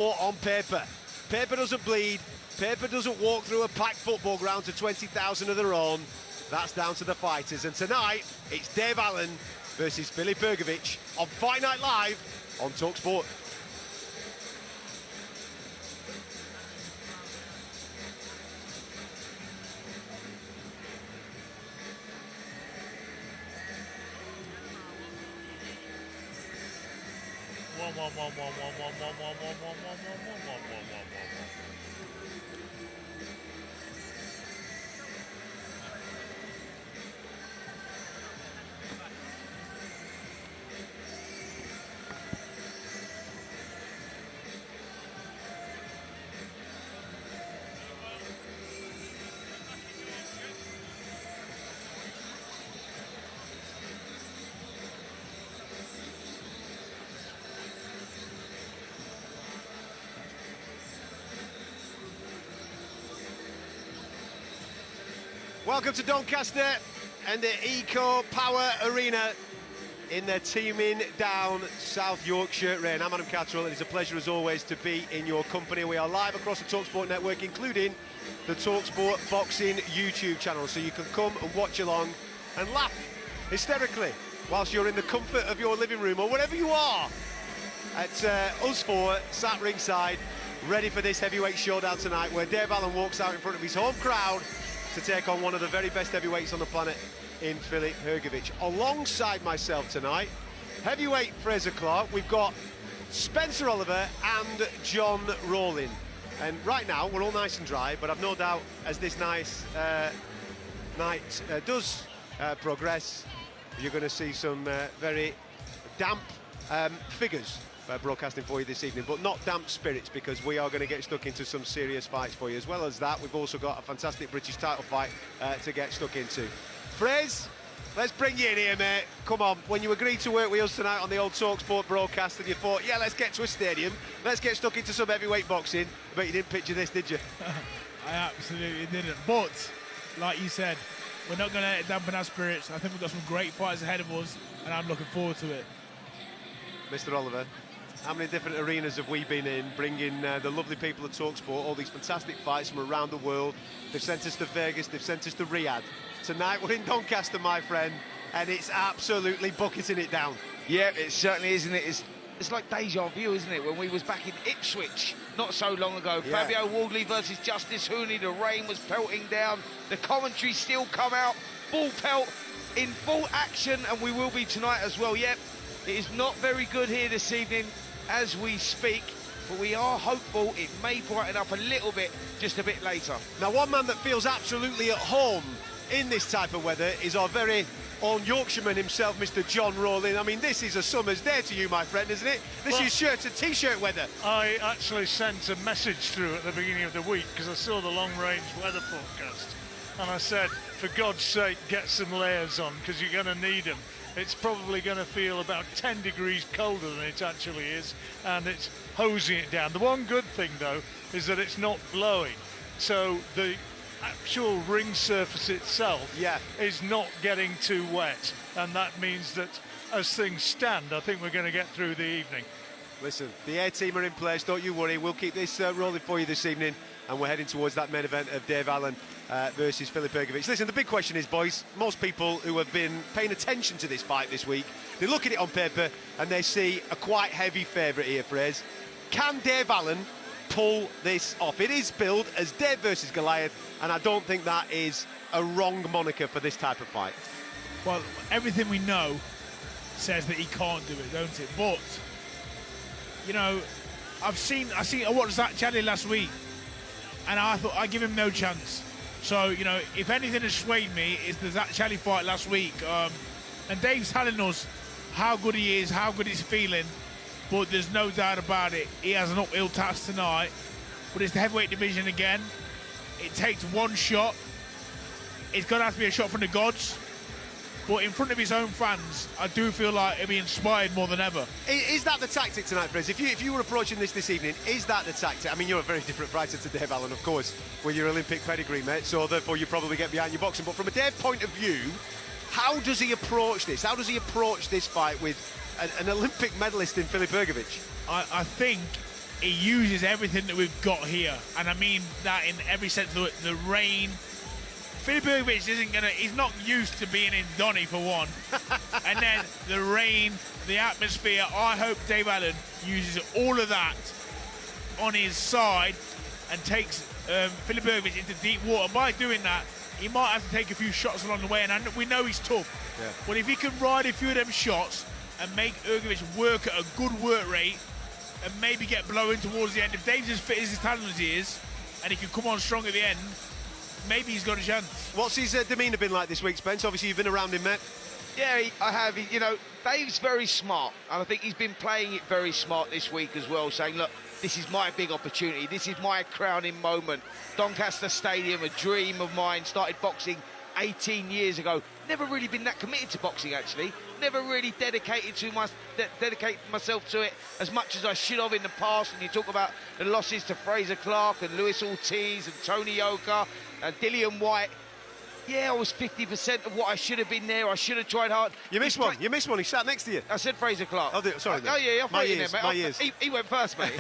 On paper. Paper doesn't bleed, paper doesn't walk through a packed football ground to 20,000 of their own. That's down to the fighters. And tonight, it's Dave Allen versus Filip Hrgovic on Fight Night Live on talkSPORT. Welcome to Doncaster and the Eco Power Arena in their teeming down South Yorkshire rain. I'm Adam Catterall, and it's a pleasure as always to be in your company. We are live across the talkSPORT network, including the talkSPORT Boxing YouTube channel, so you can come and watch along and laugh hysterically whilst you're in the comfort of your living room or wherever you are at us four sat ringside, ready for this heavyweight showdown tonight, where Dave Allen walks out in front of his home crowd to take on one of the very best heavyweights on the planet in Filip Hrgovic. Alongside myself tonight, heavyweight Fraser Clark, we've got Spencer Oliver and John Rowling. And right now, we're all nice and dry, but I've no doubt as this night does progress, you're going to see some very damp figures broadcasting for you this evening, but not damp spirits, because we are going to get stuck into some serious fights for you. As well as that, we've also got a fantastic British title fight to get stuck into. Fraser, let's bring you in here, mate. Come on, when you agreed to work with us tonight on the old talkSPORT broadcast and you thought, yeah, let's get to a stadium, let's get stuck into some heavyweight boxing, I bet you didn't picture this, did you? I absolutely didn't, but like you said, we're not going to dampen our spirits. I think we've got some great fights ahead of us, and I'm looking forward to it. Mr. Oliver, how many different arenas have we been in, bringing the lovely people at talkSPORT, all these fantastic fights from around the world? They've sent us to Vegas, they've sent us to Riyadh. Tonight we're in Doncaster, my friend, and it's absolutely bucketing it down. Yeah, it certainly is, isn't it? It's like deja vu, isn't it? When we was back in Ipswich not so long ago. Yeah. Fabio Wardley versus Justice Hooney. The rain was pelting down. The commentary still come out. Ball pelt in full action, and we will be tonight as well. Yep, it is not very good here this evening as we speak, but we are hopeful it may brighten up a little bit just a bit later. Now, one man that feels absolutely at home in this type of weather is our very own Yorkshireman himself, Mr. John Rowling. I mean, this is a summer's day to you, my friend, isn't it? This is shirt and t-shirt weather. I actually sent a message through at the beginning of the week because I saw the long-range weather forecast, and I said, for God's sake, get some layers on, because you're going to need them. It's probably going to feel about 10 degrees colder than it actually is, and it's hosing it down. The one good thing, though, is that it's not blowing, so the actual ring surface itself is not getting too wet, and that means that as things stand, I think we're going to get through the evening. Listen, the A team are in place, don't you worry. We'll keep this rolling for you this evening, and we're heading towards that main event of Dave Allen versus Filip Hrgovic. Listen, the big question is, boys, most people who have been paying attention to this fight this week, they look at it on paper and they see a quite heavy favourite here, Fraser. Can Dave Allen pull this off? It is billed as Dave versus Goliath, and I don't think that is a wrong moniker for this type of fight. Well, everything we know says that he can't do it, don't it? But, you know, I watched Zach Chadley last week, and I thought I'd give him no chance. So, you know, if anything has swayed me, it's the Zach Chadley fight last week. And Dave's telling us how good he is, how good he's feeling, but there's no doubt about it. He has an uphill task tonight, but it's the heavyweight division again. It takes one shot. It's going to have to be a shot from the gods. But in front of his own fans, I do feel like he'll be inspired more than ever. Is that the tactic tonight, Fraser? If you were approaching this evening, is that the tactic? I mean, you're a very different fighter to Dave Allen, of course, with your Olympic pedigree, mate, so therefore you probably get behind your boxing. But from a Dave point of view, how does he approach this? How does he approach this fight with an Olympic medalist in Filip Hrgovic? I think he uses everything that we've got here, and I mean that in every sense of it. The rain. Filip Hrgovic he's not used to being in Donny for one. And then the rain, the atmosphere. I hope Dave Allen uses all of that on his side and takes Filip Hrgovic into deep water. By doing that, he might have to take a few shots along the way, and we know he's tough. Yeah. But if he can ride a few of them shots and make Hrgovic work at a good work rate and maybe get blowing towards the end, if Dave's as fit as his talent as he is, and he can come on strong at the end, maybe he's got a chance. What's his demeanour been like this week, Spence? Obviously, you've been around him, mate. Yeah, I have. You know, Dave's very smart, and I think he's been playing it very smart this week as well, saying, look, this is my big opportunity. This is my crowning moment. Doncaster Stadium, a dream of mine. Started boxing 18 years ago. Never really been that committed to boxing, actually. Never really dedicated myself to it as much as I should have in the past. And you talk about the losses to Fraser Clark and Luis Ortiz and Tony Yoka and Dillian White. Yeah, I was 50% of what I should have been there. I should have tried hard. You missed one. You missed one. He sat next to you. I said Fraser Clark. Oh, sorry. Oh, yeah, I threw him in there, mate. My ears. He went first, mate.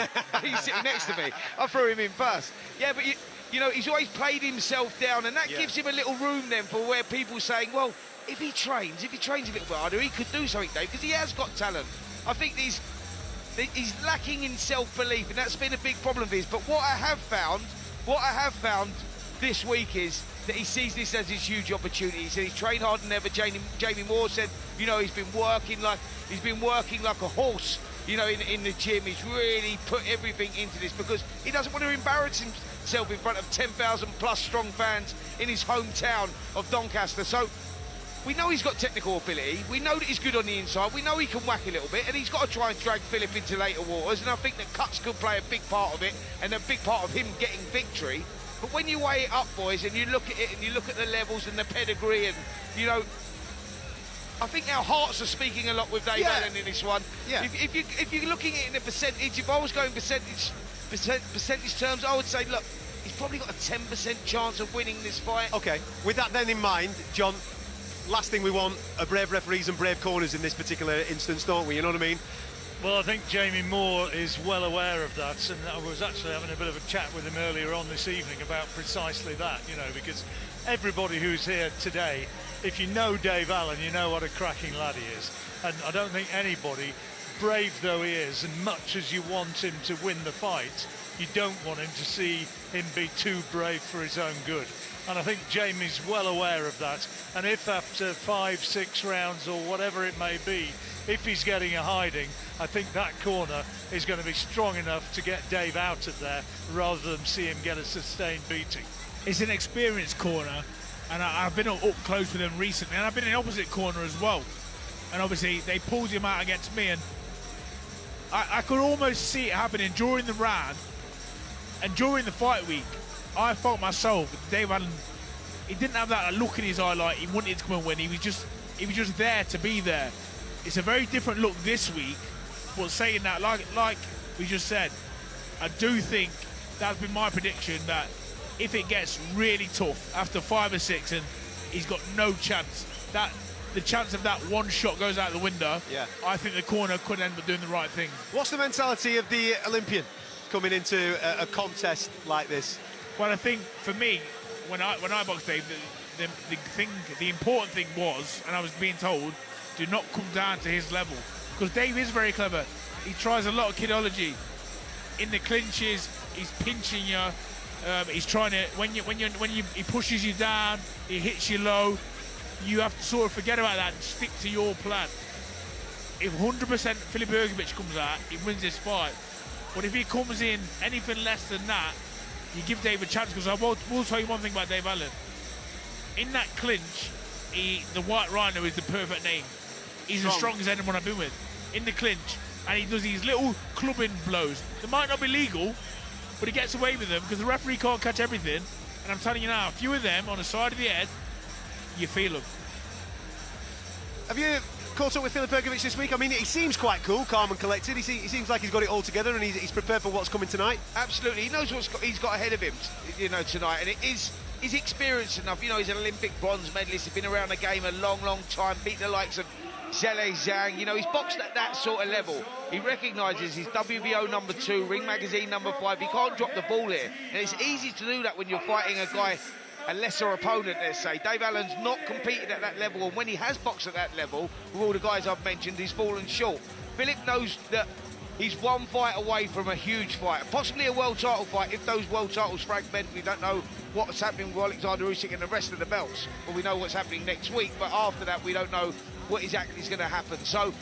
He's sitting next to me. I threw him in first. Yeah, but you know, he's always played himself down, and that gives him a little room then for where people are saying, well, if he trains a little bit harder, he could do something, Dave, because he has got talent. I think he's lacking in self-belief, and that's been a big problem of his. But what I have found this week is that he sees this as his huge opportunity. He said he's trained harder than ever. Jamie Moore said, you know, he's been working like a horse, you know, in the gym. He's really put everything into this because he doesn't want to embarrass himself in front of 10,000 plus strong fans in his hometown of Doncaster. So we know he's got technical ability. We know that he's good on the inside. We know he can whack a little bit, and he's got to try and drag Filip into later waters. And I think that cuts could play a big part of it, and a big part of him getting victory. But when you weigh it up, boys, and you look at it and you look at the levels and the pedigree, and, you know, I think our hearts are speaking a lot with Dave Allen in this one. Yeah. If you're looking at it in a percentage, if I was going percentage terms, I would say, look, he's probably got a 10% chance of winning this fight. OK, with that then in mind, John, last thing we want are brave referees and brave corners in this particular instance, don't we? You know what I mean? Well, I think Jamie Moore is well aware of that, and I was actually having a bit of a chat with him earlier on this evening about precisely that, you know, because everybody who's here today, if you know Dave Allen, you know what a cracking lad he is. And I don't think anybody, brave though he is, and much as you want him to win the fight, you don't want him to see him be too brave for his own good. And I think Jamie's well aware of that. And if after 5-6 rounds or whatever it may be, if he's getting a hiding, I think that corner is going to be strong enough to get Dave out of there rather than see him get a sustained beating. It's an experienced corner, and I've been up close with him recently, and I've been in the opposite corner as well. And obviously they pulled him out against me, and I could almost see it happening during the round and during the fight week. I felt myself, Dave Allen, he didn't have that look in his eye like he wanted to come and win. He was just there to be there. It's a very different look this week, but saying that, like we just said, I do think that's been my prediction, that if it gets really tough after 5 or 6 and he's got no chance, that the chance of that one shot goes out the window, I think the corner could end up doing the right thing. What's the mentality of the Olympian coming into a contest like this? Well, I think for me, when I boxed Dave, the important thing was, and I was being told, do not come down to his level, because Dave is very clever. He tries a lot of kidology in the clinches. He's pinching you. He's trying to he pushes you down, he hits you low. You have to sort of forget about that and stick to your plan. If 100% Filip Hrgovic comes out, he wins this fight. But if he comes in anything less than that, you give Dave a chance, because I will tell you one thing about Dave Allen. In that clinch, the White Rhino is the perfect name. He's as strong as anyone I've been with. In the clinch, and he does these little clubbing blows. They might not be legal, but he gets away with them because the referee can't catch everything. And I'm telling you now, a few of them on the side of the head, you feel them. Have you caught up with Filip Hrgovic this week? I mean, he seems quite cool, calm and collected. He seems like he's got it all together, and he's prepared for what's coming tonight. Absolutely, he knows he's got ahead of him, you know, tonight, and he's experienced enough. You know, he's an Olympic bronze medalist. He's been around the game a long, long time. Beat the likes of Zhele Zhang. You know, he's boxed at that sort of level. He recognises his WBO #2, Ring Magazine #5. He can't drop the ball here. And it's easy to do that when you're fighting a lesser opponent, let's say. Dave Allen's not competed at that level, and when he has boxed at that level, with all the guys I've mentioned, he's fallen short. Filip knows that he's one fight away from a huge fight, possibly a world title fight if those world titles fragment. We don't know what's happening with Alexander Usyk and the rest of the belts, but we know what's happening next week. But after that, we don't know what exactly is going to happen. So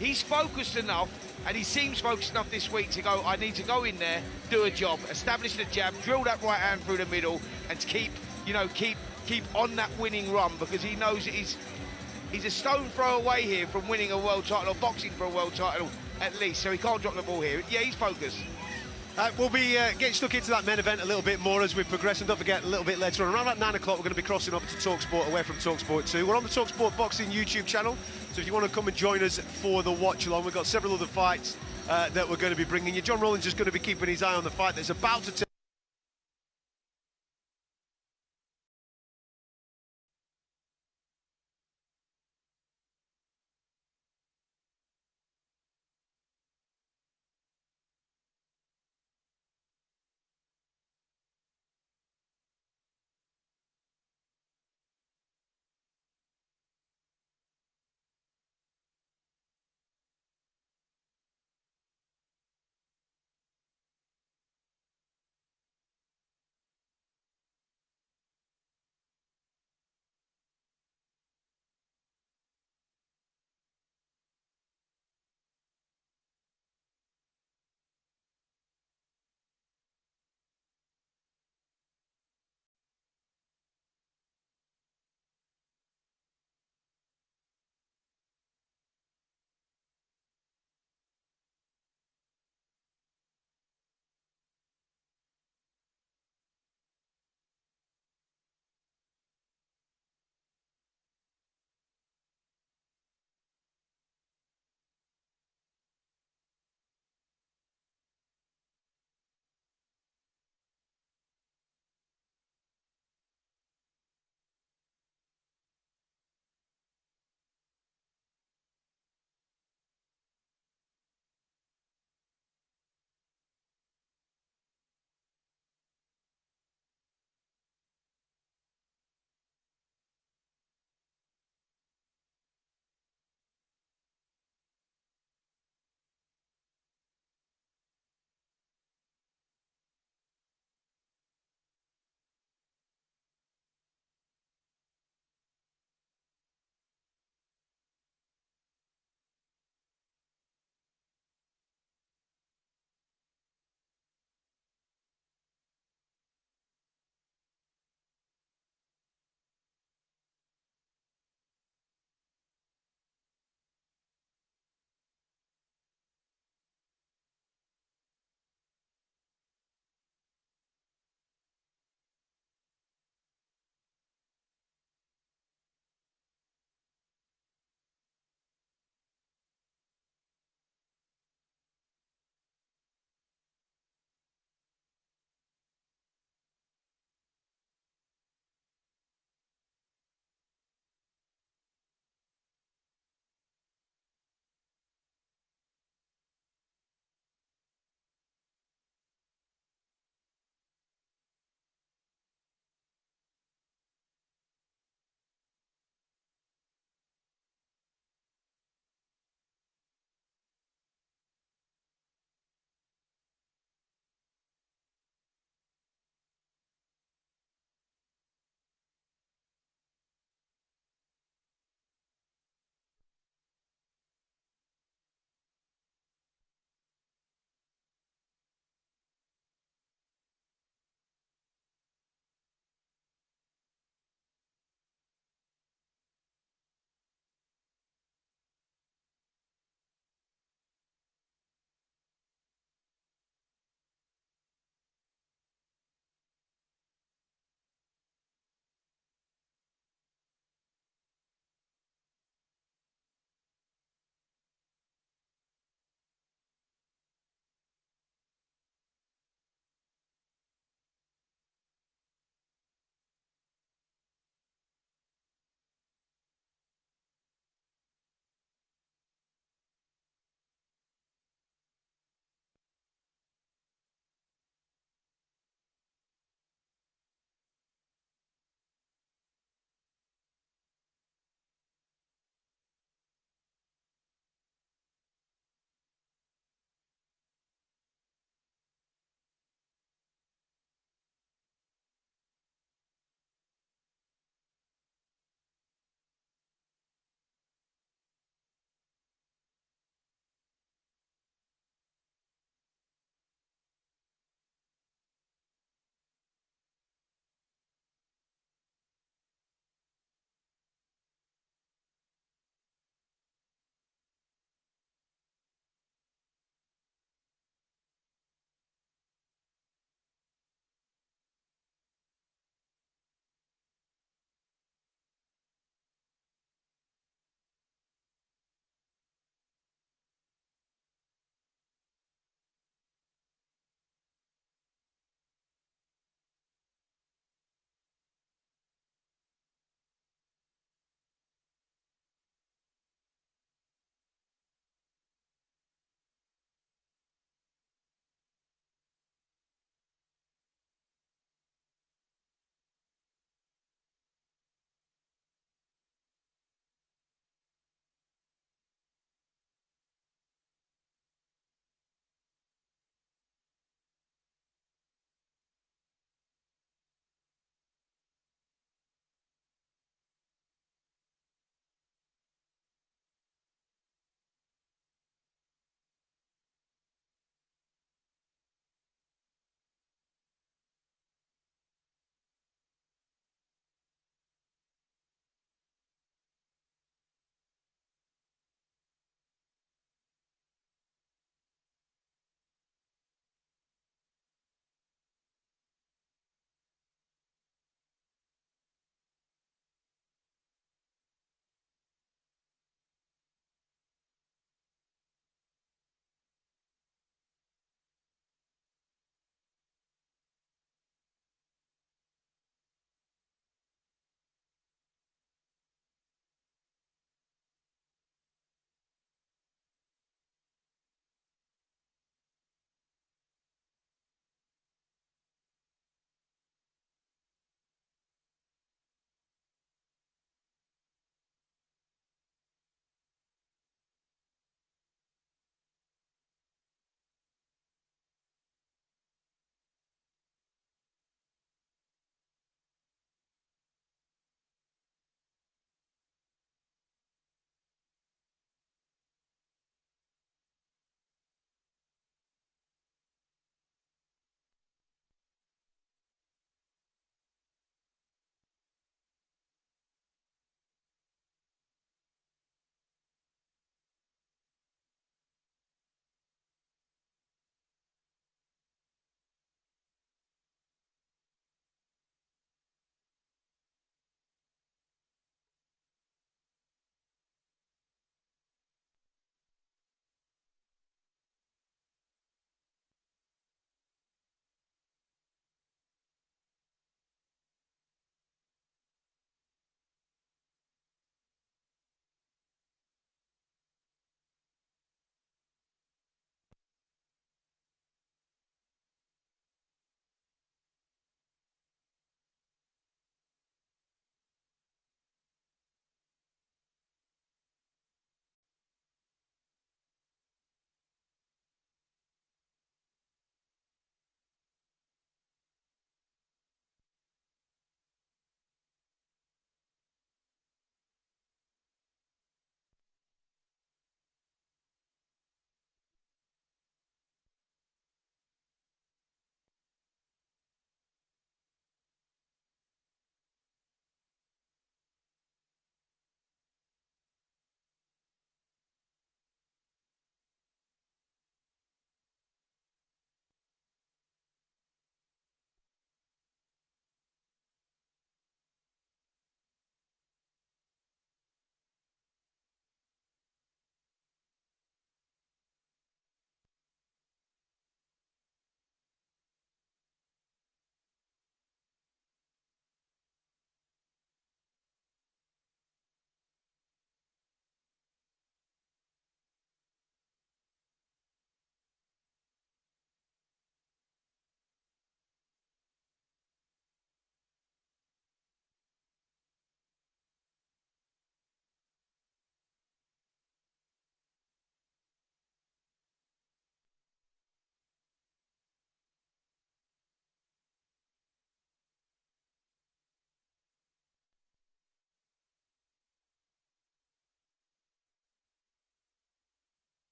he's focused enough, and he seems focused enough this week to go, I need to go in there, do a job, establish the jab, drill that right hand through the middle, and to keep on that winning run, because he knows he's a stone throw away here from winning a world title or boxing for a world title at least, so he can't drop the ball here. Yeah, he's focused. We'll be getting stuck into that main event a little bit more as we progress, and don't forget, a little bit later on, around about 9 o'clock, we're going to be crossing over to talkSPORT, away from talkSPORT 2. We're on the talkSPORT Boxing YouTube channel, so if you want to come and join us for the watch-along, we've got several other fights that we're going to be bringing you. John Rowland's just going to be keeping his eye on the fight that's about to take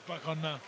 back on now.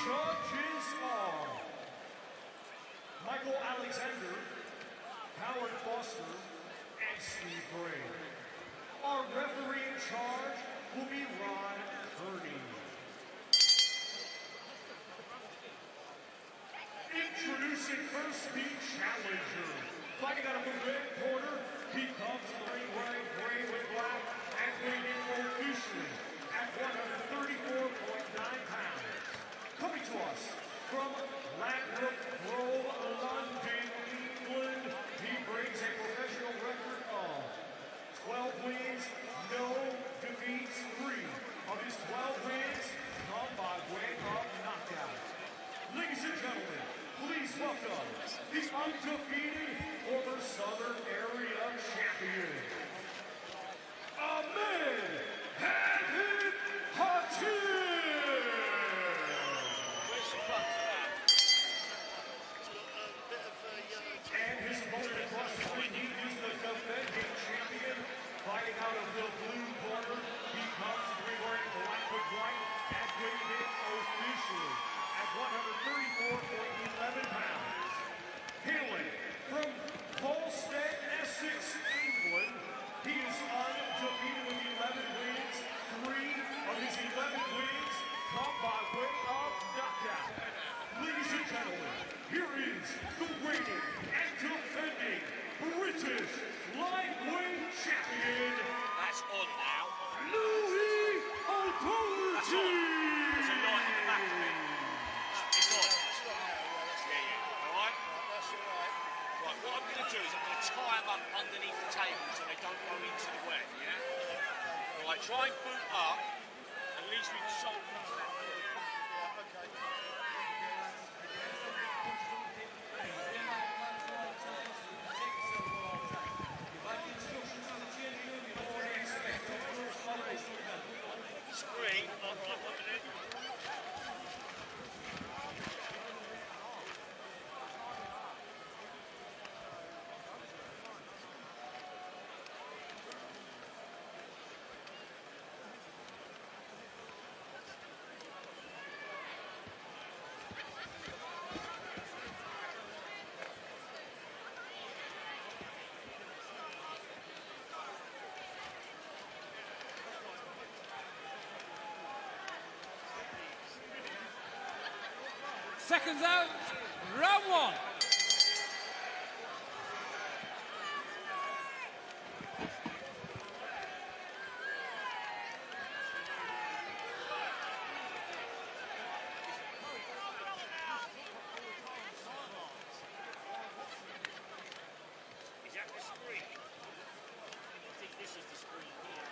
judges are Michael Alexander, Howard Foster, and Steve Gray. Our referee in charge will be Ron Kearney. Introducing first the challenger. Fighting out of the red corner, he comes to the ring wearing gray with black and weighing in officially at 134.9 pounds. Coming to us from Ladbroke Grove, London, England, he brings a professional record of 12 wins, no defeats, 3 of his 12 wins come by way of knockout. Ladies and gentlemen, please welcome the undefeated former Southern Area Champion, Ahmed Hadid Hatim! And his opponent across the ring, he is the defending champion. Fighting out of the blue corner, he comes to be wearing black with white and weighing in officially at 134.11 pounds. Hailing from Polstead, Essex, England, he is undefeated with 11 wins. 3 of his 11 wins come by way of knockout. Ladies and gentlemen, here is the reigning and defending British lightweight champion. That's on now. Louis O'Doherty. There's a light in the back of it. It's on. Yeah. All right? That's all right. Right, what I'm going to do is I'm going to tie them up underneath the table so they don't go into the wet, yeah? All right, try and boot up. At least we can solve them to that. Screen, all right, what to do? Seconds out, round 1. Is that the screen? I think this is the screen here.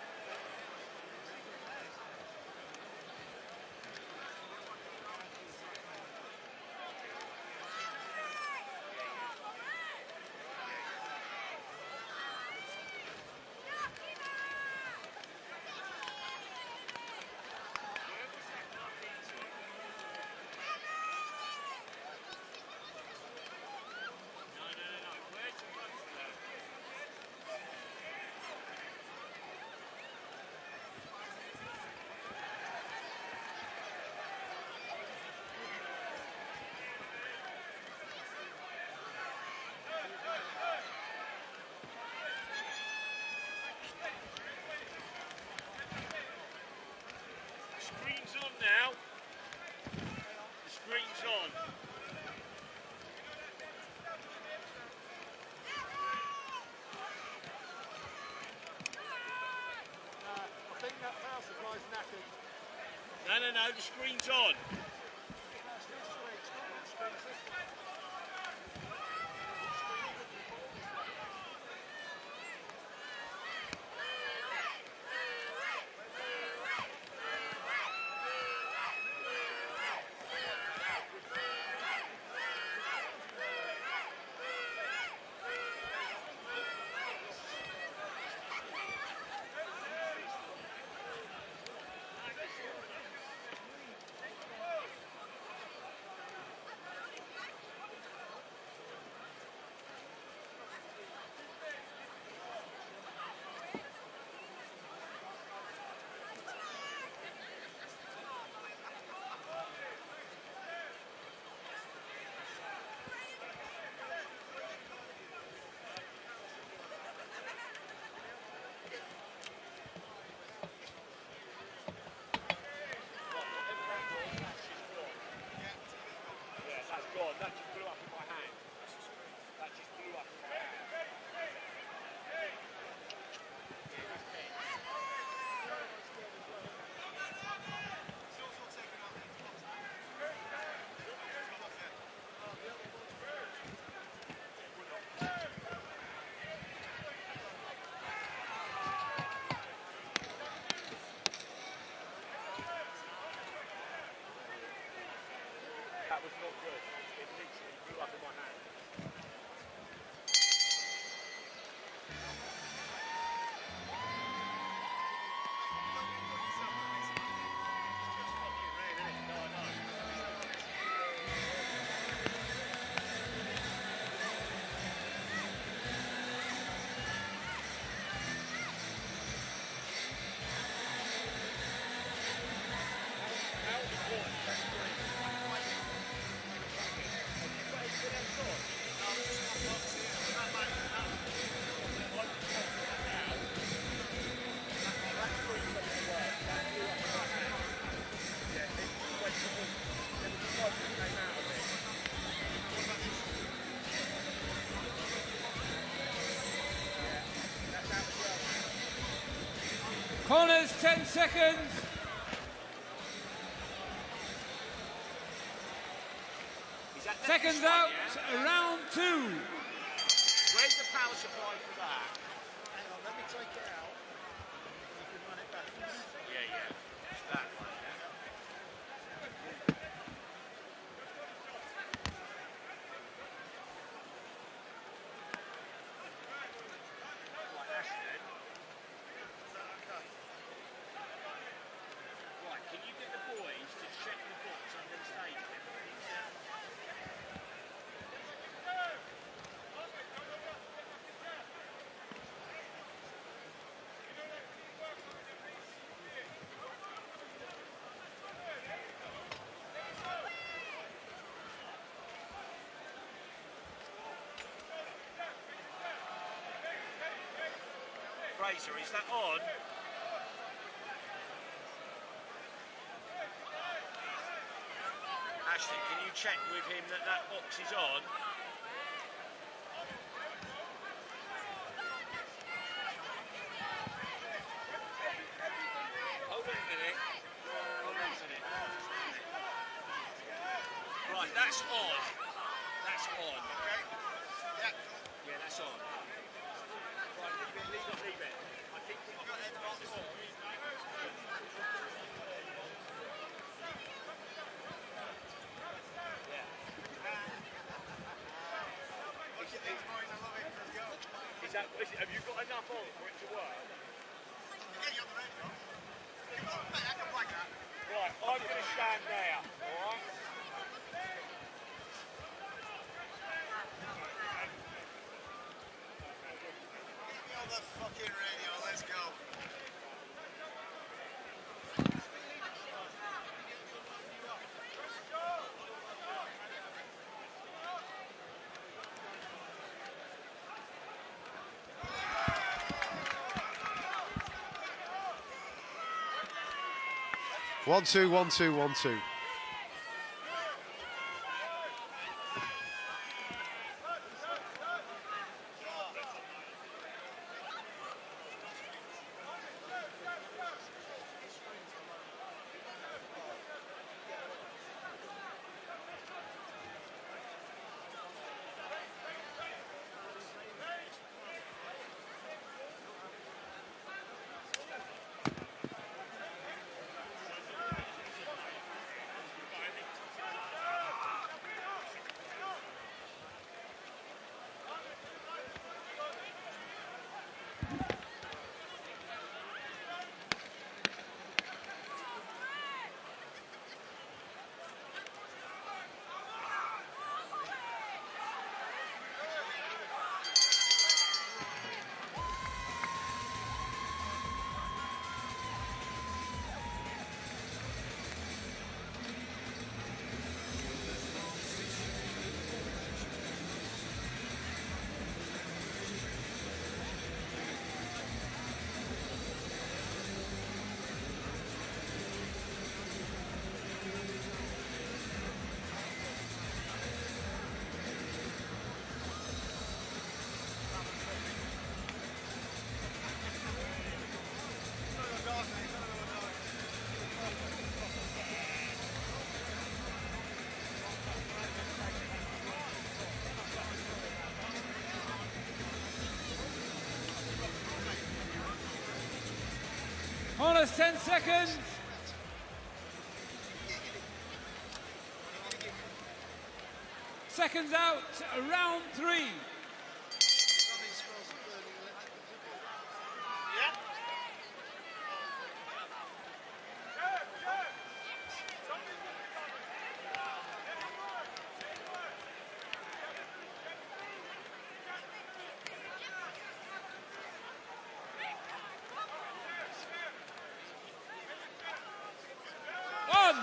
Screen's on now. The screen's on. I think that power supply's knackered. No, the screen's on. That was not good. It literally blew up in my hand. Corners, 10 seconds. Seconds out, round 2. Where's the power supply for that? Hang on, let me take it out. You can run it backwards. Yeah. It's that one, yeah. Right, Ashton. Right, can you get the boys to check the box under the stage, please? Fraser, is that on? Ashton, can you check with him that that box is on? Hold on a minute. Right, that's on. That's on. Okay. Yeah, that's on. Right, leave it. I think we've got that box on. Have you got enough on for it to work? Right, I'm going to stand there, alright? Get me on the fucking radio, let's go. 1-2, 1-2, 1-2. Corners, 10 seconds. seconds out, round 3. On.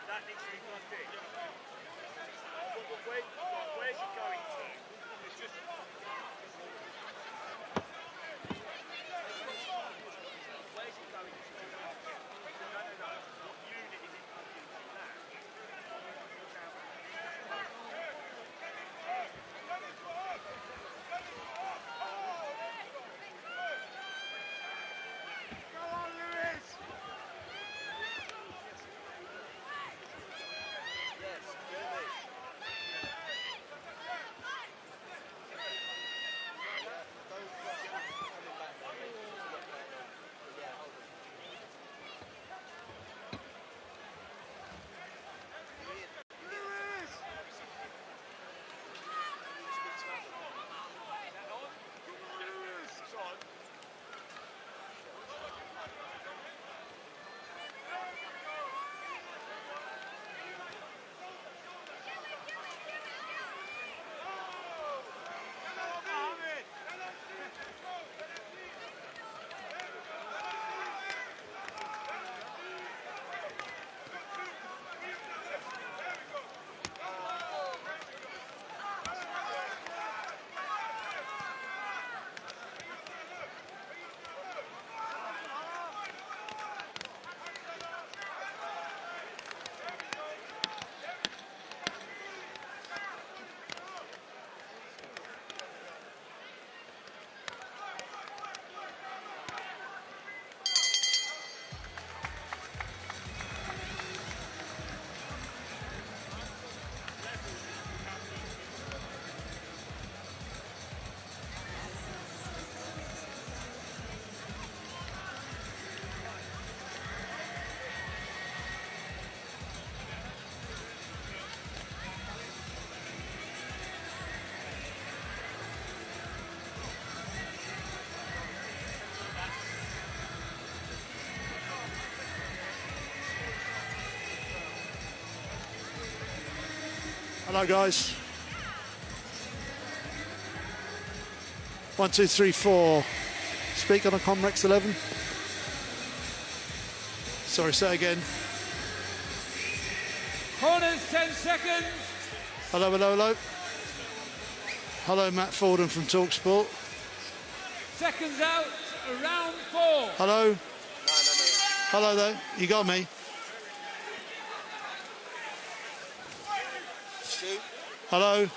That needs to be plugged in. Where's it going to? It's just... Where's it going to? No. What unit is it plugged into? That. Go on, Lewis! Hello guys. 1, 2, 3, 4. Speak on a Comrex 11. Sorry, say again. Corners 10 seconds. Hello. Hello, Matt Forden from talkSPORT. Seconds out, round 4. Hello. Hello there. You got me. Hello.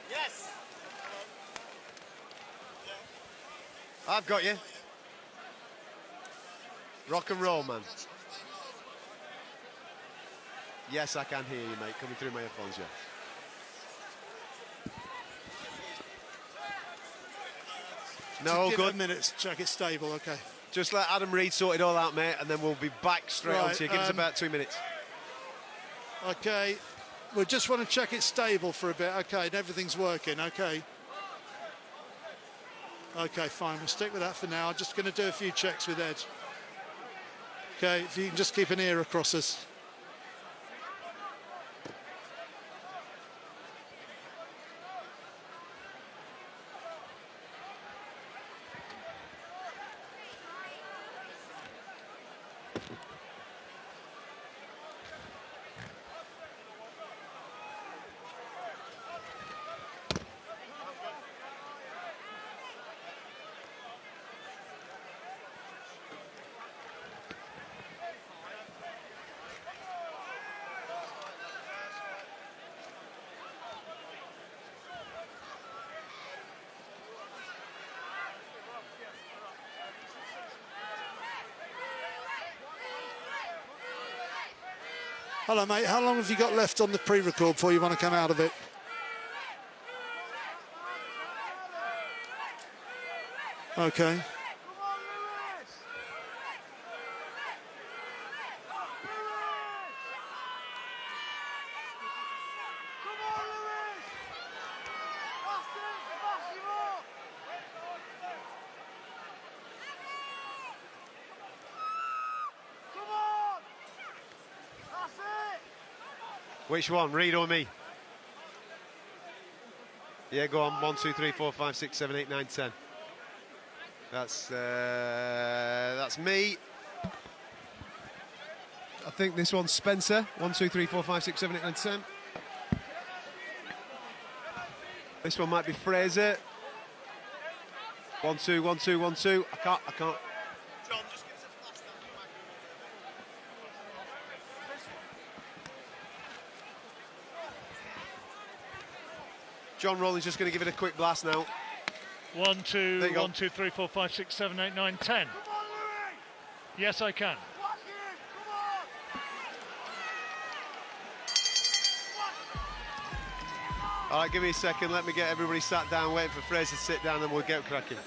Yes. I've got you. Rock and roll, man. Yes, I can hear you, mate. Coming through my earphones, yeah. No, Give good. it a minute, check it's stable, okay. Just let Adam Reed sort it all out, mate, and then we'll be back straight on Right, to you. Give us about 2 minutes. Okay, we just want to check it's stable for a bit, okay, and everything's working, okay. Okay, fine, we'll stick with that for now. I'm just going to do a few checks with Ed. Okay, if you can just keep an ear across us. Hello, mate. How long have you got left on the pre-record before you want to come out of it? Okay. Which one, Reed or me? Yeah, go on. 1, 2, 3, 4, 5, 6, 7, 8, 9, 10. That's me. I think this one's Spencer. 1, 2, 3, 4, 5, 6, 7, 8, 9, 10. This one might be Fraser. 1, 2, 1, 2, 1, 2. I can't. John, just give us a flash down the microphone. John Rowland's just going to give it a quick blast now. 1, 2, 1, 2, 3, 4, 5, 6, 7, 8, 9, 10. Yes, I can. All right, give me a second. Let me get everybody sat down, waiting for Fraser to sit down, and we'll get cracking.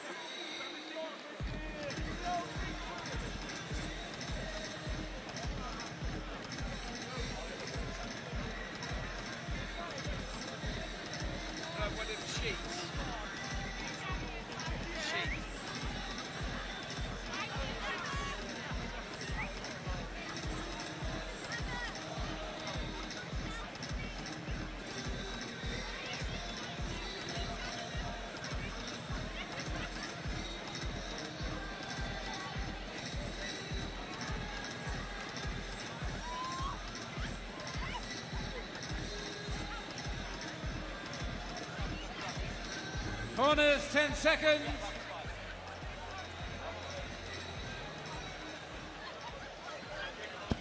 Corners, 10 seconds.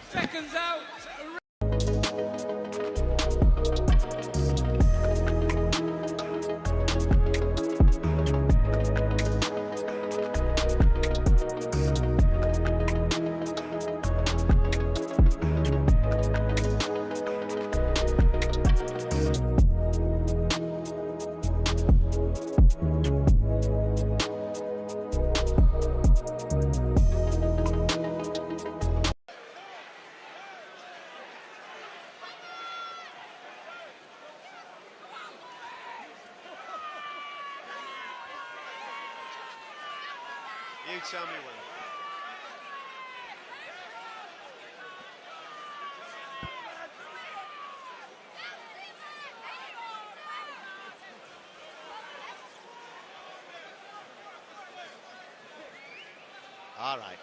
Seconds out. You tell me when. All right.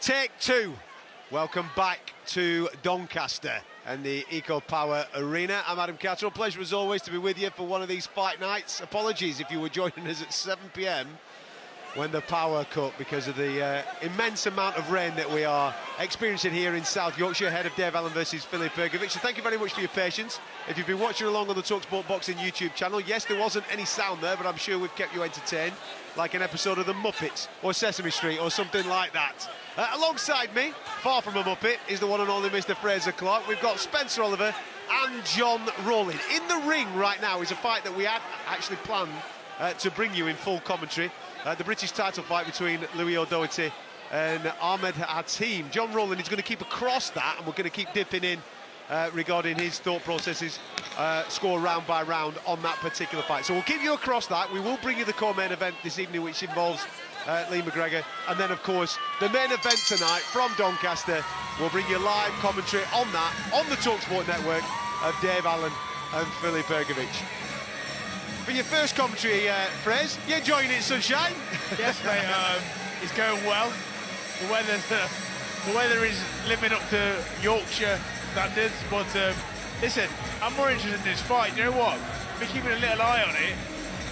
Take two. Welcome back to Doncaster and the Eco Power Arena. I'm Adam Catterall. Pleasure as always to be with you for one of these fight nights. Apologies if you were joining us at 7 p.m. when the power cut because of the immense amount of rain that we are experiencing here in South Yorkshire ahead of Dave Allen versus Filip Hrgovic. So thank you very much for your patience. If you've been watching along on the talkSPORT Boxing YouTube channel, yes, there wasn't any sound there, but I'm sure we've kept you entertained, like an episode of The Muppets or Sesame Street or something like that. Alongside me, far from a Muppet, is the one and only Mr. Fraser Clark. We've got Spencer Oliver and John Rowling. In the ring right now is a fight that we had actually planned to bring you in full commentary. The British title fight between Louis O'Doherty and Ahmed Hatim. John Rowling is going to keep across that, and we're going to keep dipping in regarding his thought processes, score round by round on that particular fight. So we'll keep you across that. We will bring you the co-main event this evening, which involves Lee McGregor, and then of course the main event tonight from Doncaster. We'll bring you live commentary on that on the talkSPORT network of Dave Allen and Filip Hrgovic. For your first commentary, Fraser, you enjoying it, sunshine? Yes, mate. It's going well. The weather is living up to Yorkshire standards, but listen, I'm more interested in this fight. You know what? We're keeping a little eye on it.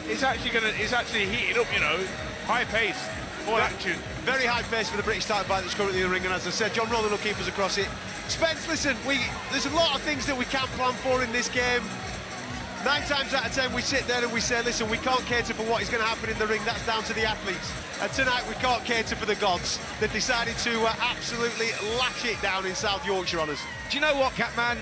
It's actually heating up. You know, high pace, all action. Very high pace for the British title fight that's currently in the ring, and as I said, John Rowling will keep us across it. Spence, listen, there's a lot of things that we can't plan for in this game. 9 times out of 10 we sit there and we say, listen, we can't cater for what is going to happen in the ring. That's down to the athletes. And tonight we can't cater for the gods. They've decided to absolutely lash it down in South Yorkshire on us. Do you know what, Catman?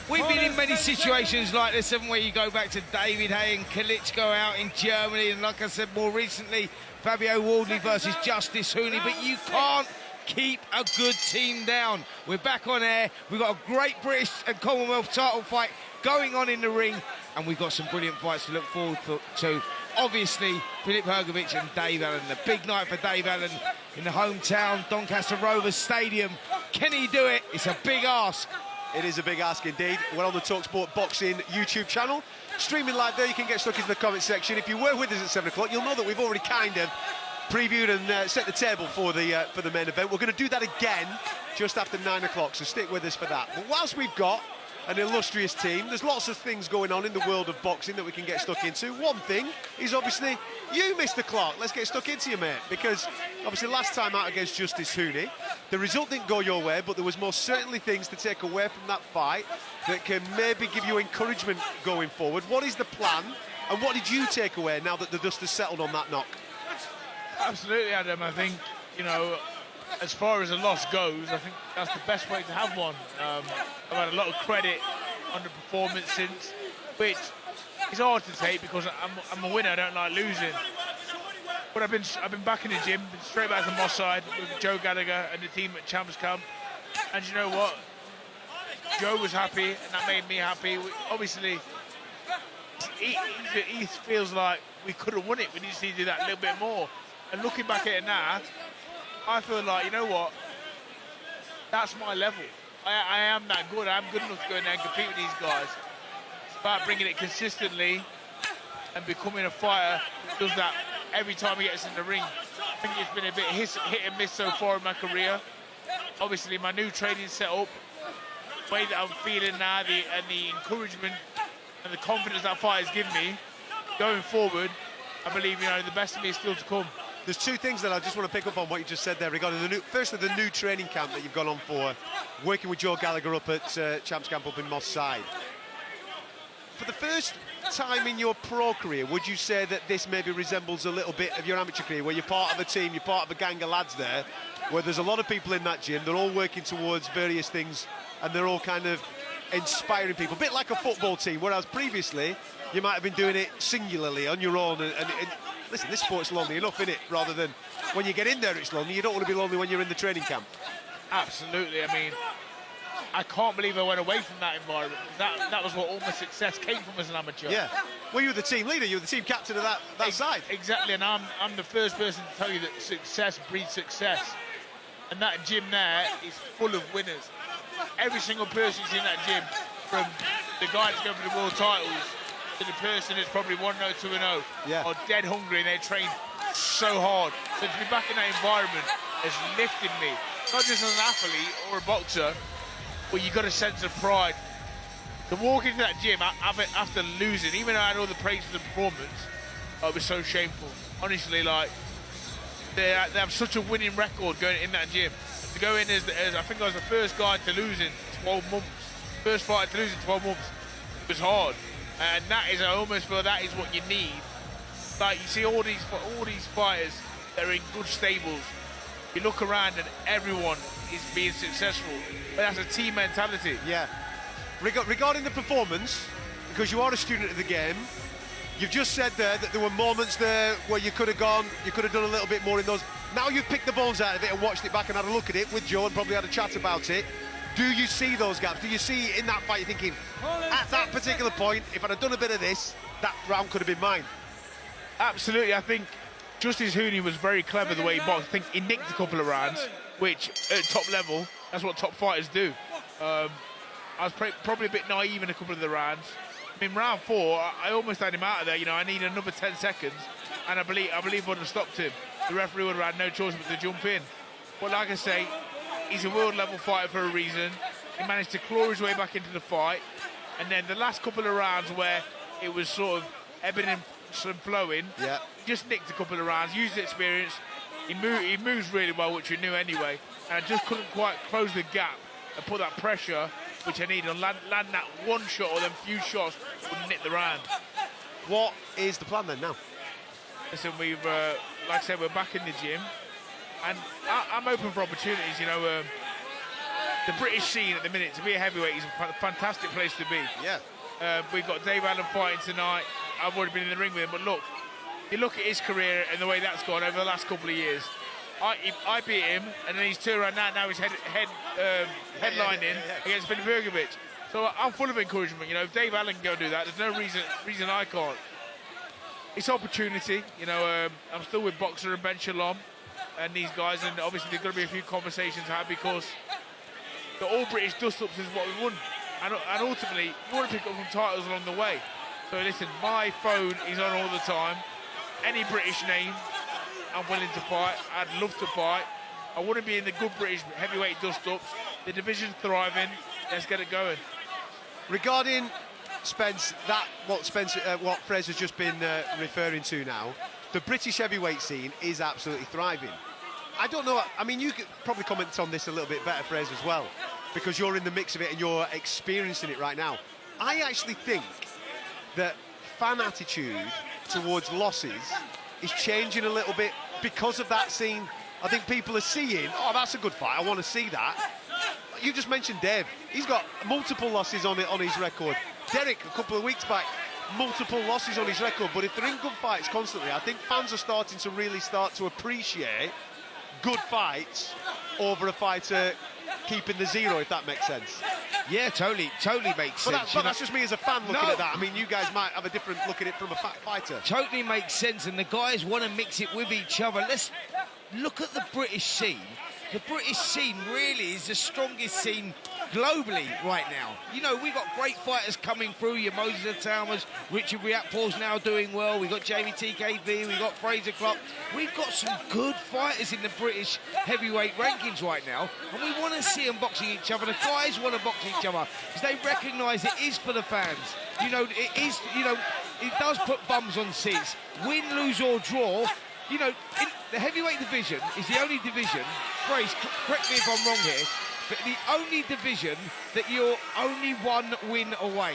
We've been in many situations like this, haven't we? You go back to David Hay and Klitschko out in Germany, and like I said, more recently, Fabio Wardley versus Justice Hooney, but you can't keep a good team down. We're back on air. We've got a great British and Commonwealth title fight going on in the ring, and we've got some brilliant fights to look forward to. Obviously, Filip Hrgovic and Dave Allen. The big night for Dave Allen in the hometown Doncaster Rovers Stadium. Can he do it? It's a big ask. It is a big ask indeed. We're on the talkSPORT Boxing YouTube channel. Streaming live there, you can get stuck into the comment section. If you were with us at 7 o'clock, you'll know that we've already kind of previewed and set the table for the main event. We're going to do that again just after 9 o'clock, so stick with us for that. But whilst we've got an illustrious team, there's lots of things going on in the world of boxing that we can get stuck into. One thing is obviously you, Mr. Clark. Let's get stuck into you, mate, because obviously last time out against Justice Hooney, the result didn't go your way, but there was most certainly things to take away from that fight that can maybe give you encouragement going forward. What is the plan, and what did you take away now that the dust has settled on that knock? Absolutely, Adam. I think, you know, as far as a loss goes, I think that's the best way to have one. I've had a lot of credit on the performance since, which is hard to take because I'm a winner. I don't like losing. But I've been back in the gym, been straight back to Moss side with Joe Gallagher and the team at Champs Camp. And you know what? Joe was happy, and that made me happy. Obviously, he feels like we could have won it. We just need to do that a little bit more. And looking back at it now, I feel like, you know what, that's my level. I am that good. I'm good enough to go in there and compete with these guys. It's about bringing it consistently and becoming a fighter who does that every time he gets in the ring. I think it's been a bit hit and miss so far in my career. Obviously, my new training setup, the way that I'm feeling now, and the encouragement and the confidence that fight has given me, going forward, I believe, you know, the best of me is still to come. There's two things that I just want to pick up on what you just said there regarding firstly the new training camp that you've gone on for, working with Joe Gallagher up at Champs Camp up in Moss Side. For the first time in your pro career, would you say that this maybe resembles a little bit of your amateur career, where you're part of a team, you're part of a gang of lads there, where there's a lot of people in that gym, they're all working towards various things, and they're all kind of inspiring people, a bit like a football team, whereas previously you might have been doing it singularly on your own, and listen, this sport's lonely enough, innit? Rather than when you get in there, it's lonely. You don't want to be lonely when you're in the training camp. Absolutely. I mean, I can't believe I went away from that environment. That was what all my success came from as an amateur. Yeah. Well, you were the team leader. You were the team captain of that side. Exactly. And I'm the first person to tell you that success breeds success. And that gym there is full of winners. Every single person in that gym, from the guy that's going for the world titles to the person that's probably 1-0, 2-0, yeah, are dead hungry and they train so hard. So to be back in that environment has lifted me. not just as an athlete or a boxer, but you got a sense of pride. To walk into that gym after losing, even though I had all the praise for the performance, it was so shameful. Honestly, like, they have such a winning record going in that gym. To go in as I think I was the first guy to lose in 12 months, first fighter to lose in 12 months, it was hard. And that is, I almost feel that is what you need. Like, you see all these fighters that are in good stables. You look around and everyone is being successful, but that's a team mentality. Yeah. Regarding the performance, because you are a student of the game, you've just said there that there were moments there where you could have done a little bit more in those. Now you've picked the bones out of it and watched it back and had a look at it with Joe and probably had a chat about it. Do you see those gaps? Do you see in that fight, you're thinking, at that particular point, if I'd have done a bit of this, that round could have been mine? Absolutely. I think Justice Hooney was very clever the way he boxed. I think he nicked a couple of rounds, which at top level, that's what top fighters do. I was probably a bit naive in a couple of the rounds. I mean, round 4, I almost had him out of there. You know, I need another 10 seconds, and I believe would have stopped him. The referee would have had no choice but to jump in. But like I say, he's a world-level fighter for a reason. He managed to claw his way back into the fight, and then the last couple of rounds where it was sort of ebbing and flowing, he just nicked a couple of rounds, used the experience. He moves really well, which we knew anyway, and I just couldn't quite close the gap and put that pressure which I needed, and land that one shot or them few shots would nick the round. What is the plan then now? Listen, we've, like I said, we're back in the gym, and I'm open for opportunities. You know, the British scene at the minute, to be a heavyweight is a fantastic place to be. Yeah. We've got Dave Allen fighting tonight. I've already been in the ring with him, but look, you look at his career and the way that's gone over the last couple of years. I beat him, and then he's turned around now he's headlining against Filip Hrgovic. So I'm full of encouragement. You know, if Dave Allen can go do that, there's no reason I can't. It's opportunity. You know, I'm still with Boxer and Ben Shalom and these guys, and obviously there's going to be a few conversations to have because the All-British dust-ups is what we won. And ultimately, you want to pick up some titles along the way. So listen, my phone is on all the time. Any British name, I'm willing to fight. I'd love to fight. I want to be in the good British heavyweight dust-ups. The division's thriving. Let's get it going. Regarding Spence, what Fraser's just been referring to now, the British heavyweight scene is absolutely thriving. I don't know, I mean, you could probably comment on this a little bit better, Fraser, as well, because you're in the mix of it and you're experiencing it right now. I actually think that fan attitude towards losses is changing a little bit because of that scene. I think people are seeing, oh, that's a good fight, I want to see that. You just mentioned Dave. He's got multiple losses on his record. Derek, a couple of weeks back, multiple losses on his record. But if they're in good fights constantly, I think fans are starting to really start to appreciate good fights over a fighter keeping the zero, if that makes sense. Yeah, totally makes sense. But that's just me as a fan looking at that. I mean, you guys might have a different look at it from a fighter. Totally makes sense, and the guys want to mix it with each other. Let's look at the British scene. The British scene really is the strongest scene globally right now. You know, we've got great fighters coming through. Your Moses Atamas, Richard Riakpor's now doing well. We've got Jamie TKB, we've got Fraser Clark. We've got some good fighters in the British heavyweight rankings right now, and we want to see them boxing each other. The guys want to box each other because they recognise it is for the fans. You know, it is, you know, it does put bums on seats. Win, lose or draw. You know, the heavyweight division is the only division, Grace, correct me if I'm wrong here, but the only division that you're only one win away.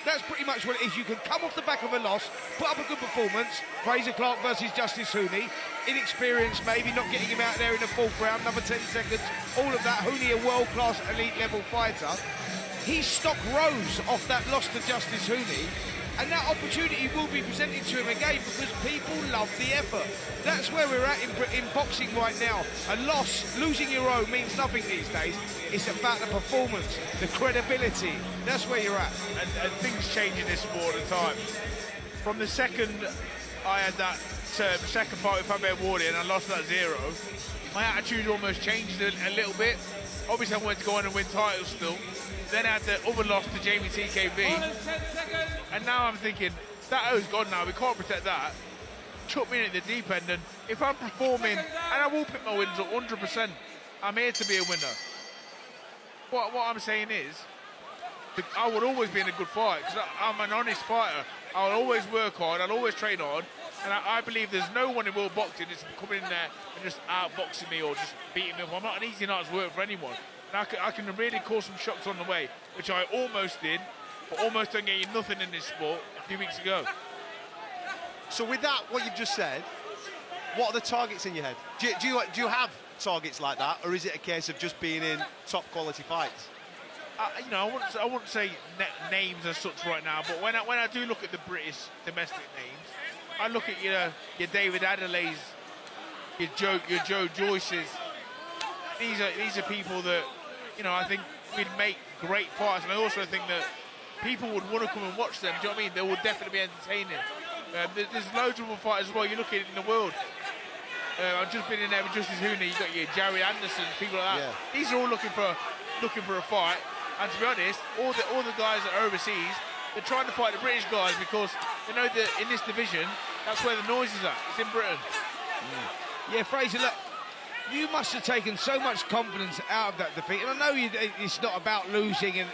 That's pretty much what it is. You can come off the back of a loss, put up a good performance, Fraser Clark versus Justice Hooney, inexperienced maybe, not getting him out there in the fourth round, another 10 seconds, all of that. Hooney, a world-class elite level fighter. His stock rose off that loss to Justice Hooney, and that opportunity will be presented to him again because people love the effort. That's where we're at in boxing right now. A loss, losing your own means nothing these days. It's about the performance, the credibility. That's where you're at. And things change in this sport at the time. From the second I had that second fight with Fabio Wardy and I lost that zero, my attitude almost changed a little bit. Obviously I wanted to go on and win titles still. Then I had the other loss to Jamie TKB. And now I'm thinking, that O's gone now, we can't protect that. Chuck me in at the deep end, and if I'm performing, and I will pick my wins up 100%, I'm here to be a winner. What I'm saying is, I would always be in a good fight because I'm an honest fighter. I'll always work hard, I'll always train hard, and I believe there's no one in world boxing that's coming in there and just outboxing me or just beating me up. I'm not an easy night's work for anyone. And I can really cause some shocks on the way, which I almost did, but almost done getting nothing in this sport a few weeks ago. So with that, what you've just said, what are the targets in your head? Do you have targets like that, or is it a case of just being in top quality fights? I wouldn't say names as such right now, but when I do look at the British domestic names, I look at your David Adelaide's, your Joe Joyce's. These are people that I think would make great fights, and I also think that people would want to come and watch them. Do you know what I mean? They will definitely be entertaining. There's loads of other fighters as well. You look at it in the world. I've just been in there with Justice Hooney. You've got your Jerry Anderson, people like that. Yeah. These are all looking for a fight. And to be honest, all the guys that are overseas, they're trying to fight the British guys because they know that in this division, that's where the noise is at. It's in Britain. Yeah, Fraser, look, you must have taken so much confidence out of that defeat. And I know it's not about losing and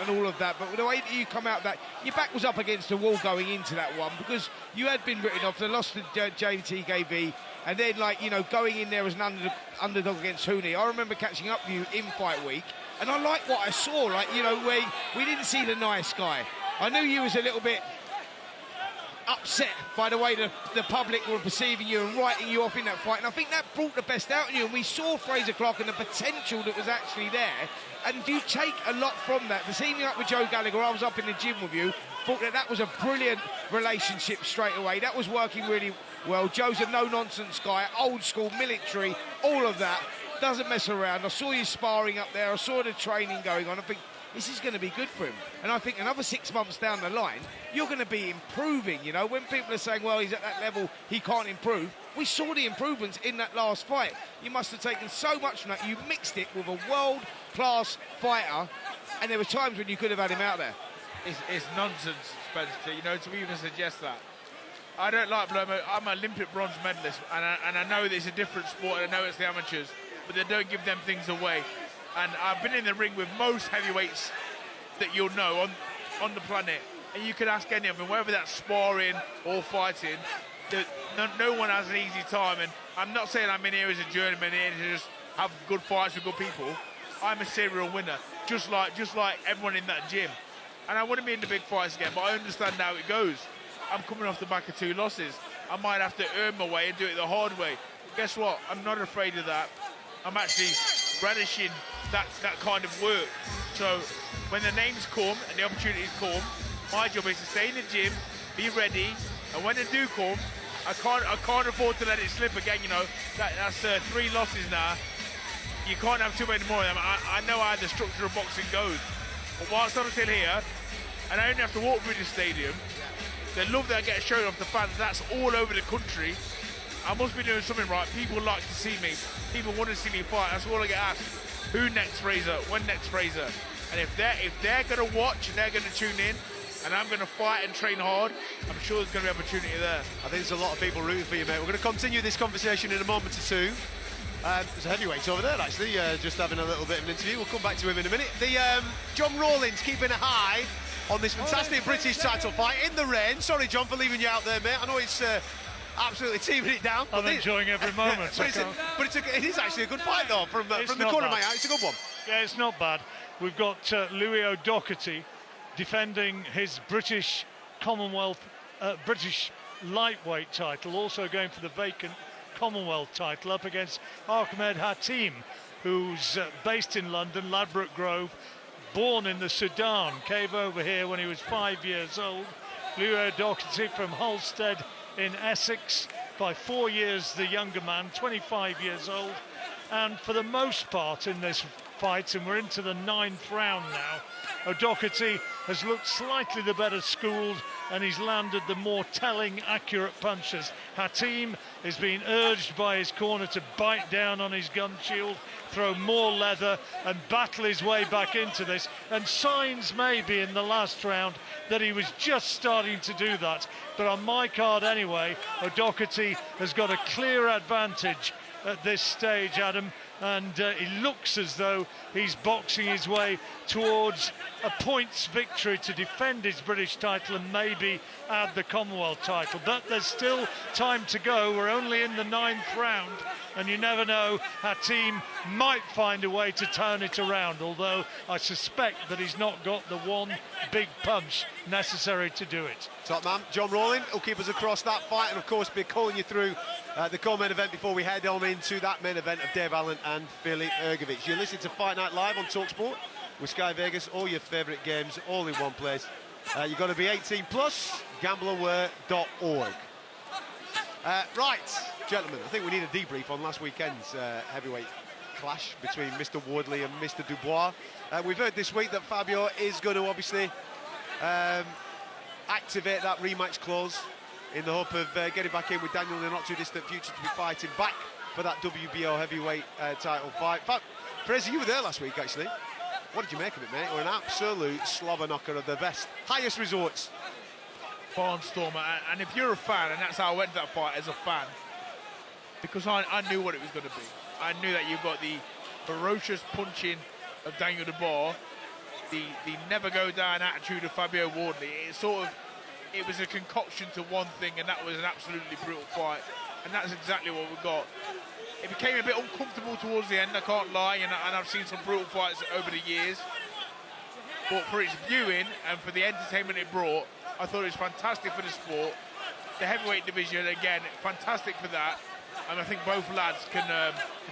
all of that, but the way that you come out of that, your back was up against the wall going into that one because you had been written off. The loss to JTKB, and then, going in there as an underdog against Hooney. I remember catching up with you in fight week, and I like what I saw. Where we didn't see the nice guy. I knew you was a little bit upset by the way the public were perceiving you and writing you off in that fight, and I think that brought the best out in you, and we saw Fraser Clark and the potential that was actually there, and you take a lot from that. To see me up with Joe Gallagher, I was up in the gym with you, thought that was a brilliant relationship straight away. That was working really well. Joe's a no-nonsense guy, old school, military, all of that, doesn't mess around. I saw you sparring up there, I saw the training going on. I think this is going to be good for him. And I think another 6 months down the line, you're going to be improving, When people are saying, well, he's at that level, he can't improve. We saw the improvements in that last fight. You must have taken so much from that. You mixed it with a world-class fighter, and there were times when you could have had him out there. It's nonsense, Spencer, to even suggest that. I don't like blowing. I'm an Olympic bronze medalist, and I know that it's a different sport, and I know it's the amateurs, but they don't give them things away. And I've been in the ring with most heavyweights that you'll know on the planet, and you could ask any of them, whether that's sparring or fighting, no one has an easy time. And I'm not saying I'm in here as a journeyman here to just have good fights with good people. I'm a serial winner, just like everyone in that gym. And I wouldn't be in the big fights again, but I understand how it goes. I'm coming off the back of 2 losses. I might have to earn my way and do it the hard way. But guess what? I'm not afraid of that. I'm actually relishing that kind of work. So when the names come and the opportunities come, my job is to stay in the gym, be ready, and when they do come, I can't afford to let it slip again. That's 3 losses now. You can't have too many more of them. I know how the structure of boxing goes. But whilst I'm still here, and I only have to walk through the stadium, the love that I get shown off the fans, that's all over the country. I must be doing something right. People like to see me. People want to see me fight. That's all I get asked. Who next, Fraser? When next, Fraser? And if they're going to watch and they're going to tune in, and I'm going to fight and train hard, I'm sure there's going to be opportunity there. I think there's a lot of people rooting for you, mate. We're going to continue this conversation in a moment or two. There's a heavyweight over there, actually, just having a little bit of an interview. We'll come back to him in a minute. John Rawlins keeping a high on this fantastic British title fight in the rain. Sorry, John, for leaving you out there, mate. I know it's absolutely teaming it down. I'm enjoying every moment. but it is actually a good fight, though, from the corner, mate. It's a good one. Yeah, it's not bad. We've got Louis O'Doherty defending his British Commonwealth, British lightweight title, also going for the vacant Commonwealth title up against Ahmed Hatim, who's based in London, Ladbroke Grove, born in the Sudan, came over here when he was 5 years old. Louis O'Doherty from Halstead in Essex, by 4 years the younger man, 25 years old. And for the most part in this fight, and we're into the 9th round now, O'Doherty has looked slightly the better schooled, and he's landed the more telling, accurate punches. Hatim is being urged by his corner to bite down on his gun shield, throw more leather and battle his way back into this, and signs maybe in the last round that he was just starting to do that. But on my card anyway, O'Doherty has got a clear advantage at this stage, Adam. and he looks as though he's boxing his way towards a points victory to defend his British title and maybe add the Commonwealth title. But there's still time to go. We're only in the 9th round, and you never know, our team might find a way to turn it around, although I suspect that he's not got the one big punch necessary to do it. Top man, John Rowling will keep us across that fight, and of course be calling you through the co-main event before we head on into that main event of Dave Allen and Filip Hrgovic. You're listening to Fight Night Live on talkSPORT with Sky Vegas, all your favourite games all in one place. You've got to be 18 plus, gambleaware.org. Right, gentlemen, I think we need a debrief on last weekend's heavyweight clash between Mr. Wardley and Mr. Dubois. We've heard this week that Fabio is going to obviously activate that rematch clause in the hope of getting back in with Daniel in the not too distant future to be fighting back for that WBO heavyweight title fight. Fraser, you were there last week actually. What did you make of it, mate? We're an absolute slobber knocker of the best. Highest resorts. Barnstormer, and if you're a fan, and that's how I went to that fight as a fan, because I knew what it was going to be. I knew that you've got the ferocious punching of Daniel Dubois, the never go down attitude of Fabio Wardley. It was a concoction to one thing, and that was an absolutely brutal fight, and that's exactly what we got. It became a bit uncomfortable towards the end, I can't lie, and I've seen some brutal fights over the years, but for its viewing and for the entertainment it brought, I thought it was fantastic for the sport. The heavyweight division, again, fantastic for that. And I think both lads can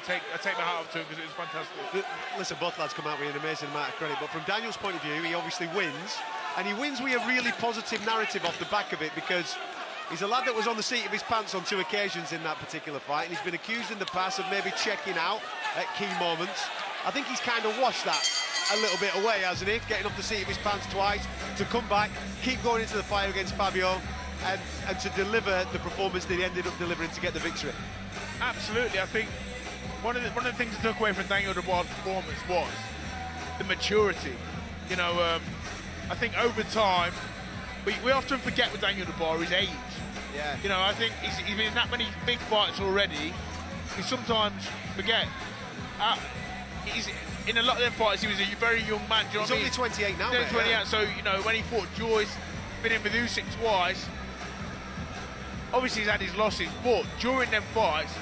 take my hat off to them because it was fantastic. Listen, both lads come out with an amazing amount of credit, but from Daniel's point of view, he obviously wins, and he wins with a really positive narrative off the back of it, because he's a lad that was on the seat of his pants on 2 occasions in that particular fight, and he's been accused in the past of maybe checking out at key moments. I think he's kind of washed that a little bit away, hasn't he? Getting off the seat of his pants twice, to come back, keep going into the fight against Fabio, and to deliver the performance that he ended up delivering to get the victory. Absolutely. I think one of the things I took away from Daniel Dubois' performance was the maturity. You know, I think over time, we often forget with Daniel Dubois his age. Yeah. You know, I think he's been in that many big fights already, we sometimes forget. He's in a lot of them fights, he was a very young man. Do you know He's what I only mean? 28 now, He's mate, 28, yeah. so, you know, when he fought Joyce, been in with Usyk twice, obviously he's had his losses, but during them fights,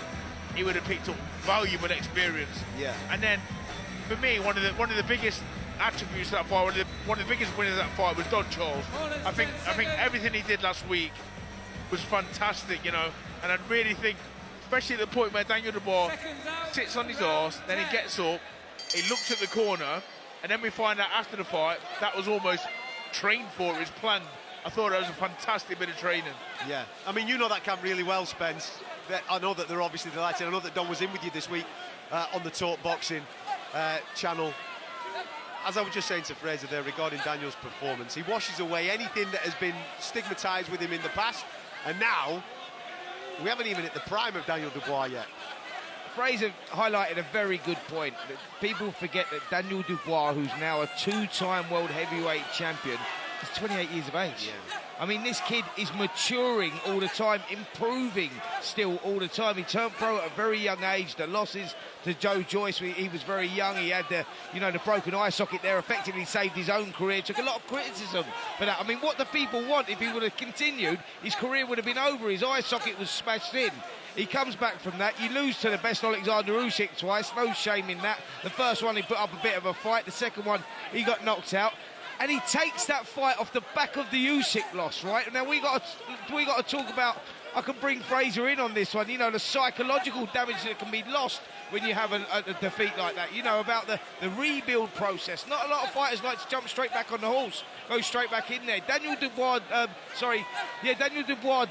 he would have picked up valuable experience. Yeah. And then, for me, one of the biggest attributes of that fight, one of the biggest winners of that fight was Don Charles. I think everything he did last week was fantastic, you know, and I really think, especially at the point where Daniel Dubois sits on his arse, then he gets up, he looks at the corner, and then we find out after the fight that was almost trained for, it was planned. I thought it was a fantastic bit of training. Yeah, I mean, you know that camp really well, Spence. I know that they're obviously delighted. I know that Don was in with you this week on the Talk Boxing channel. As I was just saying to Fraser there regarding Daniel's performance, he washes away anything that has been stigmatised with him in the past, and now we haven't even hit the prime of Daniel Dubois yet. Fraser highlighted a very good point. That people forget that Daniel Dubois, who's now a 2-time world heavyweight champion, is 28 years of age. Yeah. I mean, this kid is maturing all the time, improving still all the time. He turned pro at a very young age. The losses to Joe Joyce, he was very young. He had the broken eye socket there, effectively saved his own career. Took a lot of criticism for that. I mean, what the people want, if he would have continued, his career would have been over. His eye socket was smashed in. He comes back from that. You lose to the best Alexander Usyk twice. No shame in that. The first one, he put up a bit of a fight. The second one, he got knocked out. And he takes that fight off the back of the Usyk loss, right? Now, we got to talk about, I can bring Fraser in on this one, you know, the psychological damage that can be lost when you have a defeat like that. You know, about the rebuild process. Not a lot of fighters like to jump straight back on the horse, go straight back in there. Daniel Dubois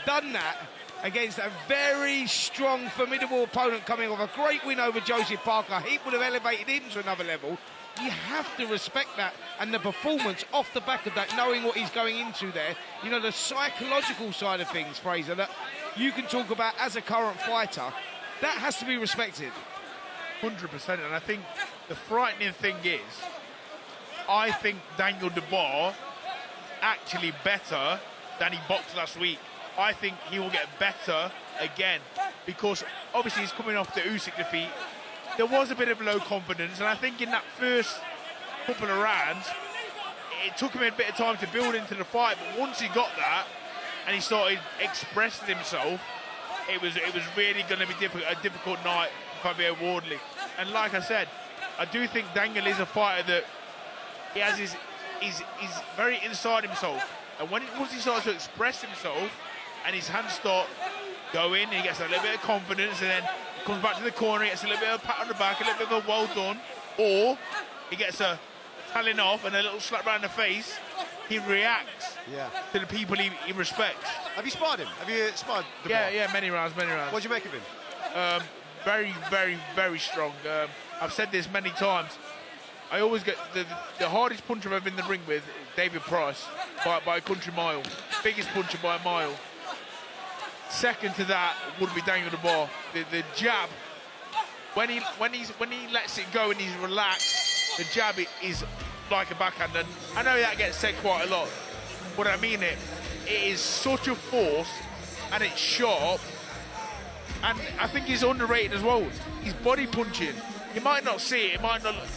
done that against a very strong, formidable opponent coming off a great win over Joseph Parker. He would have elevated him to another level. You have to respect that, and the performance off the back of that, knowing what he's going into there, you know, the psychological side of things, Fraser, that you can talk about as a current fighter, that has to be respected. 100%, and I think the frightening thing is, I think Daniel Dubois actually better than he boxed last week. I think he will get better again, because obviously he's coming off the Usyk defeat. there was a bit of low confidence, and I think in that first couple of rounds, it took him a bit of time to build into the fight. But once he got that, and he started expressing himself, it was really going to be a difficult night for Fabio Wardley. And like I said, I do think Daniel is a fighter that he has he's very inside himself. And once he starts to express himself and his hands start going, he gets a little bit of confidence, and then comes back to the corner, he gets a little bit of a pat on the back, a little bit of a well done, or he gets a telling off and a little slap around the face. He reacts to the people he respects. Have you sparred him? Have you sparred the Yeah, many rounds. What do you make of him? Very, very, very strong. I've said this many times. I always get the hardest puncher I've ever been in the ring with, David Price, by a country mile. Biggest puncher by a mile. Second to that would be Daniel Dubois. The jab, when he lets it go and he's relaxed, the jab is like a backhand. And I know that gets said quite a lot, but I mean it. It is such a force, and it's sharp. And I think he's underrated as well. His body punching, you might not see it,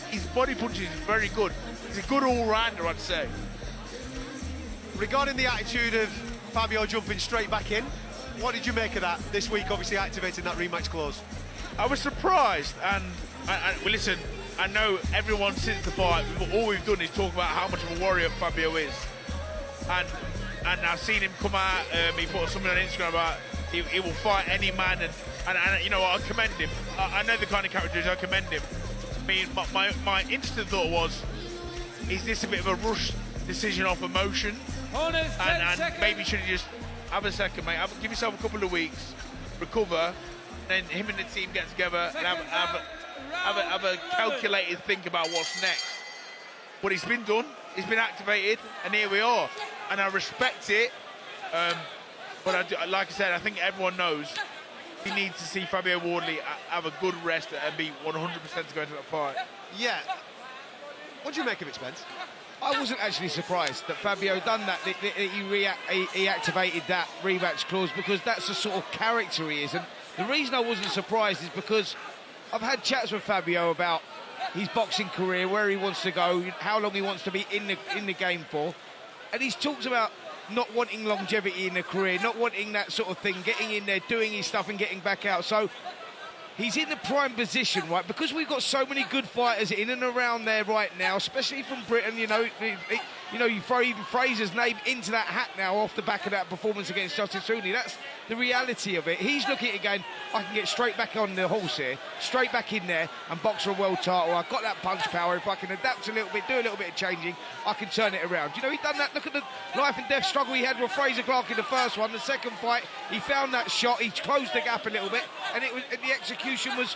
his body punching is very good. He's a good all-rounder, I'd say. Regarding the attitude of Fabio jumping straight back in, what did you make of that this week, obviously activating that rematch clause? I was surprised, and well, listen, I know everyone since the fight, all we've done is talk about how much of a warrior Fabio is. And I've seen him come out, he put something on Instagram about he will fight any man, and you know what, I commend him. I know the kind of character he is, I commend him. I mean, my instant thought was, is this a bit of a rush decision off emotion? And maybe should he just have a second, mate, give yourself a couple of weeks, recover, then him and the team get together and have a calculated think about what's next. But it's been done, it's been activated, and here we are. And I respect it, but like I said, I think everyone knows he needs to see Fabio Wardley have a good rest and be 100% to go into that fight. Yeah. What do you make of it, Spence? I wasn't actually surprised that Fabio done that. He activated that rematch clause, because that's the sort of character he is. And the reason I wasn't surprised is because I've had chats with Fabio about his boxing career, where he wants to go, how long he wants to be in the game for, and he's talked about not wanting longevity in the career, not wanting that sort of thing, getting in there, doing his stuff and getting back out. So he's in the prime position, right? Because we've got so many good fighters in and around there right now, especially from Britain. You know, you throw even Fraser's name into that hat now off the back of that performance against Justice Hooney. That's the reality of it. He's looking at it going, I can get straight back on the horse here, straight back in there and box for a world title. I've got that punch power. If I can adapt a little bit, do a little bit of changing, I can turn it around. You know, he's done that. Look at the life and death struggle he had with Fraser Clark in the first one. The second fight, he found that shot. He closed the gap a little bit, and the execution was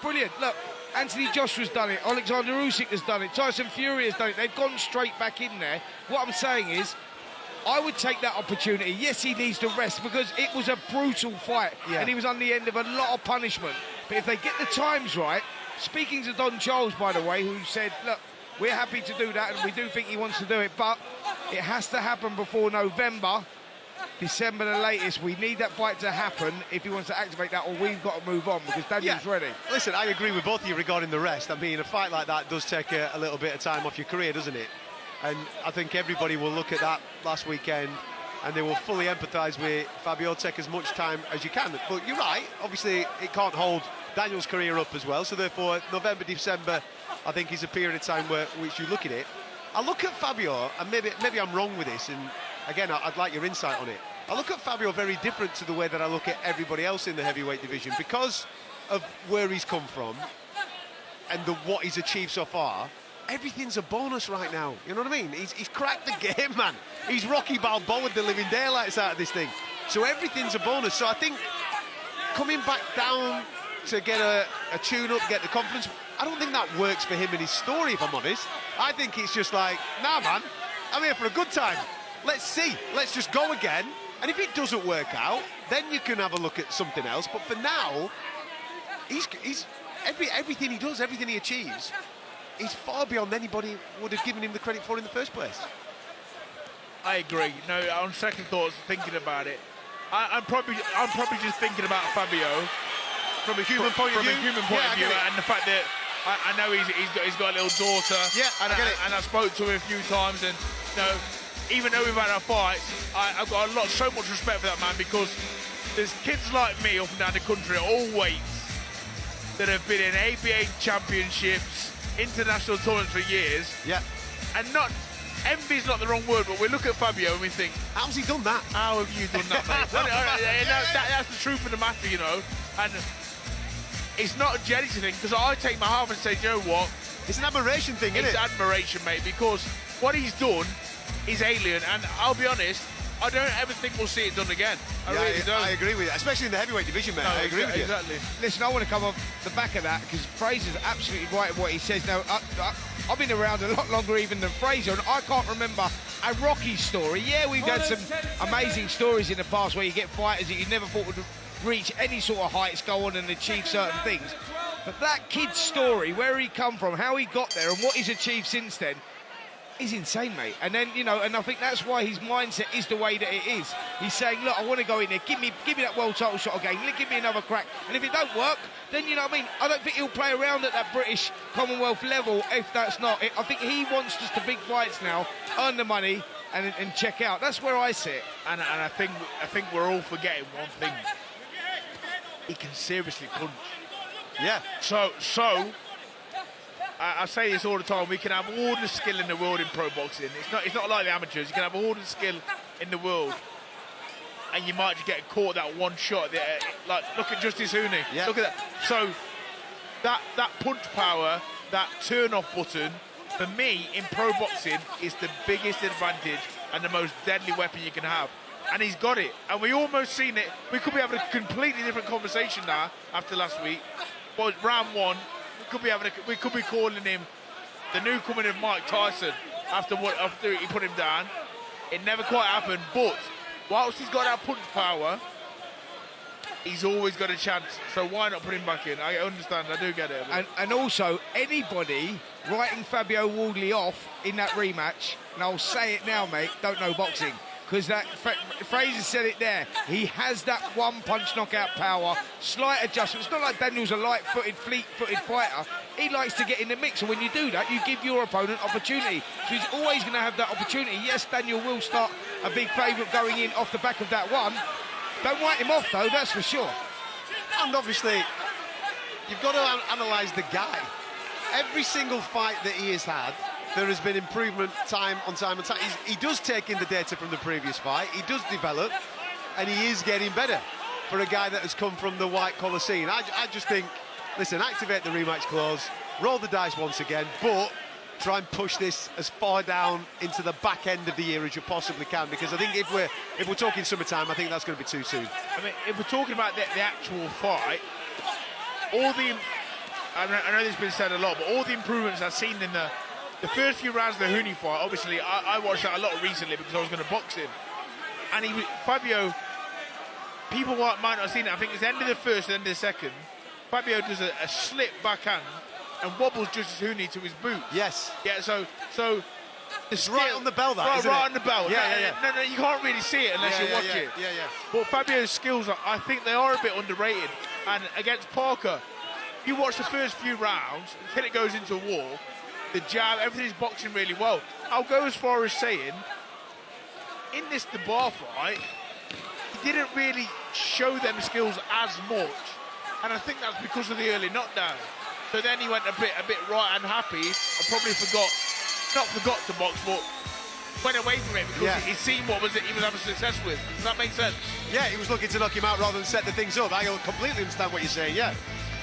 brilliant. Look, Anthony Joshua's done it. Alexander Usyk has done it. Tyson Fury has done it. They've gone straight back in there. What I'm saying is, I would take that opportunity. Yes, he needs to rest, because it was a brutal fight, and he was on the end of a lot of punishment. But if they get the times right, speaking to Don Charles, by the way, who said, look, we're happy to do that, and we do think he wants to do it, but it has to happen before November, December the latest. We need that fight to happen if he wants to activate that, or we've got to move on, because Daniel's ready. Listen, I agree with both of you regarding the rest. I mean, a fight like that does take a little bit of time off your career, doesn't it? And I think everybody will look at that last weekend and they will fully empathise with Fabio. Take as much time as you can. But you're right, obviously it can't hold Daniel's career up as well. So therefore, November, December, I think is a period of time which you look at it. I look at Fabio, and maybe I'm wrong with this, and again, I'd like your insight on it. I look at Fabio very different to the way that I look at everybody else in the heavyweight division, because of where he's come from and what he's achieved so far. Everything's a bonus right now, you know what I mean? He's cracked the game, man. He's Rocky Balboa, the living daylights out of this thing. So everything's a bonus. So I think coming back down to get a tune-up, get the confidence, I don't think that works for him in his story, if I'm honest. I think it's just like, nah, man, I'm here for a good time. Let's see. Let's just go again. And if it doesn't work out, then you can have a look at something else. But for now, everything he does, everything he achieves, he's far beyond anybody would have given him the credit for in the first place. I agree. No, on second thoughts, thinking about it, I'm probably just thinking about Fabio. From a human point of view? From a human point Yeah, of I view, get it. and the fact that I know he's got a little daughter. Yeah, and I get it. And I spoke to him a few times, and you know, even though we've had our fights, I've got so much respect for that man, because there's kids like me up and down the country at all weights that have been in ABA championships, international tournaments for years. Yeah. And not envy's not the wrong word, but we look at Fabio and we think, how's he done that? how have you done that, mate? That's the truth of the matter, you know. And it's not a jealousy thing, because I take my half and say, you know what? It's an admiration thing, isn't it? It's admiration, mate, because what he's done is alien, and I'll be honest, I don't ever think we'll see it done again. I really don't. I agree with you, especially in the heavyweight division, mate. No, I agree with you. exactly. Listen, I want to come off the back of that, because Fraser's absolutely right in what he says. Now, I've been around a lot longer even than Fraser, and I can't remember a Rocky story. Yeah, we've had some amazing stories in the past where you get fighters that you never thought would reach any sort of heights, go on and achieve certain things. But that kid's story, where he come from, how he got there, and what he's achieved since then, is insane, mate. And then, you know, and I think that's why his mindset is the way that it is. He's saying, look, I want to go in there, give me that world title shot again, give me another crack. And if it don't work, then, you know what I mean, I don't think he'll play around at that British Commonwealth level if that's not it. I think he wants just the big fights now, earn the money, and check out. That's where I sit. And I think we're all forgetting one thing. He can seriously punch. Yeah. So I say this all the time. We can have all the skill in the world in pro boxing. It's not like the amateurs. You can have all the skill in the world, and you might just get caught that one shot. Like, look at Justice Hooney. Yeah. Look at that. So that punch power, that turn-off button, for me in pro boxing is the biggest advantage and the most deadly weapon you can have. And he's got it. And we almost seen it. We could be having a completely different conversation now after last week. But round one, we could be calling him the new coming of Mike Tyson after he put him down. It never quite happened, but whilst he's got that punch power, he's always got a chance. So why not put him back in? I understand, I do get it. And also, anybody writing Fabio Wardley off in that rematch, and I'll say it now, mate, don't know boxing. Because that Fraser said it there. He has that one-punch knockout power, slight adjustment. It's not like Daniel's a light-footed, fleet-footed fighter. He likes to get in the mix, and when you do that, you give your opponent opportunity. So he's always going to have that opportunity. Yes, Daniel will start a big favourite going in off the back of that one. Don't write him off, though, that's for sure. And obviously, you've got to analyse the guy. Every single fight that he has had, there has been improvement time on time. He does take in the data from the previous fight. He does develop, and he is getting better for a guy that has come from the white-collar scene. I just think, listen, activate the rematch clause, roll the dice once again, but try and push this as far down into the back end of the year as you possibly can, because I think if we're talking summertime, I think that's going to be too soon. I mean, if we're talking about the actual fight, I know this has been said a lot, but all the improvements I've seen in the first few rounds of the Hooney fight, obviously, I watched that a lot recently because I was going to box him. And Fabio, people might not have seen it. I think it's the end of the first and end of the second. Fabio does a slip backhand and wobbles Justice Hooney to his boot. Yes. Yeah, so it's right on the bell, that, isn't it? Right on the bell. Yeah. No, you can't really see it unless you watch it. Yeah. But Fabio's skills, I think they are a bit underrated. And against Parker, you watch the first few rounds until it goes into a wall. The jab, everything's boxing really well. I'll go as far as saying, in this DeBar fight, he didn't really show them skills as much, and I think that's because of the early knockdown. So then he went a bit right and happy, and probably not forgot to box, but went away from it because he'd seen what he was having success with. Does that make sense? Yeah, he was looking to knock him out rather than set the things up. I completely understand what you're saying, yeah.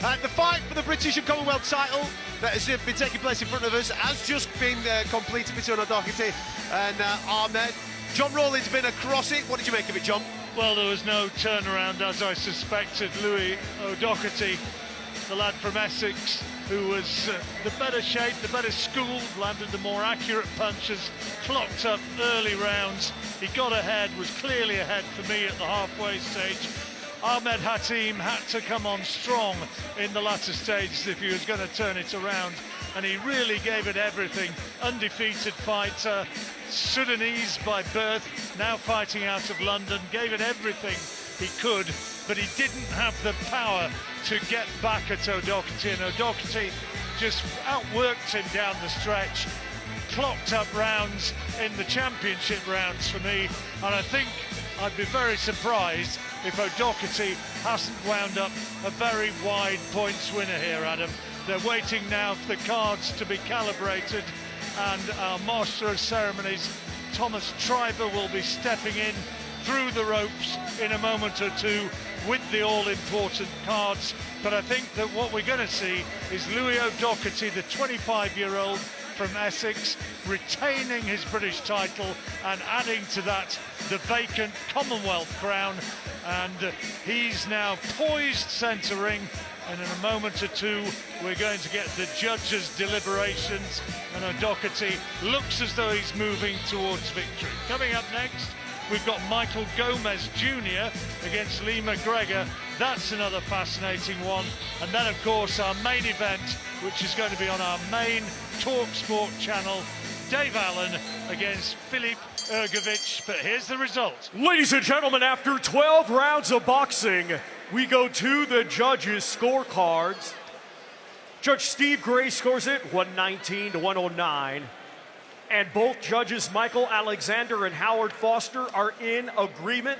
The fight for the British and Commonwealth title that has been taking place in front of us has just been completed between O'Doherty and Ahmed. John Rowland's been across it. What did you make of it, John? Well, there was no turnaround, as I suspected. Louis O'Doherty, the lad from Essex, who was the better shape, the better schooled, landed the more accurate punches, clocked up early rounds. He got ahead, was clearly ahead for me at the halfway stage. Ahmed Hatim had to come on strong in the latter stages if he was going to turn it around, and he really gave it everything. Undefeated fighter, Sudanese by birth, now fighting out of London, gave it everything he could, but he didn't have the power to get back at O'Doherty, and O'Doherty just outworked him down the stretch, clocked up rounds in the championship rounds for me, and I think I'd be very surprised if O'Doherty hasn't wound up a very wide points winner here, Adam. They're waiting now for the cards to be calibrated, and our Master of Ceremonies, Thomas Triber, will be stepping in through the ropes in a moment or two with the all-important cards. But I think that what we're going to see is Louis O'Doherty, the 25-year-old from Essex, retaining his British title and adding to that the vacant Commonwealth crown. And he's now poised centre ring, and in a moment or two we're going to get the judges' deliberations, and O'Doherty looks as though he's moving towards victory. Coming up next, we've got Michael Gomez Jr. against Lee McGregor. That's another fascinating one. And then, of course, our main event, which is going to be on our main talkSPORT channel, Dave Allen against Filip Hrgovic. But here's the result. Ladies and gentlemen, after 12 rounds of boxing, we go to the judges' scorecards. Judge Steve Gray scores it 119 to 109. And both judges, Michael Alexander and Howard Foster, are in agreement.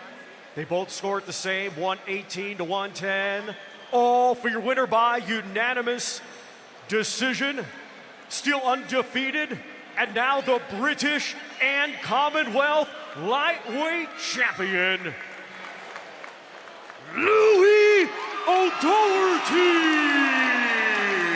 They both scored the same, 118 to 110. All for your winner by unanimous decision. Still undefeated, and now the British and Commonwealth lightweight champion, Louis O'Doherty.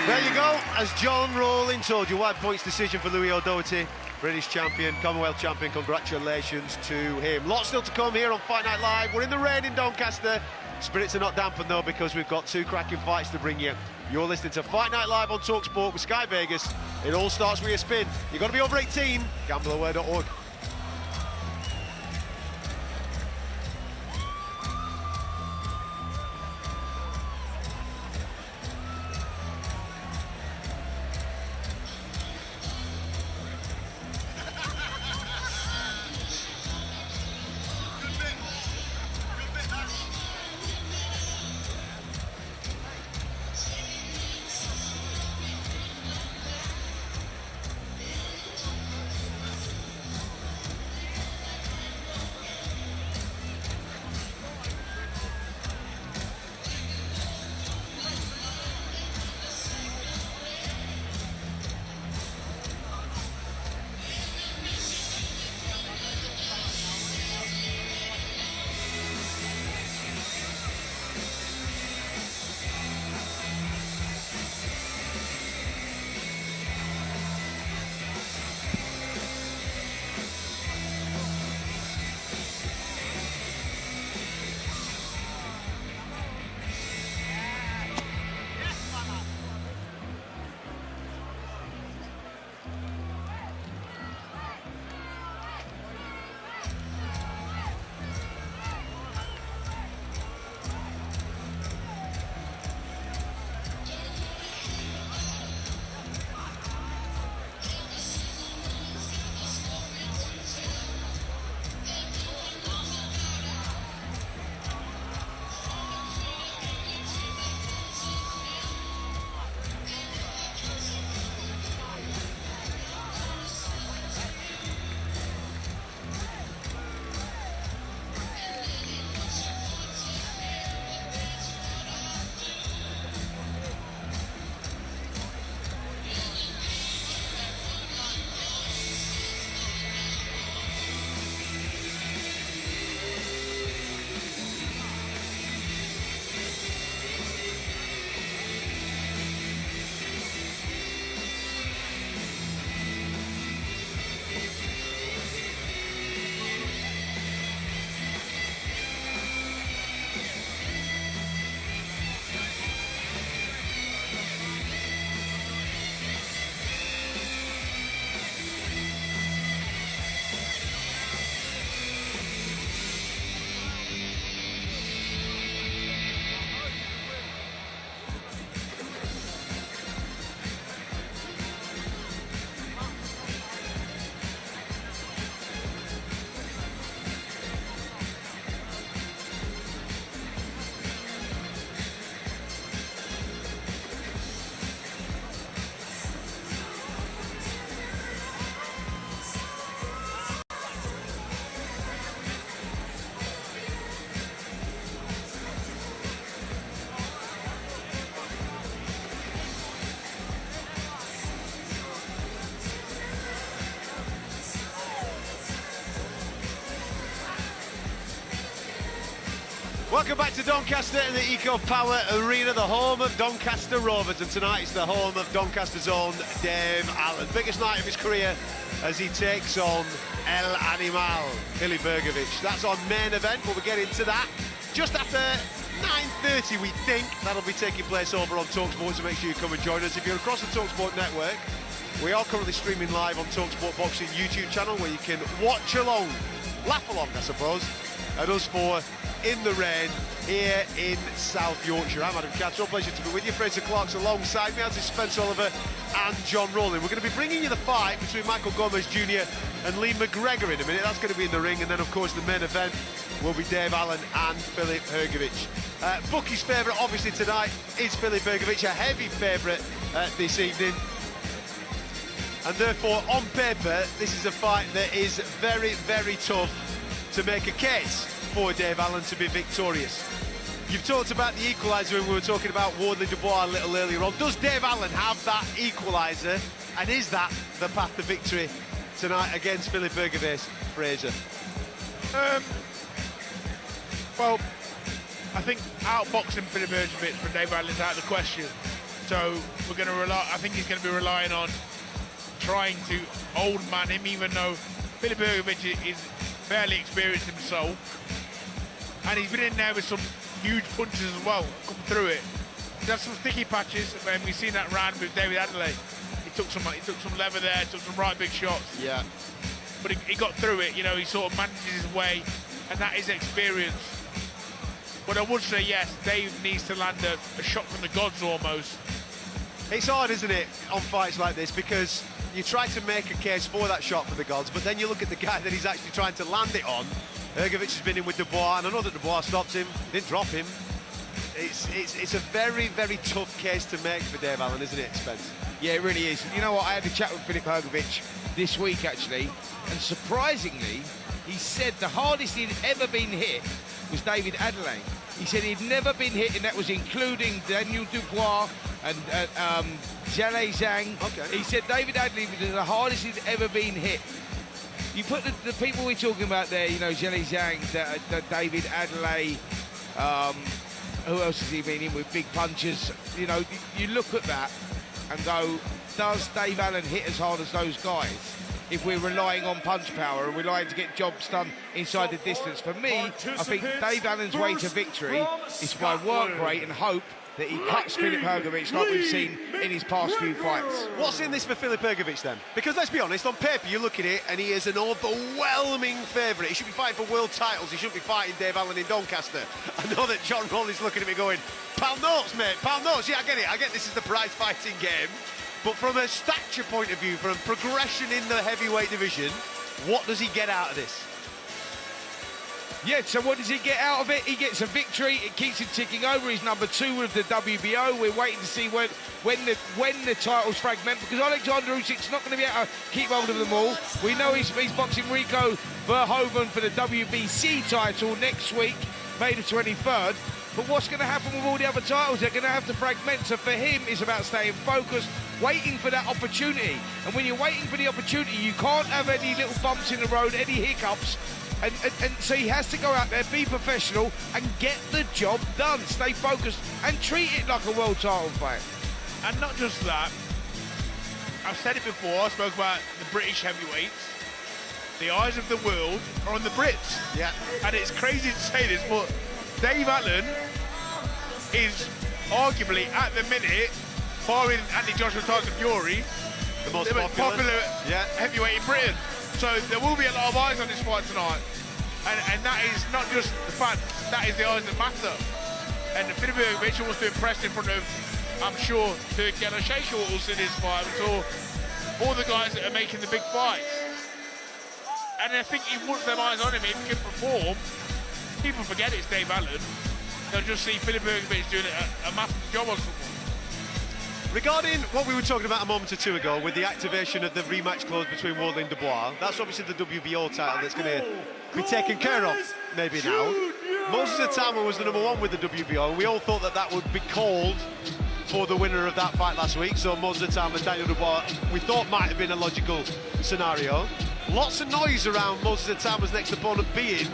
There you go. As John Rowling told you, wide points decision for Louis O'Doherty, British champion, Commonwealth champion. Congratulations to him. Lots still to come here on Fight Night Live. We're in the rain in Doncaster. Spirits are not dampened though, because we've got two cracking fights to bring you. You're listening to Fight Night Live on talkSPORT with Sky Vegas. It all starts with a spin. You've got to be over 18. Gambleaware.org. Welcome back to Doncaster and the Eco Power Arena, the home of Doncaster Rovers, and tonight it's the home of Doncaster's own Dave Allen. Biggest night of his career as he takes on El Animal, Filip Hrgovic. That's our main event, but we'll get into that just after 9:30, we think. That'll be taking place over on talkSPORT, so make sure you come and join us. If you're across the talkSPORT network, we are currently streaming live on talkSPORT Boxing YouTube channel, where you can watch along, laugh along, I suppose, at us four in the rain here in South Yorkshire. I'm Adam Cattrall, pleasure to be with you. Fraser Clark's alongside me, as is Spence Oliver and John Rowling. We're going to be bringing you the fight between Michael Gomez Jr. and Lee McGregor in a minute. That's going to be in the ring, and then of course the main event will be Dave Allen and Filip Hrgovic. Bookie's favourite obviously tonight is Filip Hrgovic, a heavy favourite this evening. And therefore, on paper, this is a fight that is very, very tough to make a case for Dave Allen to be victorious. You've talked about the equaliser when we were talking about Wardley Dubois a little earlier on. Does Dave Allen have that equaliser, and is that the path to victory tonight against Filip Hrgovic, Fraser? Well, I think outboxing Filip Hrgovic for Dave Allen is out of the question. So we're going to rely. I think he's going to be relying on trying to old man him, even though Filip Hrgovic is fairly experienced himself, and he's been in there with some huge punches as well, come through it. He's had some sticky patches, and we've seen that round with David Adelaide. He took some lever there, took some right big shots. Yeah. But he got through it, you know, he sort of manages his way, and that is experience. But I would say, yes, Dave needs to land a shot from the gods almost. It's hard, isn't it, on fights like this, because you try to make a case for that shot for the gods, but then you look at the guy that he's actually trying to land it on. Hrgovic has been in with Dubois, and I know that Dubois stopped him, didn't drop him. It's a very, very tough case to make for Dave Allen, isn't it, Spence? Yeah, it really is. You know what? I had a chat with Filip Hrgovic this week, actually, and surprisingly, he said the hardest he'd ever been hit was David Adelaide. He said he'd never been hit, and that was including Daniel Dubois and Zhale Zhang. Okay. He said David Adelaide was the hardest he'd ever been hit. You put the people we're talking about there, you know, Zhale Zhang, David Adelaide, who else has he been in with big punches? You know, you look at that and go, does Dave Allen hit as hard as those guys? If we're relying on punch power and relying to get jobs done inside the distance. For me, I think Dave Allen's way to victory is by work rate and hope that he cuts Filip Hrgovic like we've seen in his past few fights. What's in this for Filip Hrgovic then? Because let's be honest, on paper you look at it and he is an overwhelming favourite. He should be fighting for world titles. He shouldn't be fighting Dave Allen in Doncaster. I know that John Rowley's looking at me going, pound notes, mate, pound notes. Yeah, I get it. I get this is the prize fighting game. But from a stature point of view, from progression in the heavyweight division, what does he get out of this? Yeah, so what does he get out of it? He gets a victory. It keeps him ticking over. He's number 2 with the WBO. We're waiting to see when the titles fragment, because Alexander Usyk's not going to be able to keep hold of them all. We know he's boxing Rico Verhoeven for the WBC title next week, May the 23rd. But what's going to happen with all the other titles? They're going to have to fragment. So for him, it's about staying focused, waiting for that opportunity. And when you're waiting for the opportunity, you can't have any little bumps in the road, any hiccups. And so he has to go out there, be professional, and get the job done. Stay focused and treat it like a world title fight. And not just that, I've said it before, I spoke about the British heavyweights. The eyes of the world are on the Brits. Yeah. And it's crazy to say this, but Dave Allen is arguably, at the minute, barring Andy Joshua Tyson Fury, the most popular heavyweight in Britain. So there will be a lot of eyes on this fight tonight. And that is not just the fans, that is the eyes that matter. And Filip Hrgovic wants to impress in front of, I'm sure, Turkey and Sheikh in his fight, all the guys that are making the big fights. And I think he wants them eyes on him. If he can perform, people forget it's Dave Allen. They'll just see Filip Hrgovic doing a massive job on someone. Regarding what we were talking about a moment or two ago with the activation of the rematch clause between Wardley and Dubois, that's obviously the WBO title that's going to be taken care of maybe now. Moses Atama was the number 1 with the WBO, and we all thought that that would be called for the winner of that fight last week. So Moses Atama, Daniel Dubois, we thought might have been a logical scenario. Lots of noise around Moses Atama's next opponent being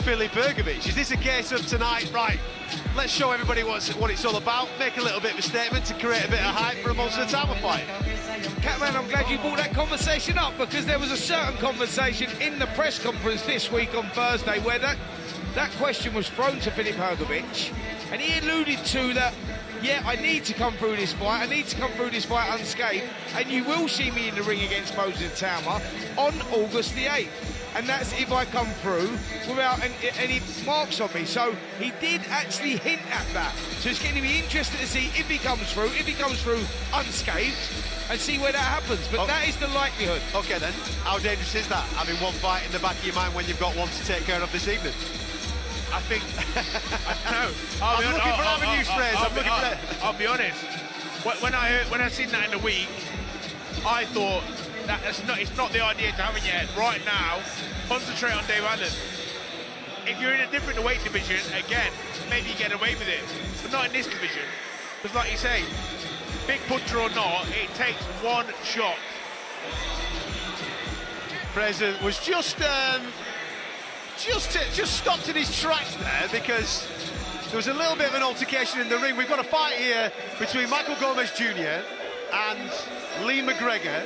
Filip Hrgovic. Is this a case of tonight, right, let's show everybody what it's all about, make a little bit of a statement to create a bit of hype for a Monster of the Title fight? Catman, I'm glad you brought that conversation up, because there was a certain conversation in the press conference this week on Thursday where that question was thrown to Filip Hrgovic, and he alluded to that, yeah, I need to come through this fight, I need to come through this fight unscathed, and you will see me in the ring against Moses Tauma on August the 8th. And that's if I come through without any marks on me. So he did actually hint at that. So it's going to be interesting to see if he comes through unscathed, and see where that happens. But that is the likelihood. Okay then, how dangerous is that, having one fight in the back of your mind when you've got one to take care of this evening? I think. I'm looking for avenues, Fraser. I'm looking for that. I'll be honest. When I seen that in the week, I thought it's not the idea to have in your head right now. Concentrate on Dave Allen. If you're in a different weight division, again, maybe you get away with it, but not in this division. Because, like you say, big puncher or not, it takes one shot. Fraser was just stopped in his tracks there, because there was a little bit of an altercation in the ring. We've got a fight here between Michael Gomez Jr. and Lee McGregor,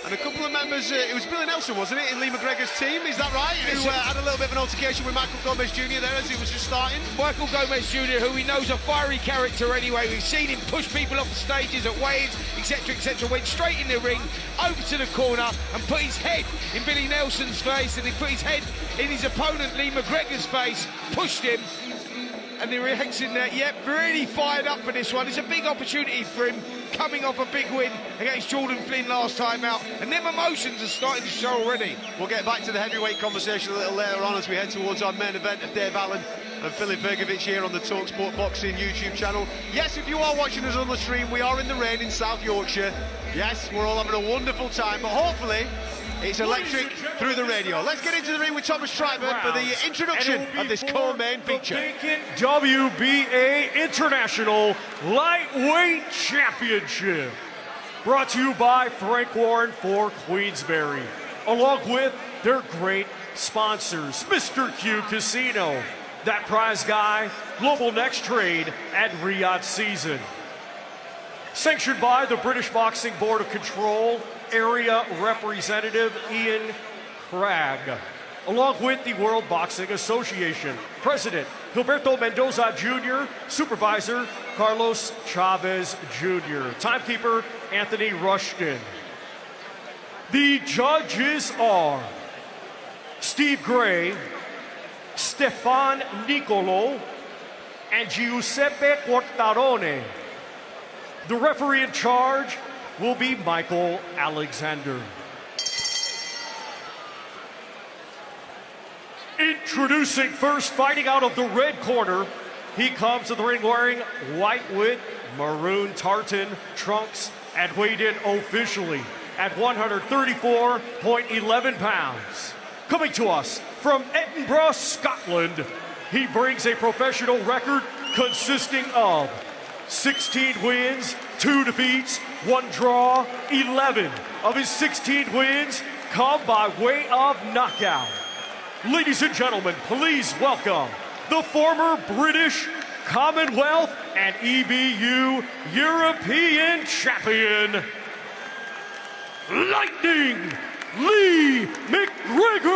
and a couple of members, it was Billy Nelson, wasn't it, in Lee McGregor's team, is that right? Who had a little bit of an altercation with Michael Gomez Jr. there as he was just starting? Michael Gomez Jr., who we know is a fiery character anyway. We've seen him push people off the stages at weigh-ins, etc., etc. Went straight in the ring, over to the corner, and put his head in Billy Nelson's face, and he put his head in his opponent Lee McGregor's face, pushed him, and the reaction there, yep, really fired up for this one. It's a big opportunity for him, coming off a big win against Jordan Flynn last time out, and them emotions are starting to show already. We'll get back to the heavyweight conversation a little later on as we head towards our main event of Dave Allen and Filip Hrgovic here on the talkSPORT Boxing YouTube channel. Yes, if you are watching us on the stream, we are in the rain in South Yorkshire. Yes, we're all having a wonderful time, but hopefully it's electric through the radio. Let's get into the ring with Thomas Streiber for the introduction of this co-main feature. WBA International Lightweight Championship. Brought to you by Frank Warren for Queensberry, along with their great sponsors, Mr. Q Casino, That Prize Guy, Global Next Trade, and Riyadh Season. Sanctioned by the British Boxing Board of Control, Area Representative Ian Cragg, along with the World Boxing Association, President Gilberto Mendoza Jr., Supervisor Carlos Chavez Jr., Timekeeper Anthony Rushton. The judges are Steve Gray, Stefan Nicolo, and Giuseppe Quartarone. The referee in charge will be Michael Alexander. Introducing first, fighting out of the red corner, he comes to the ring wearing white with maroon tartan trunks and weighed in officially at 134.11 pounds. Coming to us from Edinburgh, Scotland, he brings a professional record consisting of 16 wins, 2 defeats, 1 draw. 11 of his 16 wins come by way of knockout. Ladies and gentlemen, please welcome the former British, Commonwealth, and EBU European champion, Lightning Lee McGregor.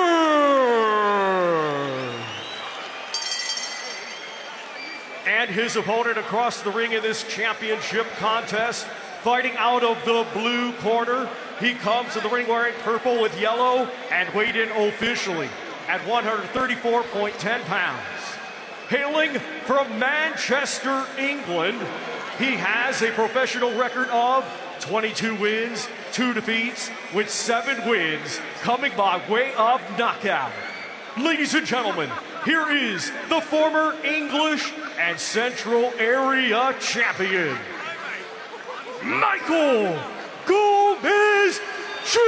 And his opponent across the ring in this championship contest, fighting out of the blue corner, he comes to the ring wearing purple with yellow and weighed in officially at 134.10 pounds. Hailing from Manchester, England, he has a professional record of 22 wins, 2 defeats, with 7 wins coming by way of knockout. Ladies and gentlemen, here is the former English and Central Area champion, Michael Gomez Jr.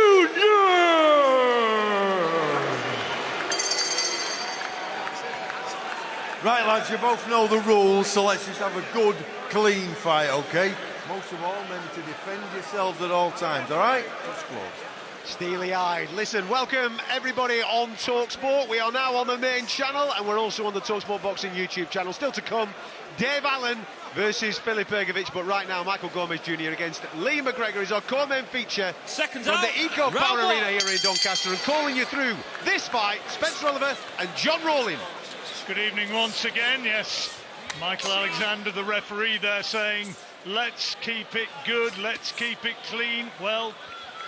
Right, lads, you both know the rules, so let's just have a good, clean fight, okay? Most of all, remember to defend yourselves at all times, all right? Let's close. Steely-eyed. Listen, welcome everybody on talkSPORT. We are now on the main channel, and we're also on the talkSPORT Boxing YouTube channel. Still to come, Dave Allen versus Filip Hrgovic, but right now Michael Gomez Jr. against Lee McGregor is our co-main feature from the Eco Power Arena here in Doncaster, and calling you through this fight, Spencer Oliver and John Rawling. Good evening once again. Yes, Michael Alexander, the referee there, saying let's keep it good, let's keep it clean. Well,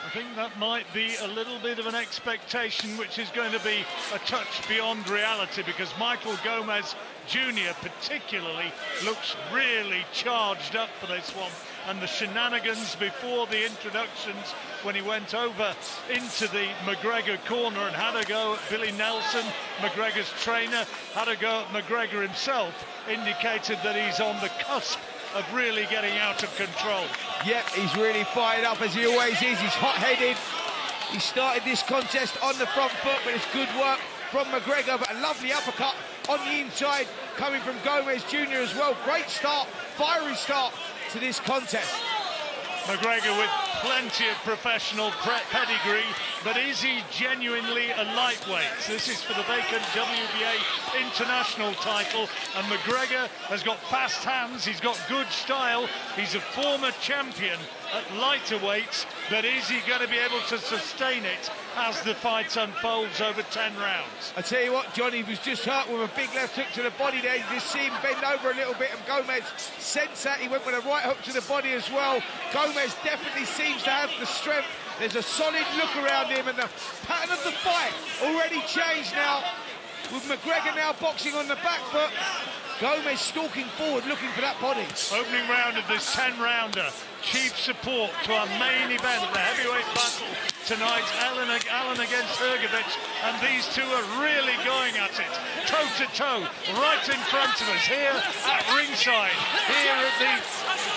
I think that might be a little bit of an expectation, which is going to be a touch beyond reality, because Michael Gomez Jr. particularly looks really charged up for this one. And the shenanigans before the introductions, when he went over into the McGregor corner and had a go at Billy Nelson, McGregor's trainer, had a go at McGregor himself, indicated that he's on the cusp of really getting out of control. Yep, he's really fired up, as he always is. He's hot-headed. He started this contest on the front foot, but it's good work from McGregor, but a lovely uppercut on the inside coming from Gomez Jr. as well. Great start, fiery start to this contest. McGregor with plenty of professional pedigree, but is he genuinely a lightweight? This is for the vacant WBA international title, and McGregor has got fast hands, he's got good style, he's a former champion at lighter weights, but is he going to be able to sustain it as the fight unfolds over 10 rounds? I tell you what, Johnny was just hurt with a big left hook to the body there. You just see him bend over a little bit, and Gomez sensed that. He went with a right hook to the body as well. Gomez definitely seems to have the strength. There's a solid look around him, and the pattern of the fight already changed now, with McGregor now boxing on the back foot. Gomez stalking forward, looking for that body. Opening round of this 10-rounder. Chief support to our main event, the heavyweight battle tonight. Allen against Hrgovic, and these two are really going at it, toe-to-toe, right in front of us, here at ringside, here at the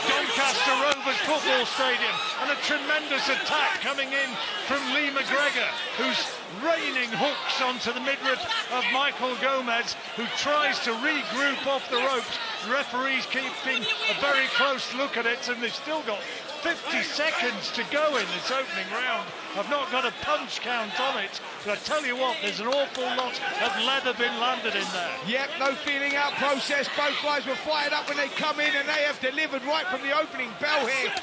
Doncaster Rovers Football Stadium, and a tremendous attack coming in from Lee McGregor, who's raining hooks onto the midriff of Michael Gomez, who tries to regroup off the ropes. Referees keeping a very close look at it, and they've still got 50 seconds to go in this opening round. I've not got a punch count on it, but I tell you what, there's an awful lot of leather been landed in there. Yep, no feeling out process. Both guys were fired up when they come in, and they have delivered right from the opening bell here.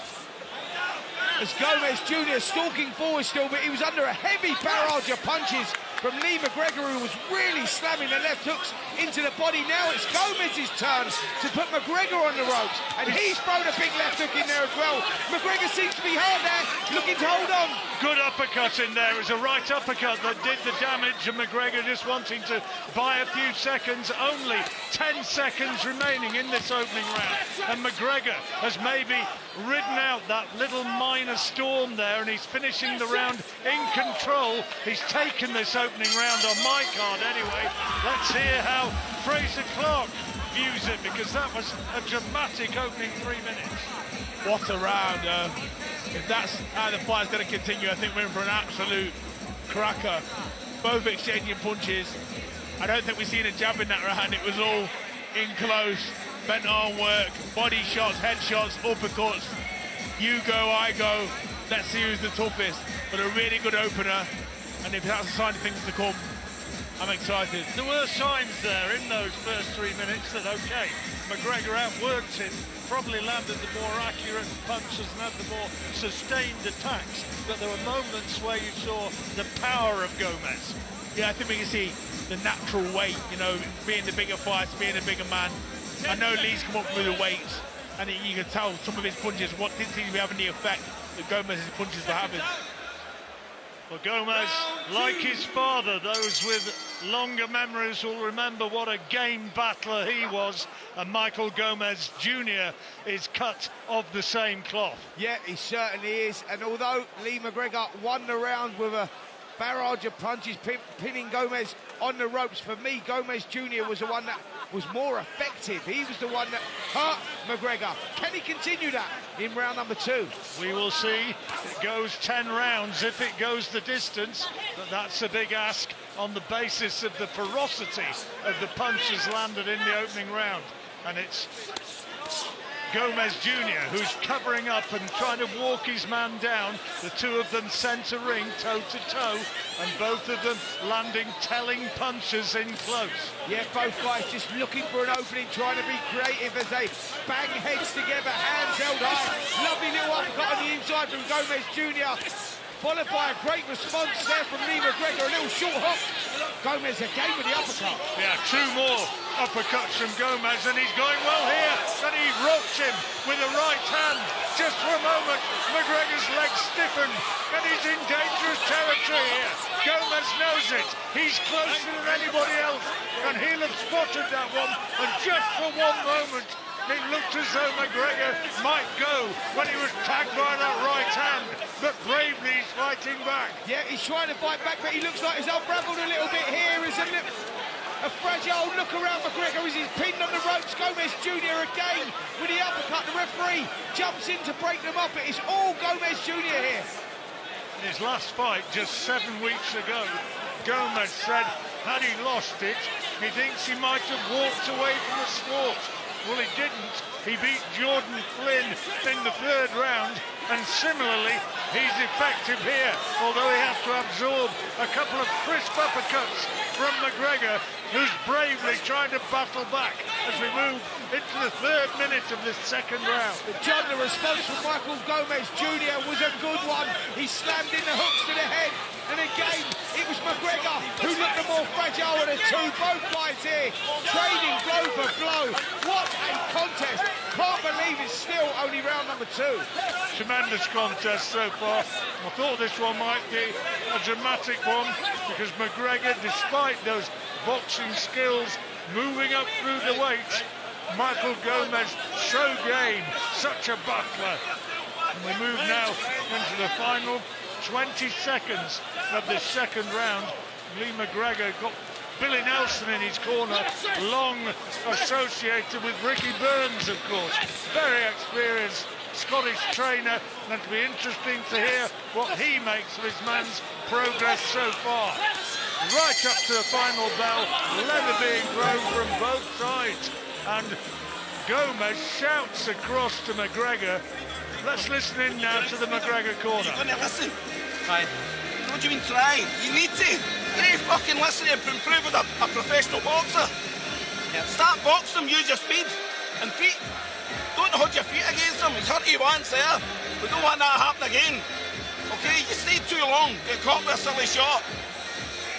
As Gomez Jr. stalking forward still, but he was under a heavy barrage of punches from Lee McGregor, who was really slamming the left hooks into the body. Now it's Gomez's turn to put McGregor on the ropes, and he's thrown a big left hook in there as well. McGregor seems to be hard there, looking to hold on. Good uppercut in there. It was a right uppercut that did the damage, and McGregor just wanting to buy a few seconds. Only 10 seconds remaining in this opening round, and McGregor has maybe ridden out that little minor storm there, and he's finishing the round in control. He's taken this opening round on my card anyway. Let's hear how Fraser Clark views it, because that was a dramatic opening 3 minutes. What a round. If that's how the fight's going to continue, I think we're in for an absolute cracker. Both exchanging punches. I don't think we've seen a jab in that round. It was all in close, bent arm work, body shots, head shots, uppercuts. You go, I go. Let's see who's the toughest. But a really good opener, and if that's a sign of things to come, I'm excited. There were signs there in those first 3 minutes that, okay, McGregor outworked him, probably landed the more accurate punches and had the more sustained attacks, but there were moments where you saw the power of Gomez. Yeah, I think we can see the natural weight, you know, being the bigger fights, being a bigger man. I know Lee's come up through the weights, and you can tell some of his punches didn't seem to be having the effect that Gomez's punches were having. Well, Gomez, like his father, those with longer memories will remember what a game battler he was, and Michael Gomez Jr. is cut of the same cloth. Yeah, he certainly is, and although Lee McGregor won the round with a barrage of punches, pinning Gomez on the ropes, for me, Gomez Jr. was the one that was more effective. He was the one that hurt McGregor. Can he continue that in round number 2? We will see. It goes 10 rounds if it goes the distance, but that's a big ask on the basis of the ferocity of the punches landed in the opening round. And it's Gomez Jr., who's covering up and trying to walk his man down. The two of them centre ring, toe to toe, and both of them landing telling punches in close. Yeah, both guys just looking for an opening, trying to be creative as they bang heads together, hands held high. Lovely little uppercut on the inside from Gomez Jr., followed by a great response there from Lee McGregor, a little short hook. Gomez again with the uppercut. Yeah, two more uppercuts from Gomez, and he's going well here, and he ropes him with the right hand. Just for a moment, McGregor's legs stiffened, and he's in dangerous territory here. Gomez knows it. He's closer than anybody else, and he'll have spotted that one, and just for one moment, it looked as though McGregor might go when he was tagged by that right hand, but bravely he's fighting back. Yeah, he's trying to fight back, but he looks like he's unravelled a little bit here. Is a fragile look around McGregor as he's pinned on the ropes. Gomez Jr. again with the uppercut. The referee jumps in to break them up. It's all Gomez Jr. here. In his last fight just 7 weeks ago, Gomez said had he lost it, he thinks he might have walked away from the sport. Well, he didn't. He beat Jordan Flynn in the 3rd round, and similarly, he's effective here, although he has to absorb a couple of crisp uppercuts from McGregor, who's bravely trying to battle back as we move into the 3rd minute of this 2nd round. But John, the response from Michael Gomez Jr. was a good one. He slammed in the hooks to the head, and again, it was McGregor who looked the more fragile of the two. Both guys here trading blow for blow. What a contest. Can't believe it's still only round number 2. Tremendous contest so far. I thought this one might be a dramatic one because McGregor, despite those boxing skills, moving up through the weights, Michael Gomez so game, such a battler. And we move now into the final 20 seconds of this 2nd round. Lee McGregor got Billy Nelson in his corner, long associated with Ricky Burns, of course. Very experienced Scottish trainer, and it'll be interesting to hear what he makes of his man's progress so far. Right up to the final bell, leather being thrown from both sides, and Gomez shouts across to McGregor. Let's listen in now to the McGregor corner. You're going to listen? Right. What do you mean try? You need to. You need to fucking listen to improve with a professional boxer. Yeah. Start boxing them, use your speed and feet. Don't hold your feet against them. He's hurt you once there. We don't want that to happen again. Okay, you stayed too long. Get caught with a silly shot.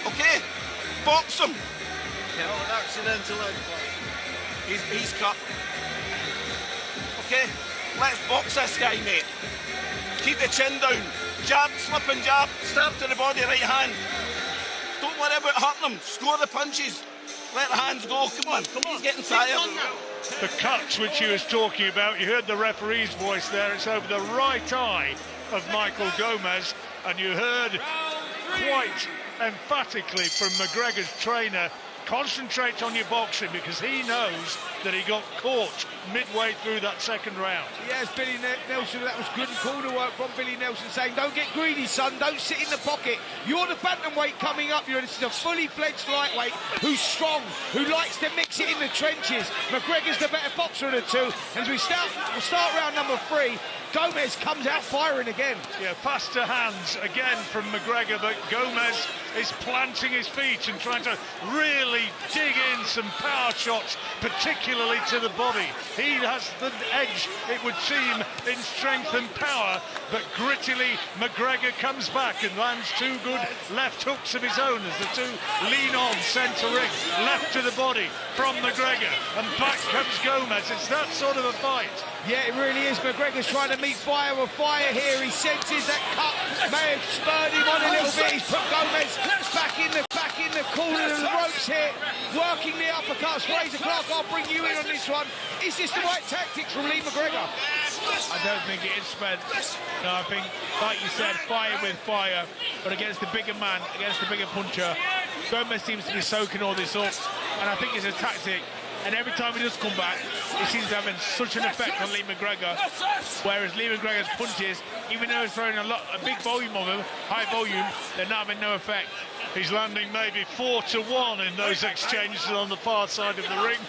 Okay? Box him. Yeah, well, an accidental leg. He's cut. Okay? Let's box this guy, mate. Keep the chin down. Jab, slip and jab. Stab to the body, right hand. Don't worry about hurting him. Score the punches. Let the hands go. Come on. He's getting tired. The cuts which he was talking about, you heard the referee's voice there. It's over the right eye of Michael Gomez, and you heard quite emphatically from McGregor's trainer, concentrate on your boxing, because he knows that he got caught midway through that 2nd round. Yes, Billy Nelson, that was good corner work from Billy Nelson, saying, don't get greedy, son, don't sit in the pocket. You're the bantamweight coming up. This is a fully fledged lightweight who's strong, who likes to mix it in the trenches. McGregor's the better boxer of the two. And as we'll start round number 3, Gomez comes out firing again. Yeah, faster hands again from McGregor, but Gomez is planting his feet and trying to really dig in some power shots, particularly to the body. He has the edge, it would seem, in strength and power, but grittily McGregor comes back and lands 2 good left hooks of his own as the two lean on centre ring, left to the body from McGregor, and back comes Gomez. It's that sort of a fight. Yeah, it really is. McGregor's trying to meet fire with fire here. He senses that cut may have spurred him on a little bit. He's put Gomez back in the corner of the ropes here, working the uppercuts. Razor Clark, I'll bring you in on this one. Is this the right tactics from Lee McGregor? I don't think it is, Spence. No, I think, like you said, fire with fire, but against the bigger man, against the bigger puncher, Gomez seems to be soaking all this up, and I think it's a tactic. And every time he does come back, it seems to have such an effect on Lee McGregor. Whereas Lee McGregor's punches, even though he's throwing a big volume of them, high volume, they're not having no effect. He's landing maybe 4-1 in those exchanges on the far side of the ring,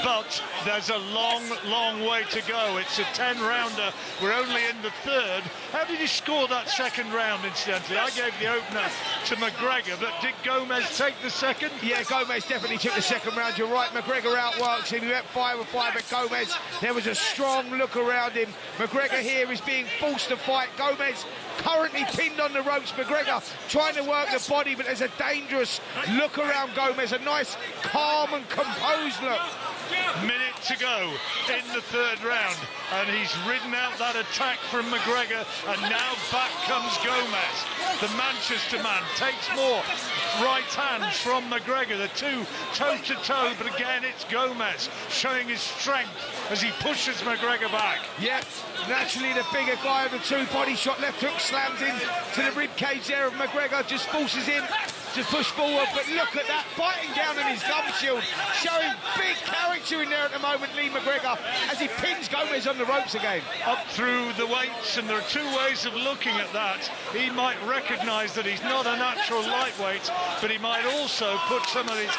but there's a long way to go. It's a 10-rounder. We're only in the third. How did he score that second round, incidentally? I gave the opener to McGregor, but did Gomez take the second? Yeah, Gomez definitely took the second round. You're right, McGregor outworks him. He went 5-5, but Gomez, there was a strong look around him. McGregor here is being forced to fight. Gomez currently pinned on the ropes. McGregor trying to work the body, but there's a dangerous look around Gomez. A nice, calm and composed look. Minute to go in the third round, and he's ridden out that attack from McGregor, and now back comes Gomez. The Manchester man takes more right hands from McGregor, the two toe-to-toe, but again it's Gomez showing his strength as he pushes McGregor back. Yep, naturally the bigger guy of the two, body shot, left hook slams in to the rib cage there of McGregor, just forces him to push forward, but look at that, biting down on his gum shield, showing big character in there at the moment, Lee McGregor, as he pins Gomez on the ropes again. Up through the weights, and there are two ways of looking at that. He might recognise that he's not a natural lightweight, but he might also put some of his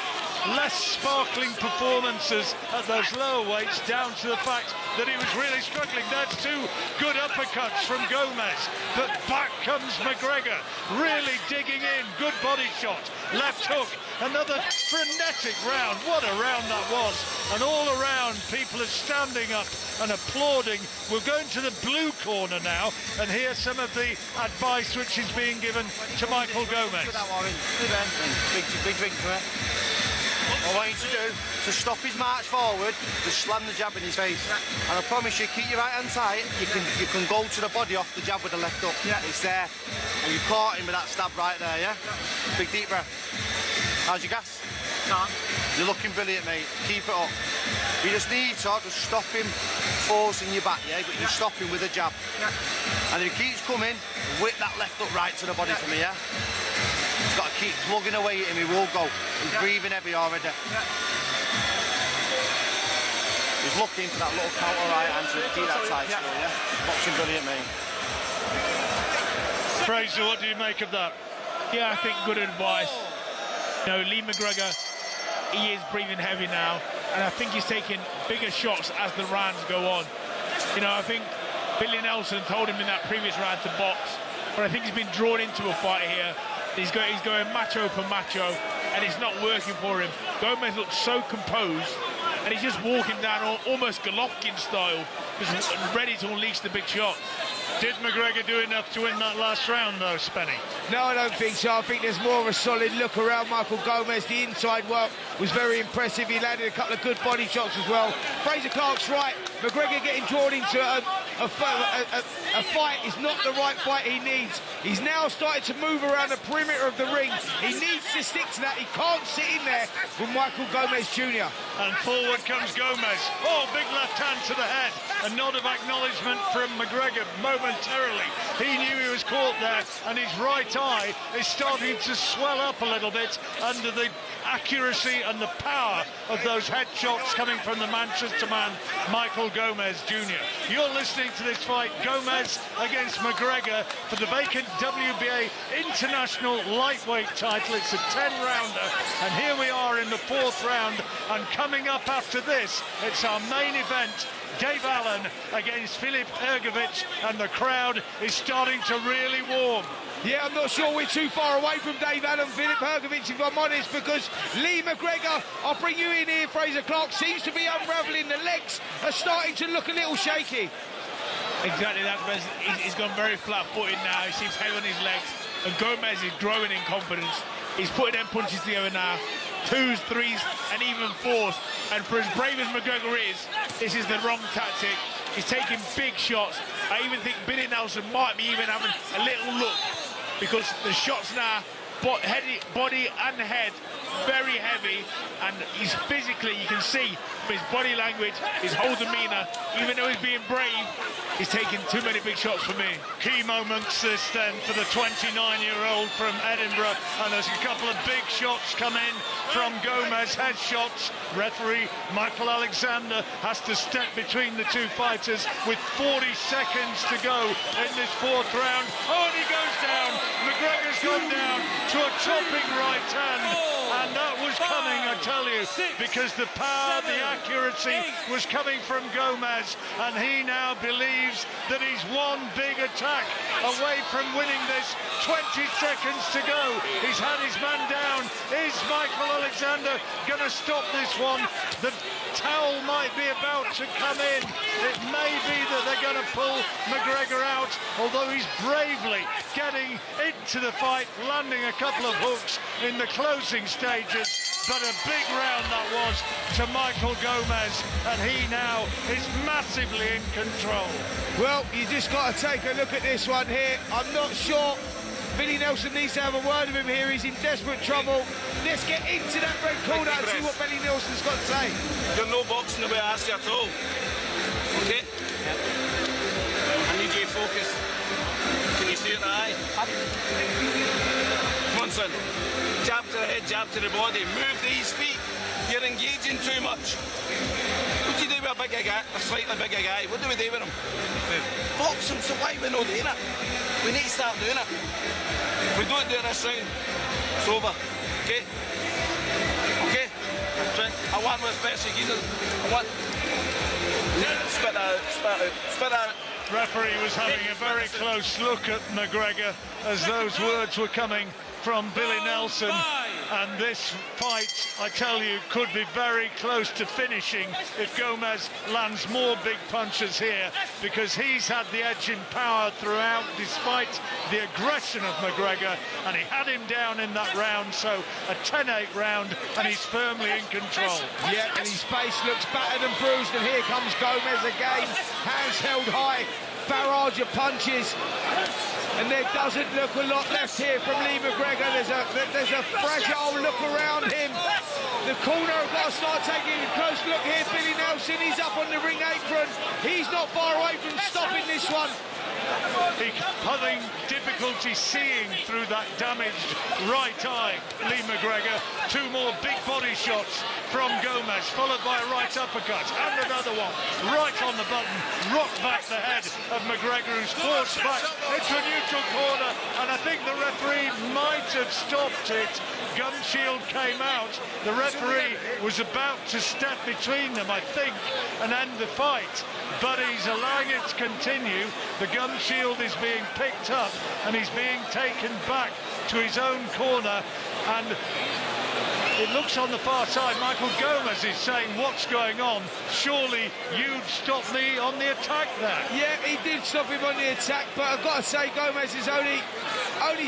less sparkling performances at those lower weights down to the fact that he was really struggling. There's two good uppercuts from Gomez, but back comes McGregor, really digging in, good body shot, left hook, another frenetic round. What a round that was, and all around people are standing up and applauding. We're going to the blue corner now and hear some of the advice which is being given to Michael Gomez. Big drink for it. What I want you to do, to stop his march forward, just slam the jab in his face. And I promise you, keep your right hand tight, you can go to the body off the jab with the left hook. Yeah. It's there. And you caught him with that stab right there, yeah? Big deep breath. How's your gas? Can't. You're looking brilliant, mate. Keep it up. You just need to just stop him forcing you back, yeah? But you stop him with a jab. Yeah. And if he keeps coming, whip that left hook right to the body for me, yeah? He's got to keep plugging away at him, he will go. He's breathing heavy already. Yeah. He's looking for that little counter right hand to keep that tight still, yeah? Boxing brilliant, mate. Fraser, what do you make of that? Yeah, I think good advice. You know, Lee McGregor, he is breathing heavy now, and I think he's taking bigger shots as the rounds go on. You know, I think Billy Nelson told him in that previous round to box, but I think he's been drawn into a fight here. He's going macho for macho, and it's not working for him. Gomez looks so composed, and he's just walking down almost Golovkin style, just ready to unleash the big shots. Did McGregor do enough to win that last round, though, Spenny? No, I don't think so. I think there's more of a solid look around Michael Gomez. The inside work was very impressive. He landed a couple of good body shots as well. Fraser Clark's right. McGregor getting drawn into a fight is not the right fight he needs. He's now started to move around the perimeter of the ring. He needs to stick to that. He can't sit in there with Michael Gomez Jr. And forward comes Gomez. Oh, big left hand to the head. A nod of acknowledgement from McGregor momentarily. He knew he was caught there, and his right eye is starting to swell up a little bit under the accuracy and the power of those headshots coming from the Manchester man, Michael Gomez Jr. You're listening to this fight, Gomez against McGregor, for the vacant WBA International Lightweight title. It's a 10-rounder, and here we are in the fourth round, and coming up after this, it's our main event, Dave Allen against Filip Hrgovic, and the crowd is starting to really warm. Yeah, I'm not sure we're too far away from Dave Allen, Filip Hrgovic, if I'm honest, because Lee McGregor, I'll bring you in here, Fraser Clark, seems to be unravelling. The legs are starting to look a little shaky. Exactly that, he's gone very flat-footed now. He seems heavy on his legs, and Gomez is growing in confidence. He's putting them punches together now, 2s, 3s, and even 4s. And for as brave as McGregor is, this is the wrong tactic. He's taking big shots. I even think Billy Nelson might be even having a little look, because the shots now, body and head, very heavy, and he's physically, you can see from his body language, his whole demeanour, even though he's being brave, he's taking too many big shots for me. Key moments this then for the 29-year-old from Edinburgh, and there's a couple of big shots come in from Gomez, headshots. Referee Michael Alexander has to step between the two fighters with 40 seconds to go in this fourth round. Oh, and he goes down. McGregor's gone down to a chopping right hand, and that was coming, I tell you, because the power, the accuracy was coming from Gomez, and he now believes that he's one big attack away from winning this. 20 seconds to go. He's had his man down. Is Michael Alexander going to stop this one? The towel might be about to come in. It may be that they're going to pull McGregor out, although he's bravely getting into the fight, landing a couple of hooks in the closing stages. But a big round that was to Michael Gomez, and he now is massively in control. Well, you just got to take a look at this one here. I'm not sure. Billy Nelson needs to have a word with him here. He's in desperate trouble. Let's get into that red corner and see what Billy Nelson's got to say. You're no boxing the way I asked you at all. Okay? I need you to focus. Can you see it in the eye? Come on, son. Jab to the head, jab to the body. Move these feet. You're engaging too much. What do you do with a bigger guy, a slightly bigger guy? What do we do with him? Box him, so why are we not doing it? We need to start doing it. If we don't do it this round, it's over. Okay? Okay? I want what's best for you. I want... Spit that out, spit out, spit that out. Referee was having a very close look at McGregor as those words were coming from Billy Nelson, and this fight, I tell you, could be very close to finishing if Gomez lands more big punches here, because he's had the edge in power throughout despite the aggression of McGregor, and he had him down in that round, so a 10-8 round, and he's firmly in control. Yeah, and his face looks battered and bruised, and here comes Gomez again, hands held high, barrage of punches. And there doesn't look a lot left here from Lee McGregor. There's a fragile look around him. The corner have got to start taking a close look here. Billy Nelson, he's up on the ring apron. He's not far away from stopping this one. He's having difficulty seeing through that damaged right eye, Lee McGregor. Two more big body shots from Gomez, followed by a right uppercut, and another one right on the button, rocked back the head of McGregor, who's forced back into a neutral corner, and I think the referee might have stopped it. Gum shield came out. The referee was about to step between them, I think, and end the fight, but he's allowing it to continue. The gum shield is being picked up, and he's being taken back to his own corner, and it looks on the far side, Michael Gomez is saying, what's going on? Surely you'd stop me on the attack there. Yeah, he did stop him on the attack, but I've got to say Gomez is only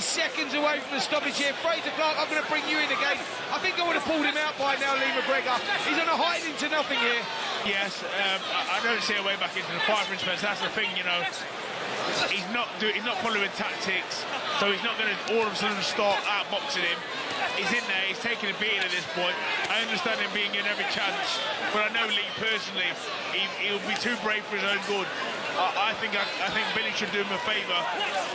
seconds away from the stoppage here. Fraser Clark, I'm going to bring you in again. I think I would have pulled him out by now, Lee McGregor. He's on a hiding to nothing here. Yes, I don't see a way back into the fight for him, Spence. That's the thing, you know. He's not following tactics, so he's not going to all of a sudden start outboxing him. He's in there, he's taking a beating at this point. I understand him being in every chance, but I know Lee personally, he'll be too brave for his own good. I think Billy should do him a favour,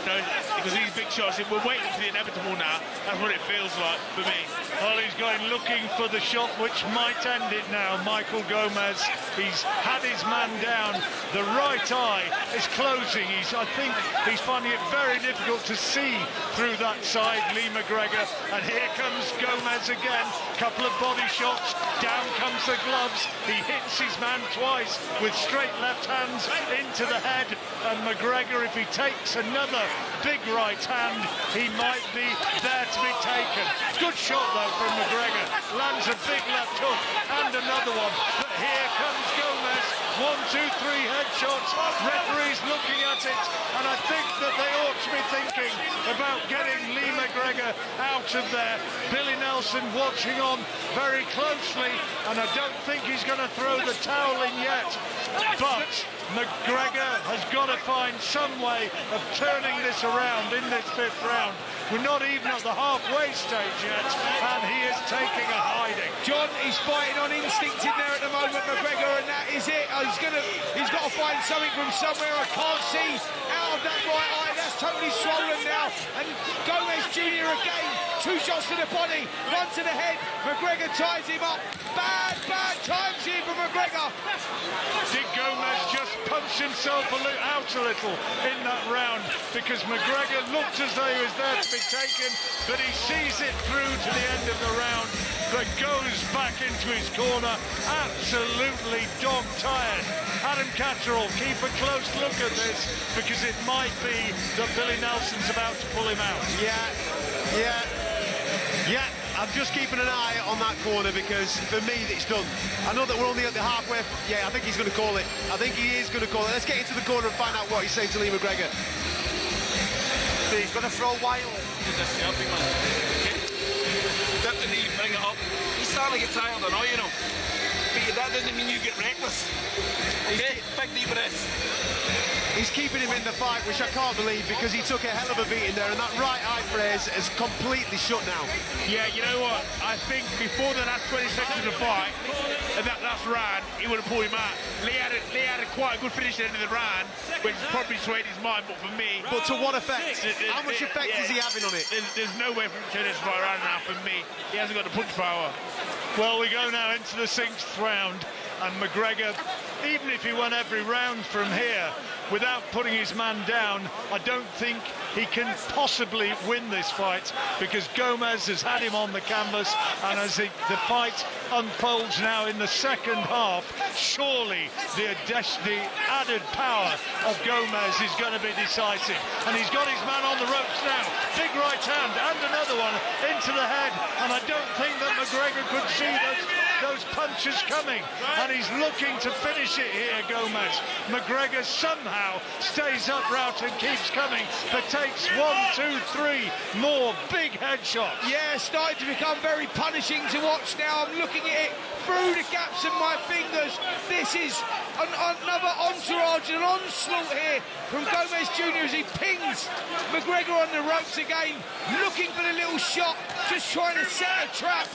you know, because these big shots, we're waiting for the inevitable now. That's what it feels like for me. Well, he's going looking for the shot which might end it now. Michael Gomez, he's had his man down. The right eye is closing. I think he's finding it very difficult to see through that side, Lee McGregor. And here comes Gomez again. Couple of body shots. Down comes the gloves. He hits his man twice with straight left hands into the head. And McGregor, if he takes another big right hand, he might be there to be taken. Good shot though from McGregor. Lands a big left hook and another one. But here comes Gomez. 1, 2, 3 headshots. Referee's looking at it, and I think that they ought to be thinking about getting Lee McGregor out of there. Billy Nelson watching on very closely, and I don't think he's going to throw the towel in yet. But McGregor has got to find some way of turning this around in this 5th round. We're not even at the halfway stage yet, and he is taking a hiding. John is fighting on instinct in there at the moment, McGregor, and that is it. He's got to find something from somewhere. I can't see out of that right eye. That's totally swollen now. And Gomez Jr. again. 2 shots to the body, 1 to the head. McGregor ties him up. Bad times here for McGregor. Did Gomez just punch himself out a little in that round? Because McGregor looked as though he was there to be taken, but he sees it through to the end of the round, but goes back into his corner, absolutely dog-tired. Adam Catterall, keep a close look at this, because it might be that Billy Nelson's about to pull him out. Yeah, I'm just keeping an eye on that corner because for me it's done. I know that we're only at the halfway. Yeah, I think he's going to call it. I think he is going to call it. Let's get into the corner and find out what he's saying to Lee McGregor. He's going to throw wild. Dip the knee, bring it up. He's starting to get tired, I know, you know. But that doesn't mean you get reckless. Okay, big deep breaths. He's keeping him in the fight, which I can't believe because he took a hell of a beating there, and that right eye phrase is completely shut now. Yeah, you know what? I think before the last 20 seconds of the fight, and that last round, he would have pulled him out. Lee had a quite a good finish at the end of the round, which probably swayed his mind, but for me... But to what effect? How much effect is he having on it? There's no way for him to turn this fight around now for me. He hasn't got the punch power. Well, we go now into the 6th round, and McGregor, even if he won every round from here, without putting his man down, I don't think he can possibly win this fight because Gomez has had him on the canvas, and as the fight unfolds now in the 2nd half, surely the added power of Gomez is going to be decisive. And he's got his man on the ropes now. Big right hand and another one into the head, and I don't think that McGregor could see those punches coming, and he's looking to finish it here, Gomez. McGregor somehow stays upright and keeps coming, but takes 1, 2, 3 more big headshots. Yeah, starting to become very punishing to watch now. I'm looking at it through the gaps of my fingers. This is another entourage, an onslaught here from Gomez Jr. as he pings McGregor on the ropes again, looking for the little shot, just trying to set a trap.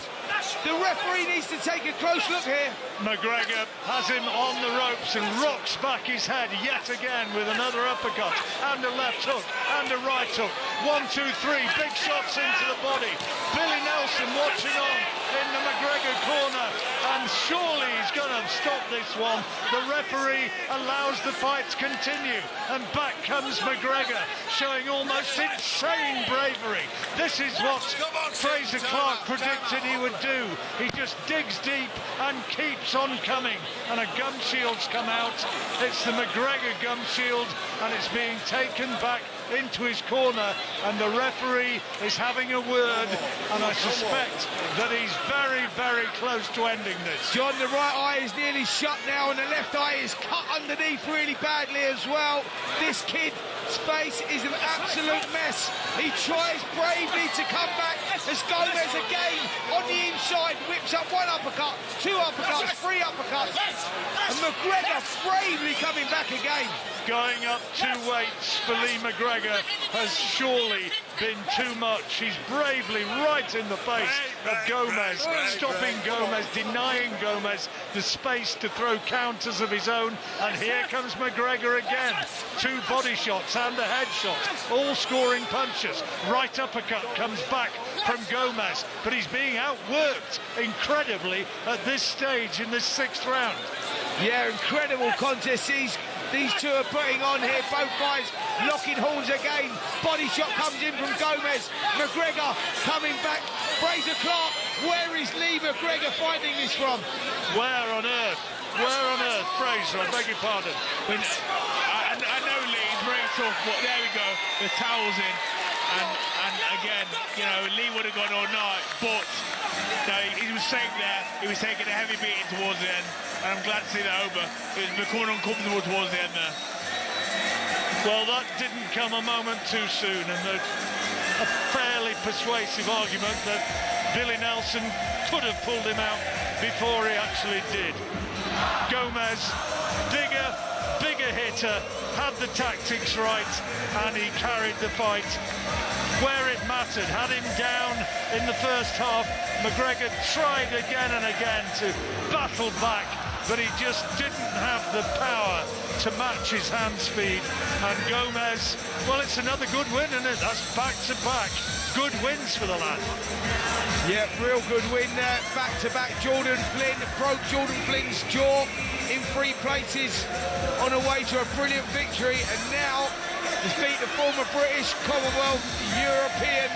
The referee needs to take a close look here. McGregor has him on the ropes and rocks back his head yet again with another uppercut and a left hook and a right hook. 1, 2, 3, big shots into the body. Billy Nelson watching on in the McGregor corner, and surely he's going to stop this one. The referee allows the fight to continue, and back comes McGregor, showing almost insane bravery. This is what Fraser Clark predicted he would do. He just digs deep and keeps on coming, and a gum shield's come out. It's the McGregor gum shield, and it's being taken back into his corner, and the referee is having a word, and I suspect that he's very, very close to ending this. John, the right eye is nearly shut now, and the left eye is cut underneath really badly as well. This kid's face is an absolute mess. He tries bravely to come back as Gomez again on the inside whips up 1 uppercut, 2 uppercuts, 3 uppercuts, and McGregor bravely coming back again. Going up 2 weights for Lee McGregor has surely been too much. He's bravely right in the face of Gomez, stopping Gomez, denying Gomez the space to throw counters of his own, and here comes McGregor again. 2 body shots and a headshot, all scoring punches. Right uppercut comes back from Gomez, but he's being outworked incredibly at this stage in this 6th round. Yeah, incredible contest these two are putting on here. Both guys locking horns again. Body shot comes in from Gomez. McGregor coming back. Fraser Clark, where is Lee McGregor finding this from? Where on earth, Fraser, I beg your pardon. I know Lee, he's very tough, but there we go. The towel's in. And again, you know, Lee would have gone all night, but he was safe there. He was taking a heavy beating towards the end, and I'm glad to see that over. It was becoming uncomfortable towards the end there. Well, that didn't come a moment too soon, and a fairly persuasive argument that Billy Nelson could have pulled him out before he actually did. Gomez, bigger hitter, had the tactics right, and he carried the fight where it mattered. Had him down in the first half. McGregor tried again and again to battle back, but he just didn't have the power to match his hand speed. And Gomez, well, it's another good win, isn't it? That's back-to-back good wins for the lad. Yeah, real good win there. Back-to-back Jordan Flynn broke Jordan Flynn's jaw in 3 places on a way to a brilliant victory, and now he's beat the former British, Commonwealth, European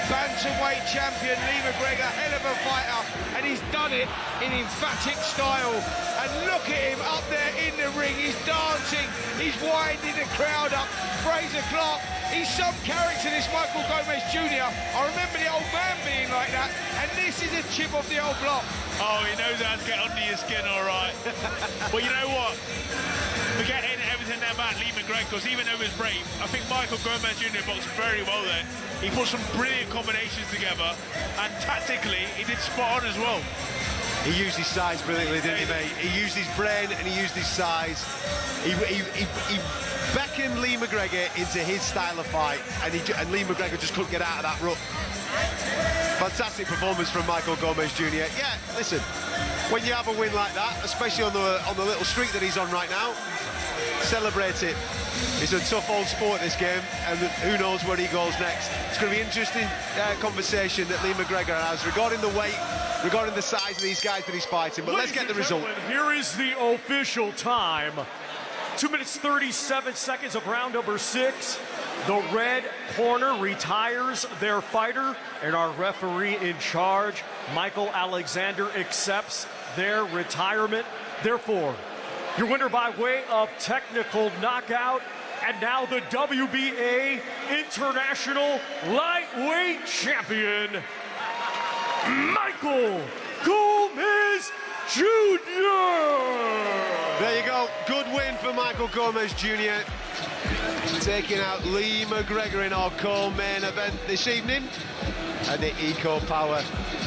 bantamweight champion Lee McGregor. Hell of a fighter, and he's done it in emphatic style. And look at him up there in the ring, he's dancing, he's winding the crowd up. Fraser Clark, he's some character, this Michael Gomez Jr. I remember the old man being like that, and this is a chip off the old block. Oh, he knows how to get under your skin, all right. But you know what? Forgetting everything about Lee McGregor, because even though he was brave, I think Michael Gomez Jr. boxed very well then. He put some brilliant combinations together, and tactically, he did spot on as well. He used his size brilliantly, didn't he, mate? He used his brain and he used his size. He beckoned Lee McGregor into his style of fight, and Lee McGregor just couldn't get out of that rut. Fantastic performance from Michael Gomez Jr. Yeah, listen, when you have a win like that, especially on the little streak that he's on right now, celebrate it. It's a tough old sport, this game, and who knows where he goes next. It's going to be an interesting conversation that Lee McGregor has regarding the weight, regarding the size of these guys that he's fighting, but let's get the result. Here is the official time. 2 minutes 37 seconds of round number 6. The red corner retires their fighter, and our referee in charge, Michael Alexander, accepts their retirement. Therefore, your winner by way of technical knockout, and now the WBA International Lightweight Champion, Michael Gomez Jr. There you go, good win for Michael Gomez Jr. Taking out Lee McGregor in our co-main event this evening at the Eco Power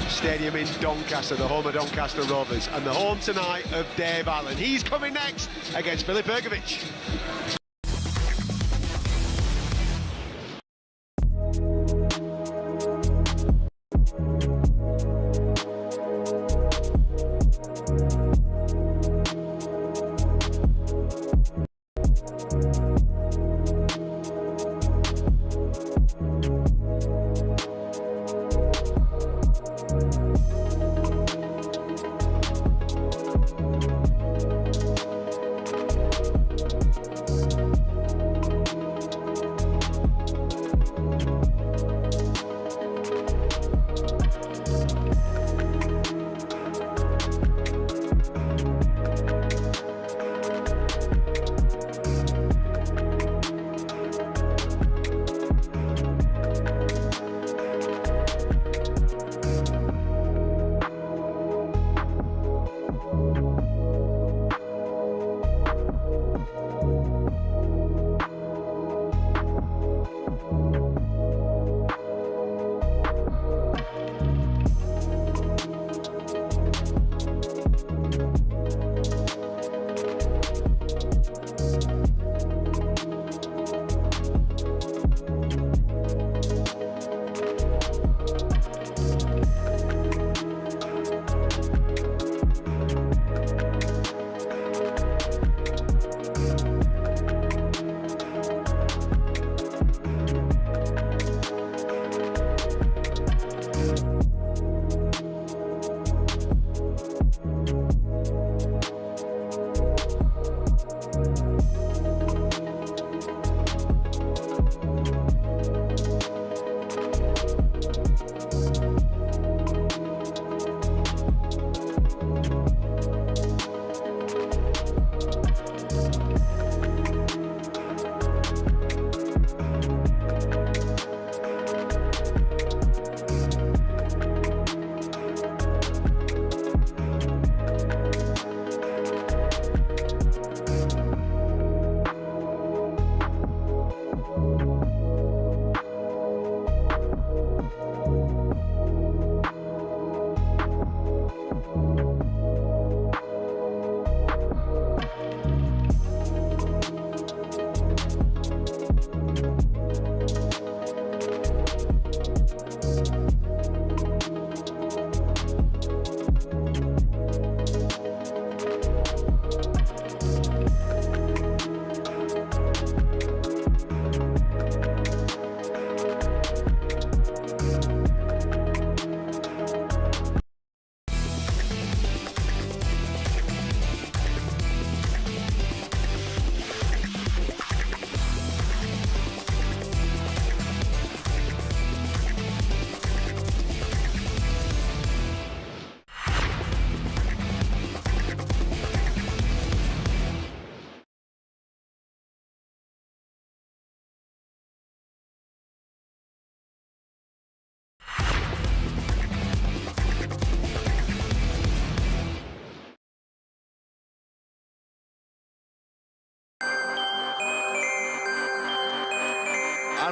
Stadium in Doncaster, the home of Doncaster Rovers, and the home tonight of Dave Allen. He's coming next against Filip Hrgovic.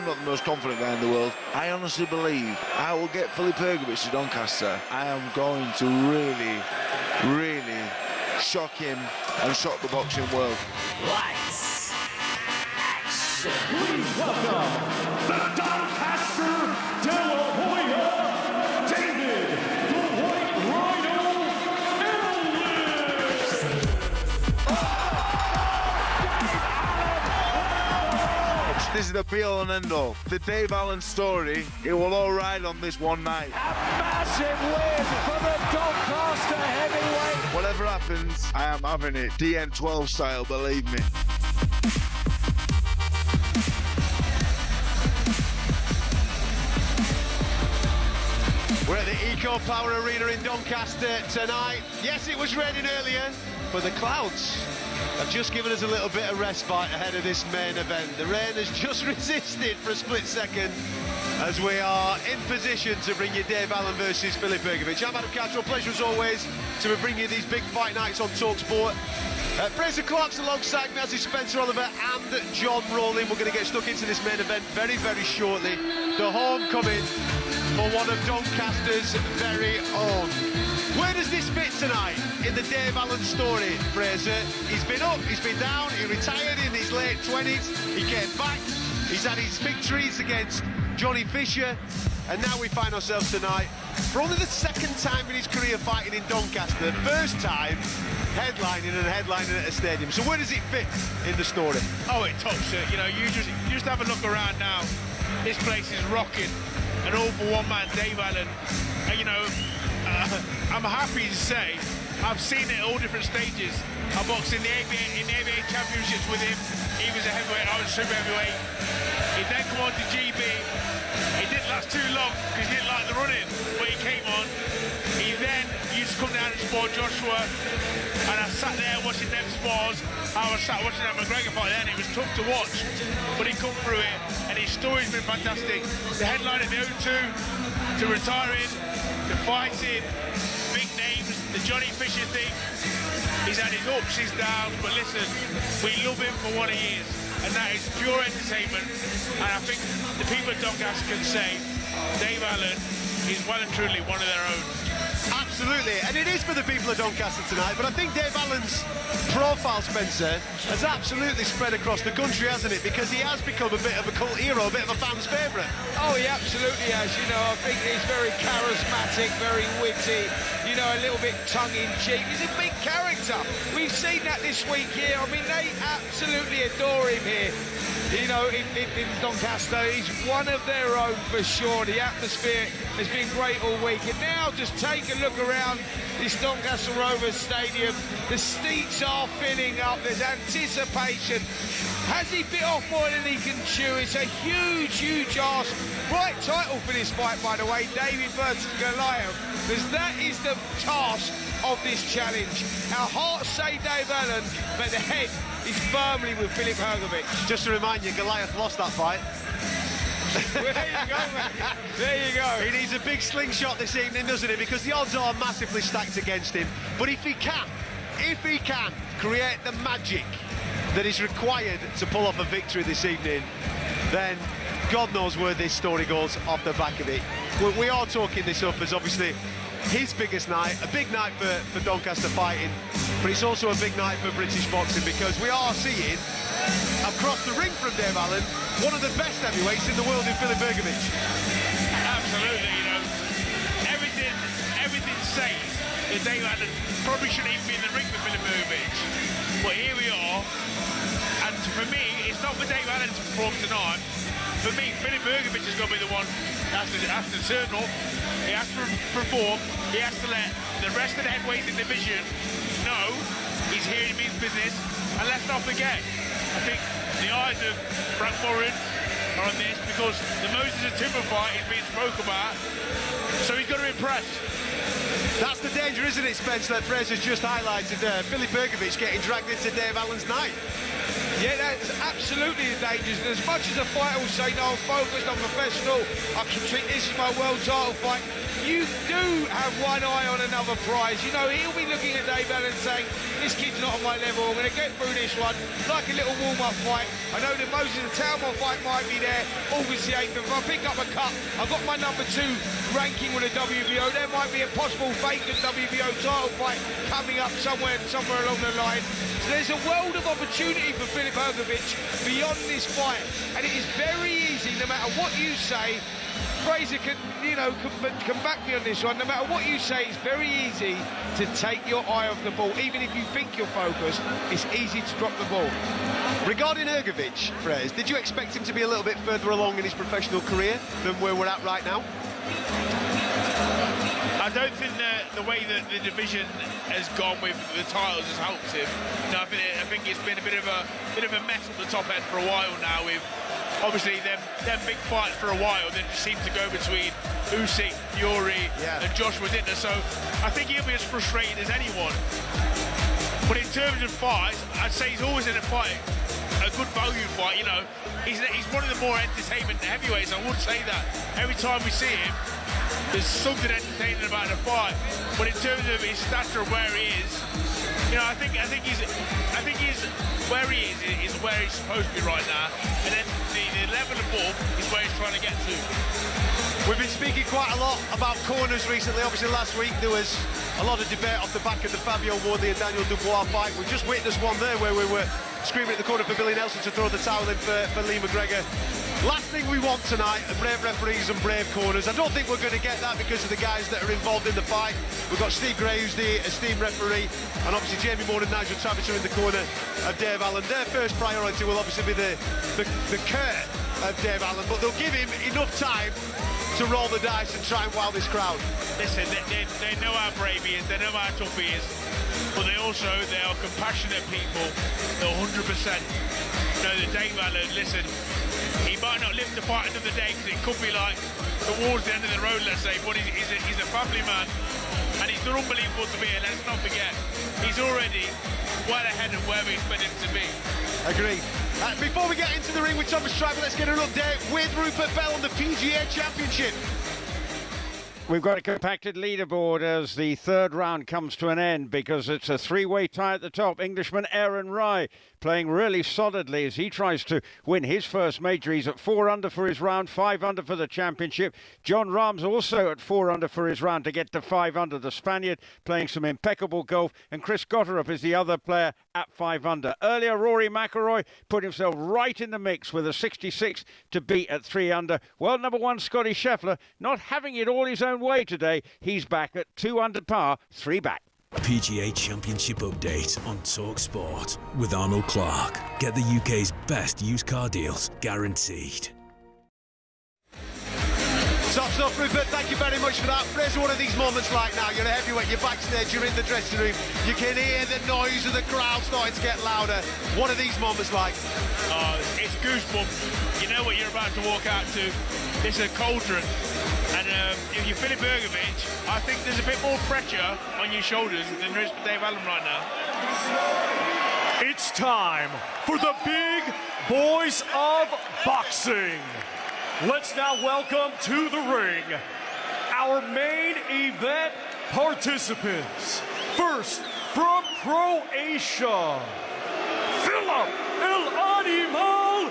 I'm not the most confident guy in the world. I honestly believe I will get Filip Hrgovic to Doncaster. I am going to really, really shock him and shock the boxing world. Lights, action. Please welcome the Doncaster De La Hoya, David the White Rhino Ellis. This is the be-all and end-all. The Dave Allen story, it will all ride on this one night. Massive win for the Doncaster heavyweight. Whatever happens, I am having it. DN12 style, believe me. We're at the Eco Power Arena in Doncaster tonight. Yes, it was raining earlier, but the clouds have just given us a little bit of respite ahead of this main event. The rain has just resisted for a split second as we are in position to bring you Dave Allen versus Filip Hrgovic. I'm Adam Cattrall. Pleasure as always to bring you these big fight nights on talkSPORT. Fraser Clark's alongside me, as is Spencer Oliver and John Rowling. We're going to get stuck into this main event very, very shortly. The homecoming for one of Doncaster's very own. Where does this fit tonight in the Dave Allen story, Fraser? He's been up, he's been down, he retired in his late 20s, he came back, he's had his victories against Johnny Fisher, and now we find ourselves tonight, for only the second time in his career fighting in Doncaster, first time headlining at a stadium. So where does it fit in the story? Oh, it tops it. You know, you just have a look around now. This place is rocking. An all for one man, Dave Allen. And, you know, I'm happy to say I've seen it at all different stages. I boxed in the ABA championships with him. He was a heavyweight, I was a super heavyweight. He then come on to GB. He didn't last too long because he didn't like the running, but he came on. He then used to come down and spar Joshua, and I sat there watching them spars. I was sat watching that McGregor fight then. It was tough to watch, but he come through it, and his story's been fantastic. The headline at the O2, to retiring, to fighting, big names, the Johnny Fisher thing. He's had his ups, his downs, but listen, we love him for what he is, and that is pure entertainment. And I think the people at Doncaster can say Dave Allen is well and truly one of their own. Absolutely, and it is for the people of Doncaster tonight, but I think Dave Allen's profile, Spencer, has absolutely spread across the country, hasn't it? Because he has become a bit of a cult hero, a bit of a fan's favourite. Oh, he absolutely has. You know, I think he's very charismatic, very witty, you know, a little bit tongue-in-cheek. He's a big character. We've seen that this week here. I mean, they absolutely adore him here. You know, in Doncaster, he's one of their own for sure. The atmosphere has been great all week. And now just take a look around this Doncaster Rovers Stadium. The seats are filling up. There's anticipation. Has he bit off more than he can chew? It's a huge, huge ask. Right title for this fight, by the way, David versus Goliath, because that is the task of this challenge. Our hearts say Dave Allen, but the head is firmly with Filip Hrgovic. Just to remind you, Goliath lost that fight. Well, there you go, mate. There you go. He needs a big slingshot this evening, doesn't he? Because the odds are massively stacked against him. But if he can create the magic that is required to pull off a victory this evening, then God knows where this story goes off the back of it. We are talking this up as obviously his biggest night, a big night for Doncaster fighting, but it's also a big night for British boxing, because we are seeing across the ring from Dave Allen one of the best heavyweights in the world in Filip Hrgovic. Absolutely, you know, everything says that Dave Allen probably shouldn't even be in the ring for Filip Hrgovic, but here we are. And for me, it's not for Dave Allen to perform tonight. For me, Filip Hrgovic is going to be the one that has to turn up. He has to perform. He has to let the rest of the heavyweights in the division know he's here to mean business. And let's not forget, I think the eyes of Frank Warren are on this, because the Moses and Timber fight is being spoke about. So he's got to impress. That's the danger, isn't it, Spence, that Fraser's just highlighted there. Filip Hrgovic getting dragged into Dave Allen's night. Yeah, that's absolutely the dangers. And as much as a fighter will say, no, I'm focused, I'm professional, I can treat this as my world title fight, you do have one eye on another prize. You know, he'll be looking at Dave Allen saying, this kid's not on my level, I'm going to get through this one, like a little warm-up fight. I know that most of the Talmont fight might be there, August the 8th. If I pick up a cup, I've got my number 2 ranking with the WBO. There might be a possible vacant WBO title fight coming up somewhere along the line. So there's a world of opportunity for Filip Hrgovic beyond this fight, and it is very easy, no matter what you say. Fraser can back me on this one. No matter what you say, it's very easy to take your eye off the ball. Even if you think you're focused, it's easy to drop the ball. Regarding Hrgovic, Fraser, did you expect him to be a little bit further along in his professional career than where we're at right now? I don't think the way that the division has gone with the titles has helped him. No, I think it's been a bit of a mess at the top end for a while now. With obviously them big fights for a while, then just seem to go between Usyk, Fury, and Joshua, didn't they? So I think he'll be as frustrated as anyone. But in terms of fights, I'd say he's always in a fight, a good value fight. You know, he's one of the more entertainment heavyweights. I would say that every time we see him, there's something entertaining about the fight. But in terms of his stature, where he is, you know, I think he's where he is where he's supposed to be right now, and then the level above is where he's trying to get to. We've been speaking quite a lot about corners recently. Obviously, last week there was a lot of debate off the back of the Fabio Wardley and Daniel Dubois fight. We've just witnessed one there where we were screaming at the corner for Billy Nelson to throw the towel in for Lee McGregor. Last thing we want tonight are brave referees and brave corners. I don't think we're going to get that because of the guys that are involved in the fight. We've got Steve Gray, who's the esteemed referee, and obviously Jamie Moore and Nigel Travis are in the corner of Dave Allen. Their first priority will obviously be the care of Dave Allen, but they'll give him enough time to roll the dice and try and wow this crowd. Listen, they know how brave he is, they know how tough he is, but they are compassionate people. They're 100%. You know, that Dave Allen, listen, he might not live to fight another day because it could be like towards the end of the road, let's say, but he's a family man, and he's done unbelievable to me, and let's not forget, he's already well ahead of where we expect him to be. Agreed. Before we get into the ring with Thomas Schreiber, let's get an update with Rupert Bell on the PGA Championship. We've got a compacted leaderboard as the third round comes to an end because it's a three-way tie at the top. Englishman Aaron Rai playing really solidly as he tries to win his first major. He's at 4 under for his round, 5 under for the championship. John Rahm's also at 4 under for his round to get to 5 under. The Spaniard playing some impeccable golf, and Chris Gotterup is the other player at 5 under. Earlier, Rory McIlroy put himself right in the mix with a 66 to beat at 3 under. World number 1 Scotty Scheffler not having it all his own way today. He's back at 2 under par, 3 back. PGA Championship update on talkSPORT with Arnold Clark. Get the UK's best used car deals guaranteed. Top stuff, Rupert. Thank you very much for that. Fraser, one of these moments like now, you're a heavyweight, you're backstage, you're in the dressing room, you can hear the noise of the crowd starting to get louder. What are these moments like? Oh, it's goosebumps. You know what you're about to walk out to. It's a cauldron. And if you're Filip Hrgovic, I think there's a bit more pressure on your shoulders than there is for Dave Allen right now. It's time for the big boys of boxing. Let's now welcome to the ring our main event participants. First, from Croatia, Filip Hrgovic.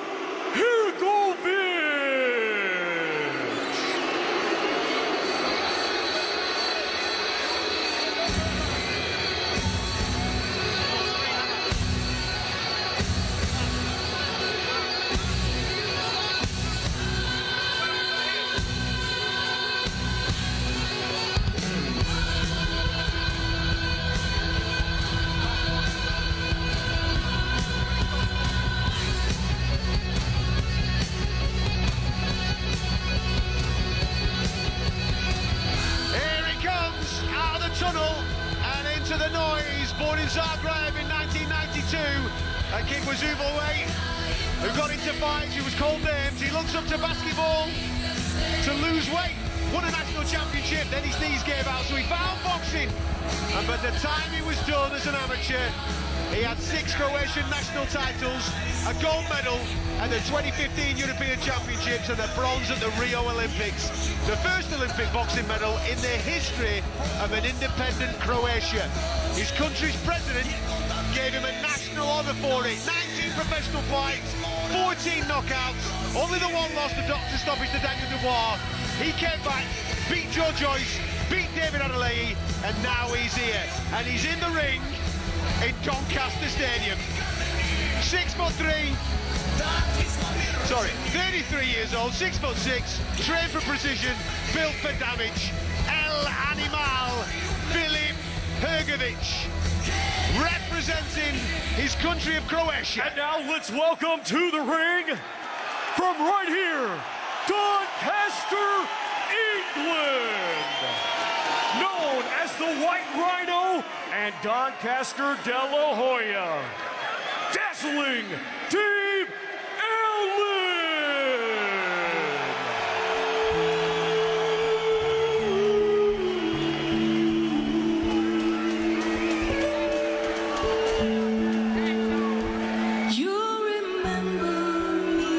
Born in Zagreb in 1992, a kid was overweight, who got into fights, he was called names, he looks up to basketball, to lose weight, won a national championship, then his knees gave out, so he found boxing, and by the time he was done as an amateur, He had 6 Croatian national titles, a gold medal at the 2015 European Championships and a bronze at the Rio Olympics. The first Olympic boxing medal in the history of an independent Croatia. His country's president gave him a national honour for it. 19 professional fights, 14 knockouts, only the one lost to Dr. Stoppage to Daniel Dubois. He came back, beat Joe Joyce, beat David Adelaide, and now he's here. And he's in the ring in Doncaster Stadium. 6'3", 33 years old, 6'6", trained for precision, built for damage. El Animal, Filip Hrgovic, representing his country of Croatia. And now let's welcome to the ring, from right here, Doncaster, England, known as the White Rhino and Doncaster de la Hoya, dazzling Dave Allen. You remember me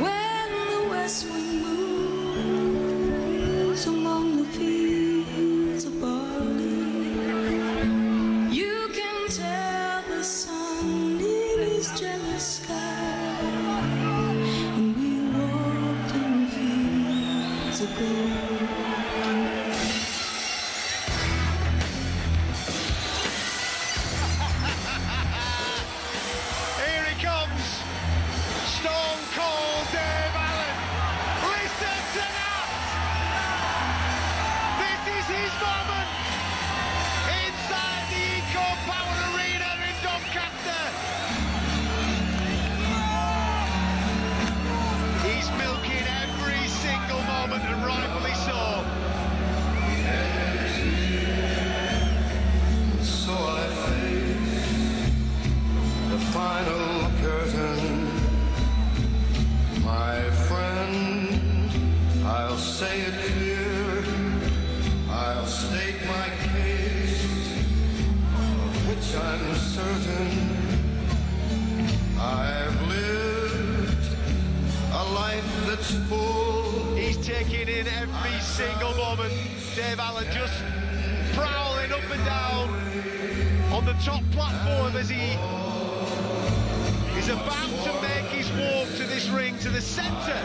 when the west wind moves among the fields of barley. You can tell the sun in his jealous sky, and we walked in fields of gold. Here he comes, Stone Cold Dave Allen. Listen to that! This is his moment inside the Eco Power Arena in Doncaster. He's milking every single moment, and rightfully so. So I face the final curtain, my friend. I'll say it clear, I'll state my case, of which I'm certain. I've lived a life that's full. He's taking in every single moment. Dave Allen just prowling up and down on the top platform as he is about to make his walk to this ring, to the centre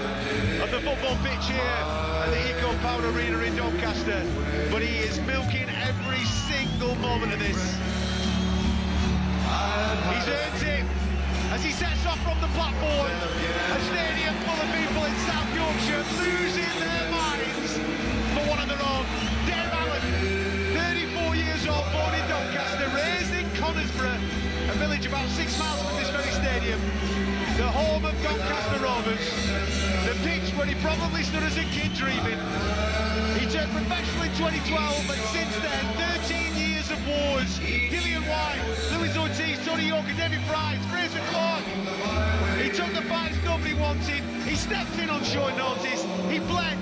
of the football pitch here at the Eco Power Arena in Doncaster. But he is milking every single moment of this. He's earned it as he sets off from the platform. A stadium full of people in South Yorkshire losing their minds for one of their own. Dave Allen, 34 years old, born in Doncaster, raised in Conisborough, a village about 6 miles from this very stadium, the home of Doncaster Rovers, the pitch where he probably stood as a kid dreaming. He turned professional in 2012, and since then, 13 years of wars. Dillian White, Luis Ortiz, Tony York, and David Price, Fraser Clark. He took the fights nobody wanted. He stepped in on short notice. He bled.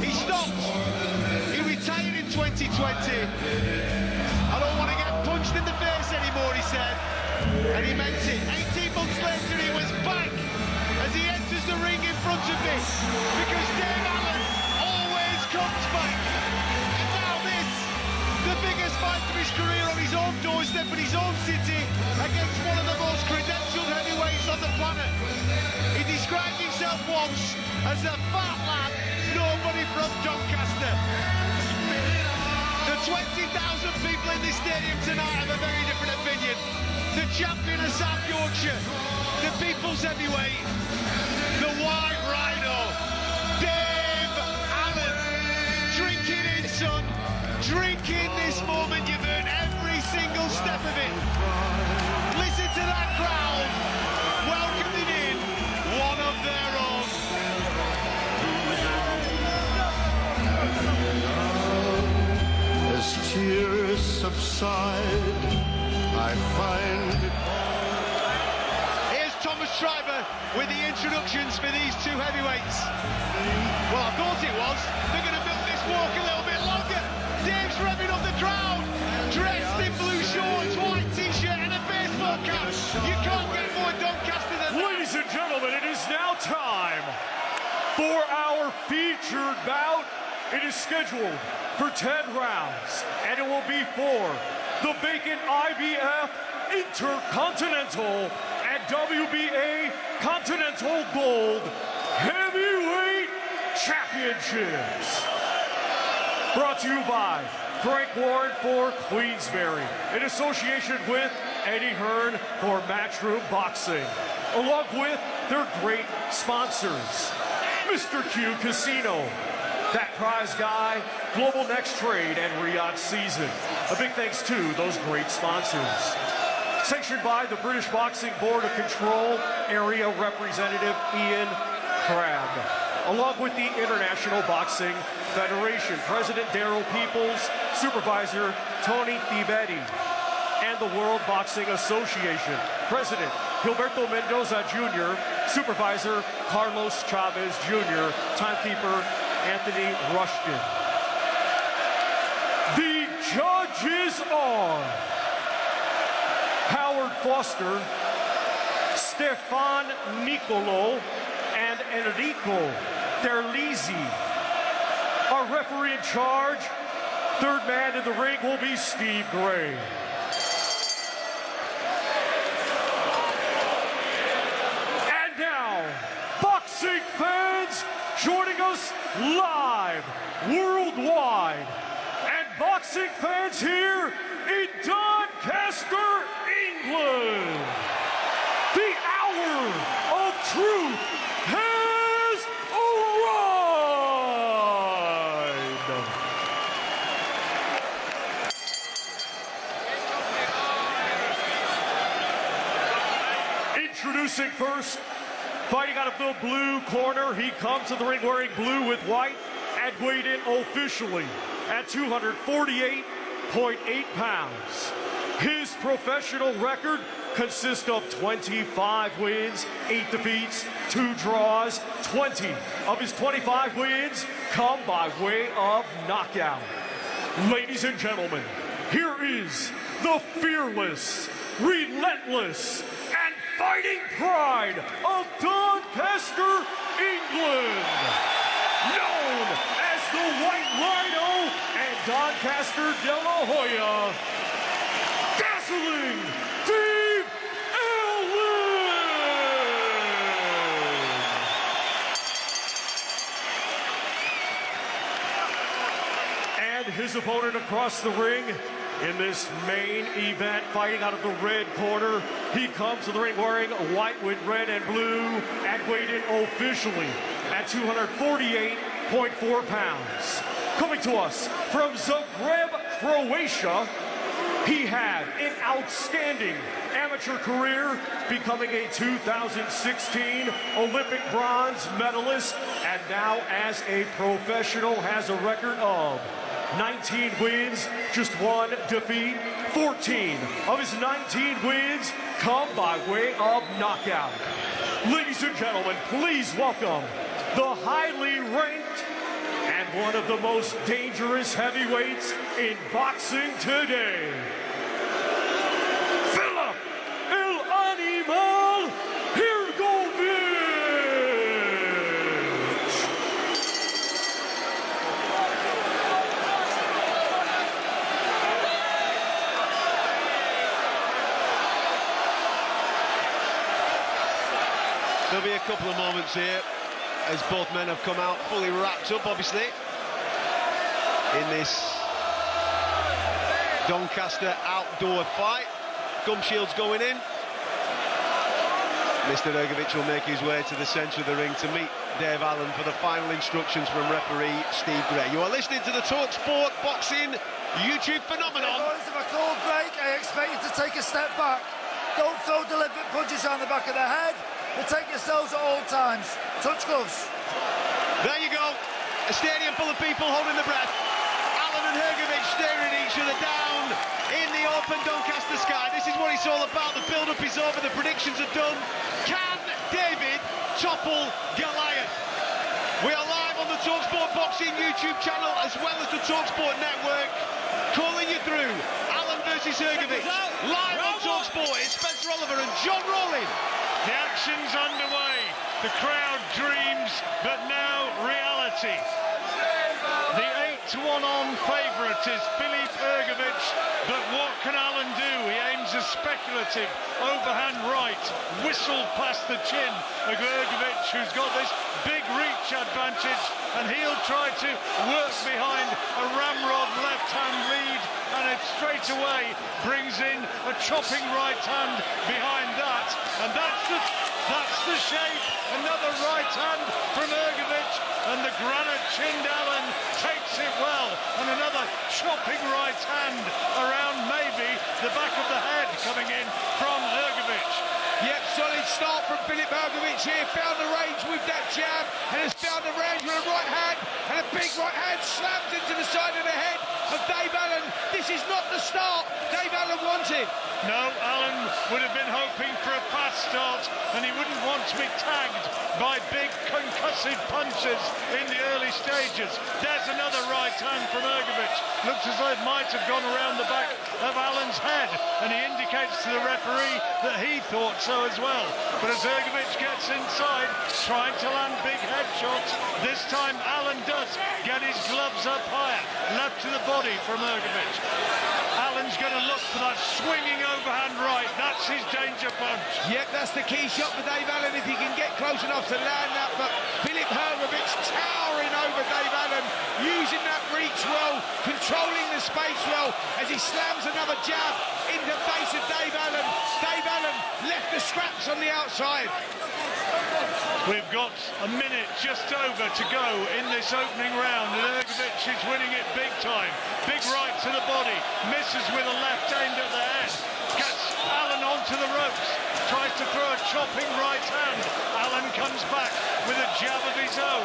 He stopped. He retired in 2020. I don't want to get punched in the face anymore, he said. And he meant it. 18 months later, he was back as he enters the ring in front of me. Because Dave Allen always comes back. And now this, the biggest fight of his career on his own doorstep in his own city against one of the most credentialed heavyweights on the planet. He described himself once as a fat lad, nobody from Doncaster. The 20,000 people in this stadium tonight have a very different opinion. The champion of South Yorkshire, the people's heavyweight, the White Rhino, Dave Allen. Drink it in, son. Drink in this moment. You've earned every single step of it. Listen to that crowd welcoming in one of their own. As tears subside, I find it. Here's Thomas Schreiber with the introductions for these two heavyweights. Well, I thought it was. They're going to milk this walk a little bit longer. Dave's revving up the crowd, dressed in blue shorts, white t-shirt and a beard. Doncaster. You can't get more Doncaster than that. Ladies and gentlemen, it is now time for our featured bout. It is scheduled for 10 rounds, and it will be for the vacant IBF Intercontinental and WBA Continental Gold Heavyweight Championships. Brought to you by Frank Warren for Queensberry, in association with Eddie Hearn for Matchroom Boxing, along with their great sponsors, Mr. Q Casino, That Prize Guy, Global Next Trade, and Riyadh Season. A big thanks to those great sponsors. Sanctioned by the British Boxing Board of Control Area Representative Ian Crabb, along with the International Boxing Federation, President Daryl Peoples, Supervisor Tony Thibetti, and the World Boxing Association, President Gilberto Mendoza Jr., Supervisor Carlos Chavez Jr., Timekeeper Anthony Rushton. The judges are Howard Foster, Stefan Nicolo, and Enrico Terlizzi. Our referee in charge, third man in the ring, will be Steve Gray. And now, boxing fans joining us live worldwide, and boxing fans here in Doncaster, England. The hour of truth has arrived. Introducing first, fighting out of the blue corner, he comes to the ring wearing blue with white and weighed in officially at 248.8 pounds. His professional record consists of 25 wins, 8 defeats, 2 draws. 20 of his 25 wins come by way of knockout. Ladies and gentlemen, here is the fearless, relentless, and fighting pride of Doncaster, England, known as the White Rhino and Doncaster de la Hoya, dazzling Steve and his opponent across the ring in this main event, fighting out of the red corner. He comes to the ring wearing white with red and blue and weighed in officially at 248.4 pounds. Coming to us from Zagreb, Croatia, he had an outstanding amateur career, becoming a 2016 Olympic bronze medalist, and now as a professional has a record of 19 wins, just 1 defeat. 14 of his 19 wins come by way of knockout. Ladies and gentlemen, please welcome the highly ranked and one of the most dangerous heavyweights in boxing today, Filip El Animal Hrgovic. There'll be a couple of moments here as both men have come out fully wrapped up, obviously, in this Doncaster outdoor fight. Gum shields going in. Mr. Hrgovic will make his way to the centre of the ring to meet Dave Allen for the final instructions from referee Steve Gray. You are listening to the talkSPORT Boxing YouTube phenomenon. If I call break, I expect you to take a step back. Don't throw deliberate punches on the back of the head. Protect yourselves at all times. Touch gloves. There you go. A stadium full of people holding their breath. Allen and Hrgovic staring each other down in the open Doncaster sky. This is what it's all about. The build-up is over. The predictions are done. Can David topple Goliath? We are live on the talkSPORT Boxing YouTube channel as well as the talkSPORT network. Calling you through Allen versus versus Hrgovic. Live on talkSPORT, it's Spencer Oliver and John Rowling. The action's underway. The crowd dreams, but now reality. The 8-1 on favourite is Filip Hrgovic, but what can Alan do? He aims a speculative overhand right, whistled past the chin of Hrgovic, who's got this big reach advantage, and he'll try to work behind a ramrod left-hand lead, and it straight away brings in a chopping right hand behind that, and that's the shape. Another right hand from Hrgovic, and the granite-chinned Allen takes it well, and another chopping right hand around maybe the back of the head coming in from Hrgovic. Yep, solid start from Filip Hrgovic here. Found the range with that jab, and has found the range with a right hand, and a big right hand slams into the side of the head of Dave Allen. This is not the start Dave Allen wanted. No, Allen would have been hoping for a fast start, and he wouldn't want to be tagged by big concussive punches in the early stages. There's another right hand from Hrgovic. Looks as though it might have gone around the back of Allen's head, and he indicates to the referee that he thought so as well. But as Hrgovic gets inside, trying to land big head shots, this time Allen does get his gloves up higher, left to the body from Hrgovic. Allen's going to look for that swinging overhand right. That's his danger punch. Yep, that's the key shot for Dave Allen, if he can get close enough to land that. But Filip Hrgovic towering over Dave Allen, using that reach well, controlling the space well, as he slams another jab into the face of Dave Allen. Dave Allen left the scraps on the outside. We've got a minute just over to go in this opening round, and Hrgovic is winning it big time. Big right to the body, misses with a left aimed at the head, gets Allen onto the ropes, tries to throw a chopping right hand. Allen comes back with a jab of his own,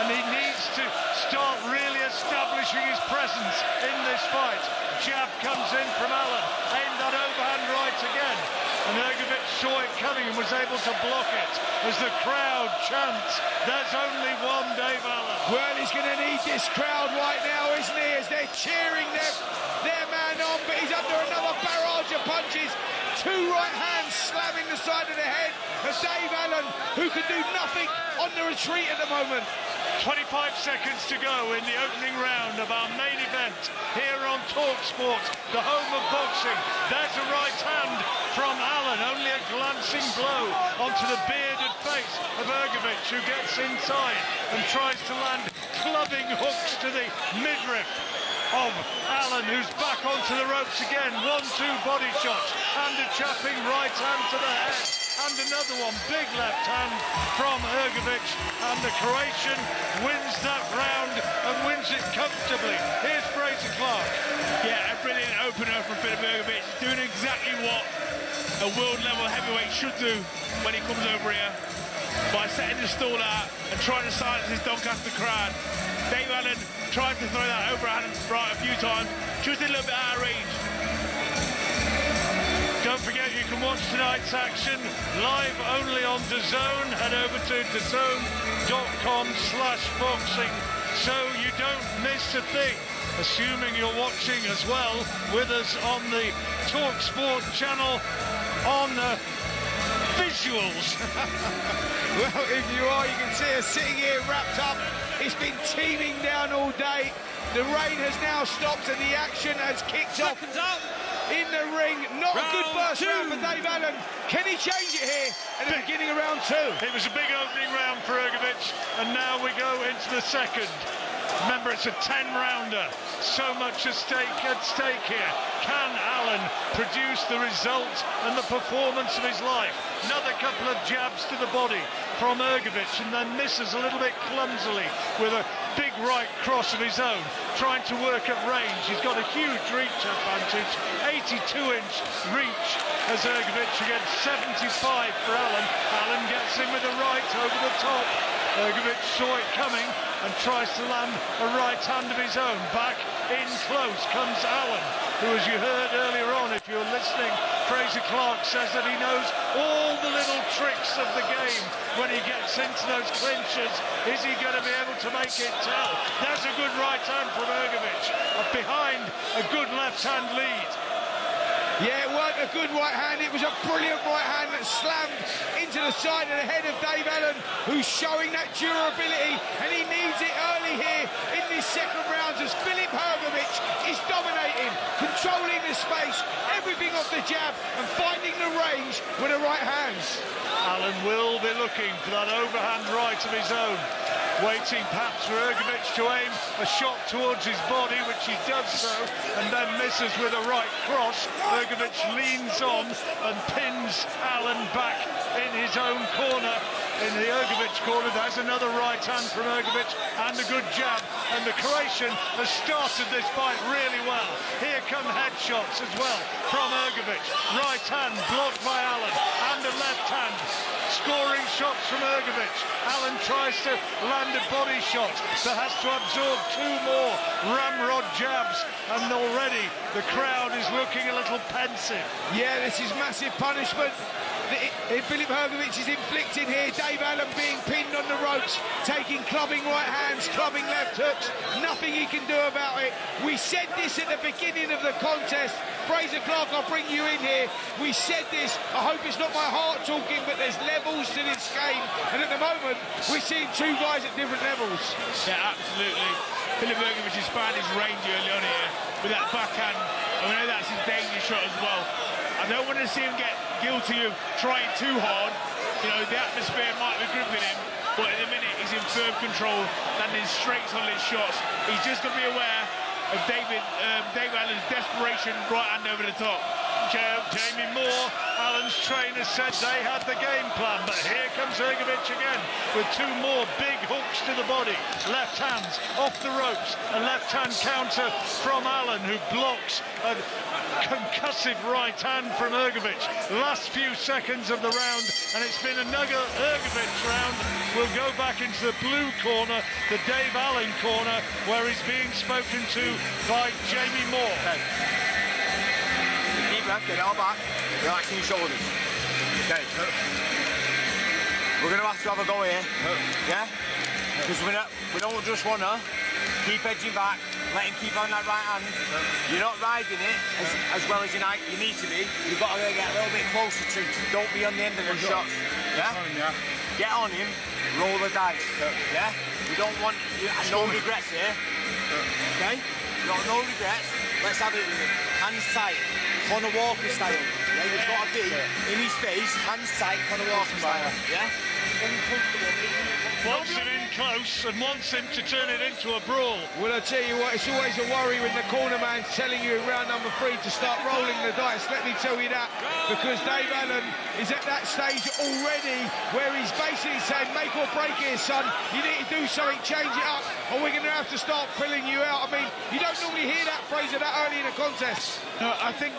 and he needs to start really establishing his presence in this fight. Jab comes in from Allen, aimed that overhand right again, and Hrgovic saw it coming and was able to block it as the crowd chants, "There's only one Dave Allen." Well, he's going to need this crowd right now, isn't he, as they're cheering their man on, but he's under another barrage of punches. Two right hands slamming the side of the head of Dave Allen, who can do nothing on the retreat at the moment. 25 seconds to go in the opening round of our main event here on talkSPORT, the home of boxing. There's a right hand from Allen, only a glancing blow onto the bearded face of Hrgovic, who gets inside and tries to land clubbing hooks to the midriff of Allen, who's back onto the ropes again. 1-2 body shots and a chopping right hand to the head. And another one, big left hand from Hrgovic, and the Croatian wins that round and wins it comfortably. Here's Fraser Clark. Yeah, a brilliant opener from Filip Hrgovic, doing exactly what a world-level heavyweight should do when he comes over here, by setting the stall out and trying to silence his Doncaster crowd. Dave Allen tried to throw that overhand right a few times, just a little bit out of range. Don't forget, you can watch tonight's action live only on DAZN. Head over to DAZN.com/boxing so you don't miss a thing, assuming you're watching as well with us on the talkSPORT channel on the visuals. Well, if you are, you can see us sitting here wrapped up. It's been teeming down all day. The rain has now stopped and the action has kicked off. In the ring, not a good first round for Dave Allen. Can he change it here at the beginning of round two? It was a big opening round for Hrgovic, and now we go into the second. Remember, it's a 10-rounder. So much at stake here. Can Allen produce the result and the performance of his life? Another couple of jabs to the body from Hrgovic, and then misses a little bit clumsily with a big right cross of his own, trying to work at range. He's got a huge reach advantage, 82-inch reach as Hrgovic against 75 for Allen. Allen gets in with a right over the top. Hrgovic saw it coming and tries to land a right hand of his own. Back in close comes Allen, who, as you heard earlier on, if you're listening, Fraser Clark says that he knows all the little tricks of the game when he gets into those clinches. Is he going to be able to make it tell? There's a good right hand from Hrgovic, behind a good left hand lead. Yeah, it weren't a good right hand. It was a brilliant right hand that slammed into the side of the head of Dave Allen, who's showing that durability, and he needs it early here in this second round as Filip Hrgovic is dominating, controlling the space, everything off the jab, and finding the range with the right hands. Allen will be looking for that overhand right of his own, waiting perhaps for Hrgovic to aim a shot towards his body, which he does so, and then misses with a right cross. Hrgovic leans on and pins Allen back in his own corner. In the Hrgovic corner, there's another right hand from Hrgovic and a good jab, and the Croatian has started this fight really well. Here come headshots as well from Hrgovic. Right hand blocked by Allen, and a left hand. Scoring shots from Hrgovic. Allen tries to land a body shot, but has to absorb two more ramrod jabs, and already the crowd is looking a little pensive. Yeah, this is massive punishment. Filip Hrgovic is inflicting here. Dave Allen being pinned on the ropes, taking clubbing right hands, clubbing left hooks. Nothing he can do about it. We said this at the beginning of the contest. Fraser Clark, I'll bring you in here. We said this. I hope it's not my heart talking, but there's levels to this game. And at the moment, we're seeing two guys at different levels. Yeah, absolutely. Filip Hrgovic has found his range early on here with that backhand. I know that's his danger shot as well. I don't want to see him get guilty of trying too hard. You know, the atmosphere might be gripping him, but at the minute he's in firm control, landing straight on his shots. He's just got to be aware of Dave Allen's desperation right hand over the top. Jamie Moore, Allen's trainer, said they had the game plan, but here comes Hrgovic again with two more big hooks to the body. Left hands off the ropes, a left hand counter from Allen, who blocks a concussive right hand from Hrgovic. Last few seconds of the round, and it's been another Hrgovic round. We'll go back into the blue corner, the Dave Allen corner, where he's being spoken to by Jamie Moore. Get it all back, relaxing your shoulders. Okay. We're going to have a go here, yeah? Because we don't just want to keep edging back, let him keep on that right hand. You're not riding it as well as you need to be. You've got to get a little bit closer to don't be on the end of the shots, yeah? Get on him, roll the dice, yeah? We don't want, no regrets here, okay? No regrets, let's have it with him. Hands tight. Conor Walker style. Yeah, you've got to be in his face, hands tight, Conor Walker style. Yeah? Wants him in close and wants him to turn it into a brawl. Well, I tell you what, it's always a worry when the corner man's telling you in round number 3 to start rolling the dice. Let me tell you that, because Dave Allen is at that stage already where he's basically saying, make or break here, son. You need to do something, change it up, or we're going to have to start filling you out. I mean, you don't normally hear that phrase that early in a contest. No, I think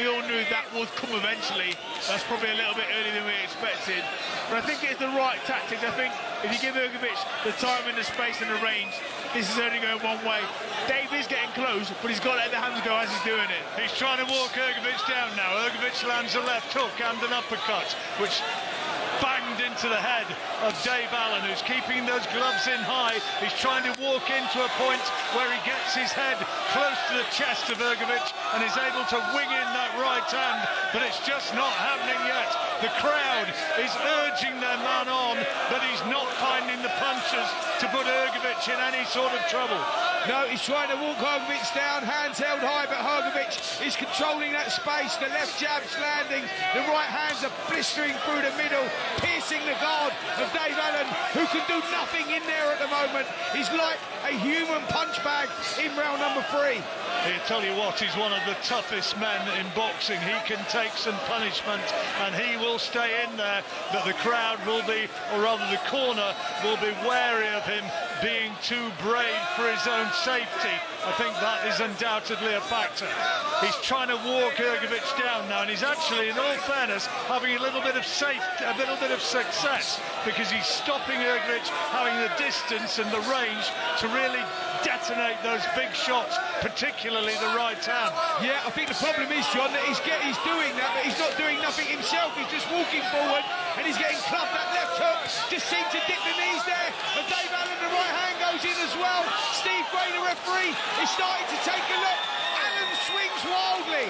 we all knew that would come eventually. That's probably a little bit earlier than we expected. But I think it's the right tactics. I think if you give Hrgovic the time and the space and the range, this is only going one way. Dave is getting close, but he's got to let the hands go as he's doing it. He's trying to walk Hrgovic down now. Hrgovic lands a left hook and an uppercut, which banged into the head of Dave Allen, who's keeping those gloves in high. He's trying to walk into a point where he gets his head close to the chest of Hrgovic and is able to wing in that right hand, but it's just not happening yet. The crowd is urging their man on, but he's not finding the punches to put Hrgovic in any sort of trouble. No, he's trying to walk Hrgovic down, hands held high, but Hrgovic is controlling that space. The left jab's landing, the right hands are blistering through the middle, piercing the guard of Dave Allen, who can do nothing in there at the moment. He's like a human punch bag in round number 3. I tell you what, he's one of the toughest men in boxing. He can take some punishment and he will stay in there, but the crowd will be, or rather the corner, will be wary of him being too brave for his own safety. I think that is undoubtedly a factor. He's trying to walk Hrgovic down now, and he's actually, in all fairness, having a little bit of success, because he's stopping Hrgovic having the distance and the range to really detonate those big shots, particularly the right hand. Yeah, I think the problem is, John, that he's doing that, but he's not doing nothing himself. He's just walking forward, and he's getting clubbed. That left hook just seemed to dip the knees there, and Dave Allen, the right hand goes in as well. Steve Gray, the referee, is starting to take a look. Allen's swings wildly.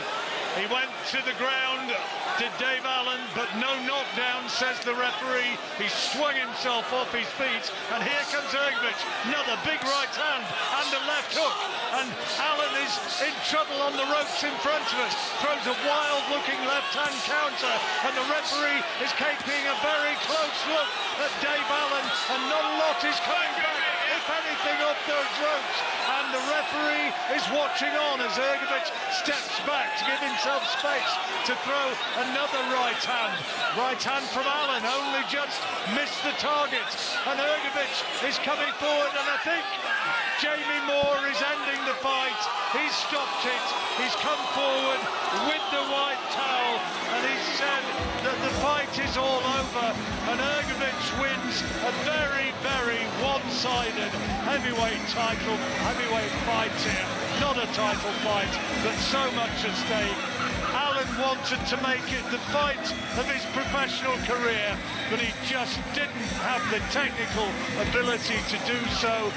He went to the ground, did Dave Allen, but no knockdown, says the referee. He swung himself off his feet, and here comes Hrgovic. Another big right hand and a left hook. And Allen is in trouble on the ropes in front of us. Throws a wild-looking left-hand counter, and the referee is keeping a very close look at Dave Allen, and not a lot is coming back, if anything, off those ropes. And the referee is watching on as Hrgovic steps back to give himself space to throw another right hand. Right hand from Allen, only just missed the target. And Hrgovic is coming forward, and I think Jamie Moore is ending the fight. He's stopped it. He's come forward with the white towel, and he's said that the fight is all over, and Hrgovic wins a very, very one-sided heavyweight fight here. Not a title fight, but so much at stake. Allen wanted to make it the fight of his professional career, but he just didn't have the technical ability to do so.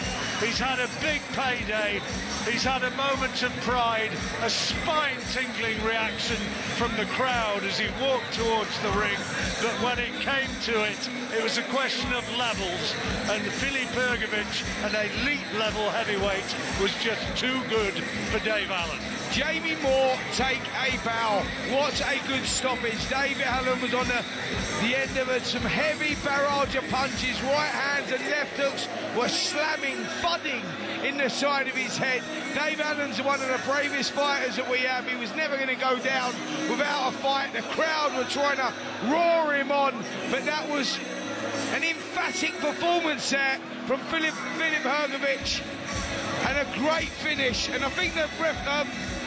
He's had a big payday. He's had a moment of pride, a spine-tingling reaction from the crowd as he walked towards the ring. But when it came to it, it was a question of levels, and Filip Hrgovic, an elite-level heavyweight, was just too good for Dave Allen. Jamie Moore take a bow. What a good stoppage. Dave Allen was on the end of it. Some heavy barrage of punches. Right hands and left hooks were slamming, thudding in the side of his head. Dave Allen's one of the bravest fighters that we have. He was never going to go down without a fight. The crowd were trying to roar him on, but that was an emphatic performance there from Filip Hrgovic, and a great finish. And I think that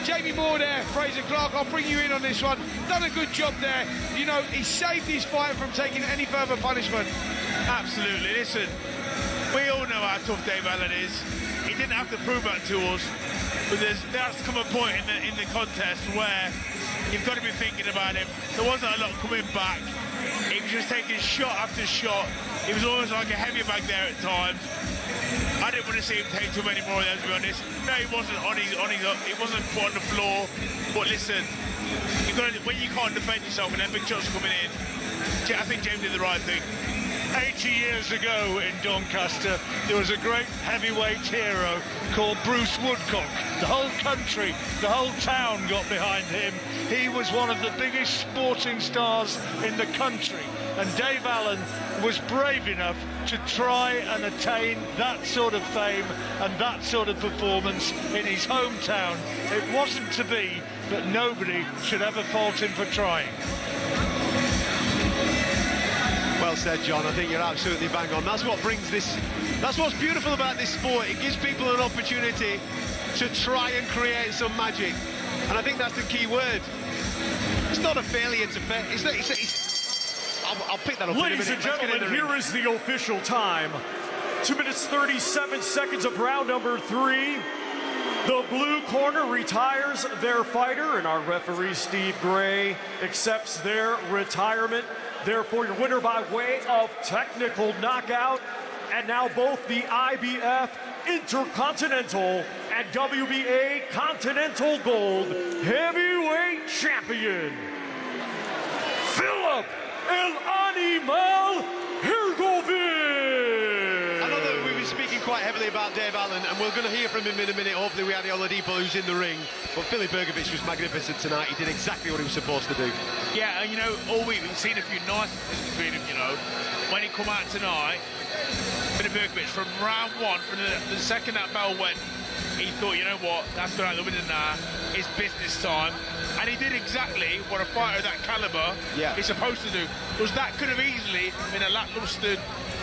Jamie Moore there, Fraser Clark, I'll bring you in on this one, done a good job there. You know, he saved his fight from taking any further punishment. Absolutely. Listen, we all know how tough Dave Allen is. He didn't have to prove that to us, but there's come a point in the contest where you've got to be thinking about him. There wasn't a lot coming back. He was just taking shot after shot. He was almost like a heavy bag there at times. I didn't want to see him take too many more of those, to be honest. No, he wasn't he wasn't put on the floor. But listen, when you can't defend yourself and then big shots coming in, I think James did the right thing. 80 years ago in Doncaster, there was a great heavyweight hero called Bruce Woodcock. The whole country, the whole town got behind him. He was one of the biggest sporting stars in the country. And Dave Allen was brave enough to try and attain that sort of fame and that sort of performance in his hometown. It wasn't to be, but nobody should ever fault him for trying. Well said, John. I think you're absolutely bang on. That's what brings this. That's what's beautiful about this sport. It gives people an opportunity to try and create some magic, and I think that's the key word. It's not a failure to fail. I'll pick that up. Ladies and gentlemen, here is the official time. 2 minutes 37 seconds of round number 3. The blue corner retires their fighter, and our referee Steve Gray accepts their retirement. Therefore, your winner by way of technical knockout, and now both the IBF Intercontinental and WBA Continental Gold Heavyweight Champion, Filip El Animal Hrgovic. I know that we've been speaking quite heavily about Dave Allen, and we're going to hear from him in a minute. Hopefully we had Oladipo, who's in the ring. But Filip Hrgovic was magnificent tonight. He did exactly what he was supposed to do. Yeah, you know, all we've seen a few nicenesses between him, you know. When he come out tonight, Filip Hrgovic, from round 1, from the second that bell went, he thought, you know what, that's going out the window now. It's business time. And he did exactly what a fighter of that calibre is supposed to do. Because that could have easily been a lacklustre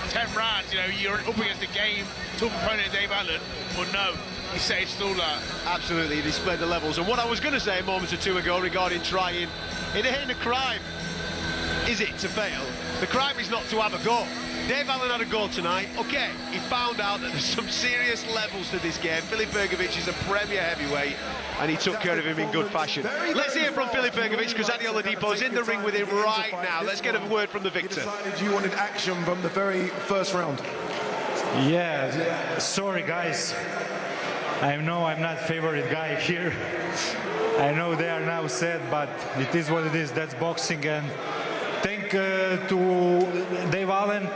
10 rounds. You know, you're up against a game, tough opponent Dave Allen, but no, he set his stall out. Absolutely, he displayed the levels. And what I was going to say a moment or two ago regarding trying, it ain't a crime, is it, to fail? The crime is not to have a go. Dave Allen had a go tonight. OK, he found out that there's some serious levels to this game. Filip Hrgovic is a premier heavyweight, and he took care of him in good fashion. Let's hear from Filip Hrgovic, because Adi Oladipo's in the ring with him right now. Let's get a word from the victor. You wanted action from the very first round. Yeah, sorry guys. I know I'm not favorite guy here, I know they are now sad, but it is what it is. That's boxing. And thank to Dave Allen,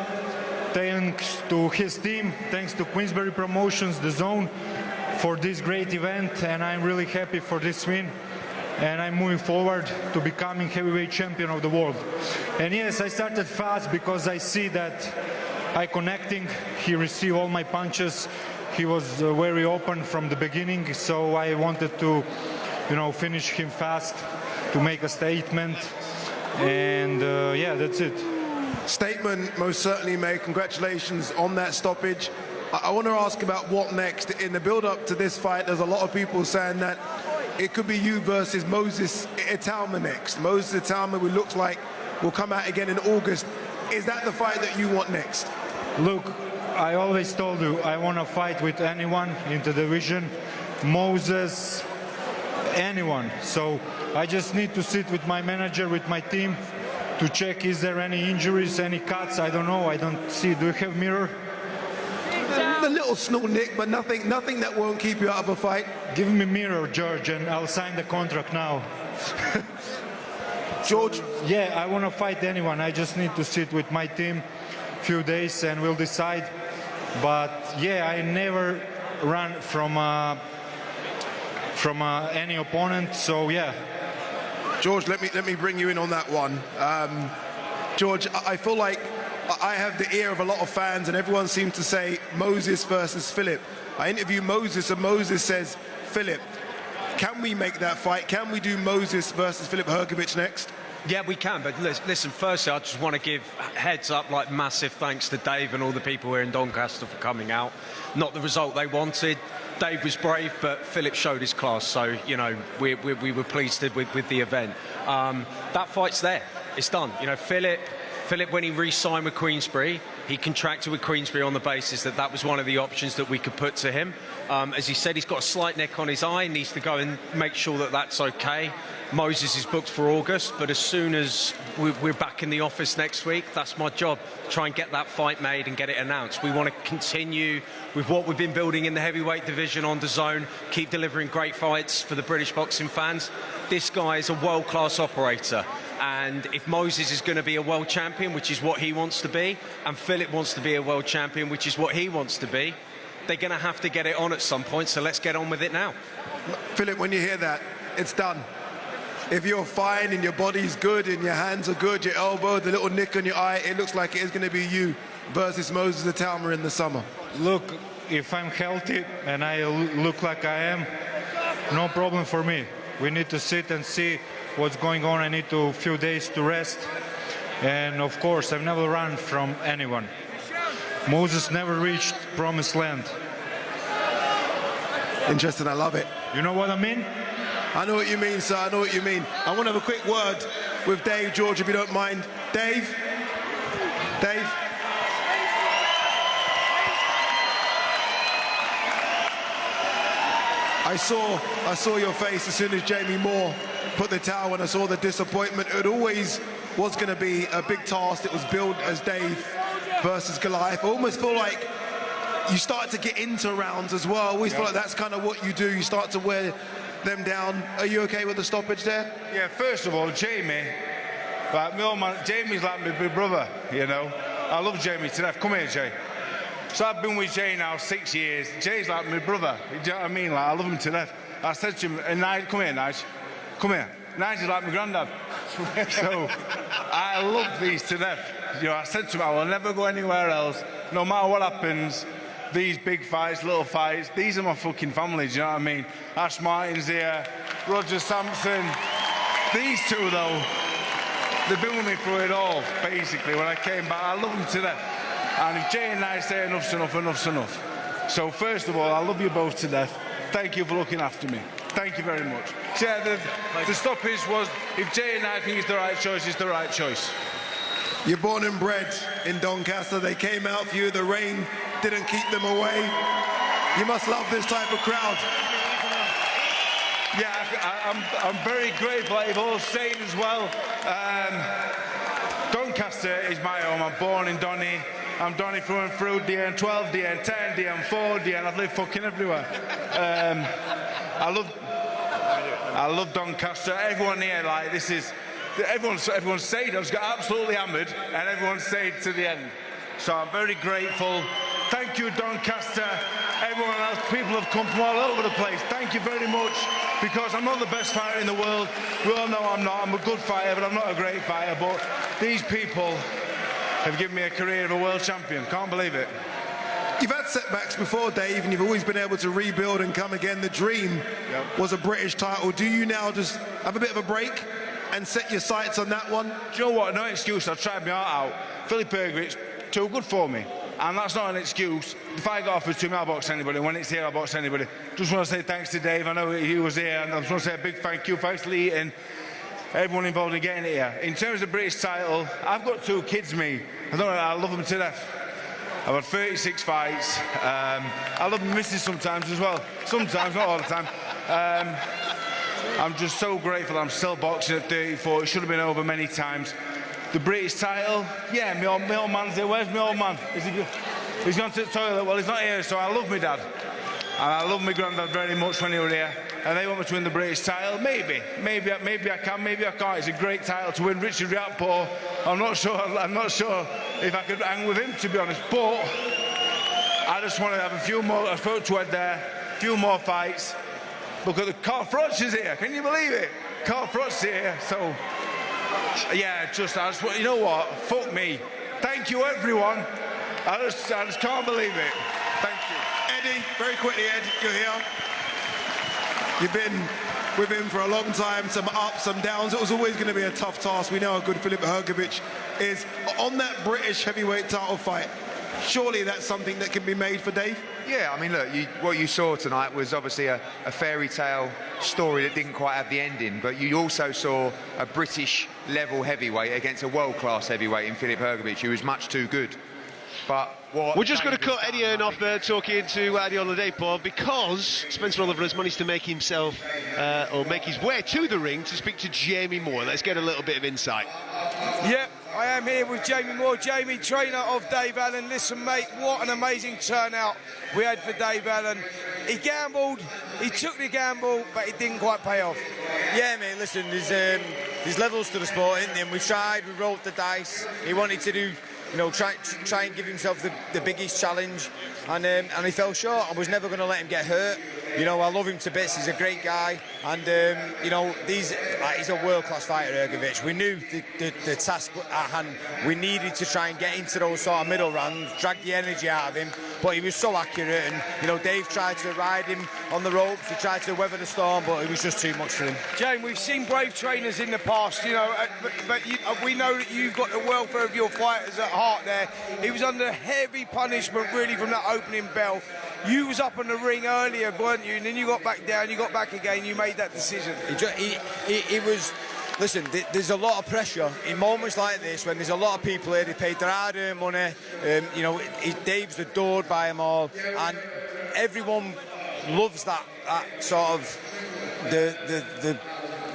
thanks to his team, thanks to Queensberry Promotions, The Zone, for this great event. And I'm really happy for this win. And I'm moving forward to becoming heavyweight champion of the world. And yes, I started fast because I see that I connecting. He received all my punches. He was very open from the beginning, so I wanted to, you know, finish him fast to make a statement. And yeah, that's it. Statement most certainly made. Congratulations on that stoppage. I want to ask about what next. In the build-up to this fight, there's a lot of people saying that it could be you versus Moses Italma next. Moses Italma, who looks like will come out again in August. Is that the fight that you want next? Look, I always told you I want to fight with anyone in the division. Moses, anyone. So I just need to sit with my manager, with my team, to check is there any injuries, any cuts. I don't know. I don't see. Do you have mirror? The little snort nick, but nothing that won't keep you out of a fight. Give me mirror, George, and I'll sign the contract now. George? Yeah, I want to fight anyone. I just need to sit with my team few days and we'll decide. But yeah, I never run from any opponent, so yeah. George, let me bring you in on that one. George, I feel like I have the ear of a lot of fans and everyone seems to say Moses versus Filip. I interview Moses and Moses says, Filip, can we make that fight? Can we do Moses versus Filip Hrgovic next? Yeah, we can, but listen, firstly, I just want to give heads up, like massive thanks to Dave and all the people here in Doncaster for coming out. Not the result they wanted. Dave was brave, but Filip showed his class, so, you know, we were pleased with the event. That fight's there. It's done. You know, Filip, when he re-signed with Queensberry, he contracted with Queensberry on the basis that that was one of the options that we could put to him. As he said, he's got a slight nick on his eye, needs to go and make sure that that's okay. Moses is booked for August, but as soon as we're back in the office next week, that's my job, try and get that fight made and get it announced. We want to continue with what we've been building in the heavyweight division on the Zone, keep delivering great fights for the British boxing fans. This guy is a world-class operator, and if Moses is going to be a world champion, which is what he wants to be, and Filip wants to be a world champion, which is what he wants to be, they're going to have to get it on at some point, so let's get on with it now. Filip, when you hear that, it's done. If you're fine and your body's good and your hands are good, your elbow, the little nick on your eye, it looks like it is going to be you versus Moses Italma in the summer. Look, if I'm healthy and I look like I am, no problem for me. We need to sit and see what's going on. I need a few days to rest. And of course, I've never run from anyone. Moses never reached promised land. Interesting, I love it. You know what I mean? I know what you mean, sir, I know what you mean. I want to have a quick word with Dave, George, if you don't mind. Dave? Dave? I saw your face as soon as Jamie Moore put the towel, and I saw the disappointment. It always was going to be a big task. It was billed as Dave versus Goliath. I almost feel like you start to get into rounds as well. I always feel like that's kind of what you do. You start to wear them down. Are you okay with the stoppage there? Yeah, first of all, Jamie, like my old man, Jamie's like my big brother, you know. I love Jamie to death. Come here, Jay. So I've been with Jay now 6 years. Jay's like my brother. Do you know what I mean? Like, I love him to death. I said to him, Nige, come here, Nige. Come here. Nige is like my granddad. So I love these to death. You know, I said to him, I will never go anywhere else, no matter what happens. These big fights, little fights, these are my fucking family, do you know what I mean? Ash Martin's here, Roger Sampson. These two, though, they've been with me through it all, basically, when I came back. I love them to death. And if Jay and I say enough's enough, enough's enough. So, first of all, I love you both to death. Thank you for looking after me. Thank you very much. So, yeah, the stoppage was, if Jay and I think it's the right choice, it's the right choice. You're born and bred in Doncaster. They came out for you. The rain didn't keep them away. You must love this type of crowd. Yeah, I'm very grateful, like you've all said as well. Doncaster is my home. I'm born in Donny. I'm Donny through and through, DN12, DN10, DN4, DN. I've lived fucking everywhere. I love... I love Doncaster. Everyone here, like, this is... Everyone stayed. I just got absolutely hammered, and everyone stayed to the end. So I'm very grateful. Thank you, Doncaster. Everyone else, people have come from all over the place. Thank you very much, because I'm not the best fighter in the world. We all know I'm not. I'm a good fighter, but I'm not a great fighter. But these people have given me a career of a world champion. Can't believe it. You've had setbacks before, Dave, and you've always been able to rebuild and come again. The dream was a British title. Do you now just have a bit of a break and set your sights on that one? Do you know what? No excuse. I tried my heart out. Filip Hrgovic, too good for me. And that's not an excuse. If I got offered to me, I'll box anybody. When it's here, I'll box anybody. Just want to say thanks to Dave. I know he was here, and I just want to say a big thank you. Thanks to Lee and everyone involved in getting it here. In terms of British title, I've got 2 kids, me. I love them to death. I've had 36 fights. I love my missus sometimes as well. Sometimes, not all the time. I'm just so grateful I'm still boxing at 34. It should have been over many times. The British title, yeah, my old man's here. Where's my old man? Is he? He's gone to the toilet. Well, he's not here, so I love my dad. And I love my granddad very much when he was here. And they want me to win the British title. Maybe I can, maybe I can't. It's a great title to win. Richard Riakporhe, I'm not sure if I could hang with him, to be honest. But I just want to have a few more. I spoke to Ed there. A few more fights. Look at the Carl Froch is here. Can you believe it? Carl Froch's here. So yeah, I just you know what? Fuck me. Thank you, everyone. I just can't believe it. Thank you. Eddie, very quickly, Ed, you're here. You've been with him for a long time, some ups, some downs. It was always going to be a tough task. We know how good Filip Hrgovic is. On that British heavyweight title fight, surely that's something that can be made for Dave? Yeah, I mean, look, what you saw tonight was obviously a fairy tale story that didn't quite have the ending, but you also saw a British-level heavyweight against a world-class heavyweight in Filip Hrgovic, who was much too good. But we're just going to cut Eddie Hearn off there talking to Adi Oladipo, because Spencer Oliver has managed to make himself or make his way to the ring to speak to Jamie Moore. Let's get a little bit of insight. Yep, I am here with Jamie Moore. Jamie, trainer of Dave Allen. Listen, mate, what an amazing turnout we had for Dave Allen. He gambled, he took the gamble, but it didn't quite pay off. Yeah, mate, listen, there's levels to the sport, isn't there? And we tried, we rolled the dice. He wanted to do, you know, try and give himself the biggest challenge, and he fell short. I was never going to let him get hurt. You know, I love him to bits. He's a great guy, and you know, he's a world-class fighter, Hrgovic. We knew the task at hand. We needed to try and get into those sort of middle rounds, drag the energy out of him. But he was so accurate, and you know, Dave tried to ride him on the ropes. He tried to weather the storm, but it was just too much for him. Jane, we've seen brave trainers in the past, you know, but we know that you've got the welfare of your fighters at heart there. He was under heavy punishment, really, from that opening bell. You was up on the ring earlier, weren't you? And then you got back down, you got back again, you made that decision. He was... Listen, there's a lot of pressure in moments like this when there's a lot of people here. They paid their hard-earned money. You know, Dave's adored by them all, and everyone loves that sort of the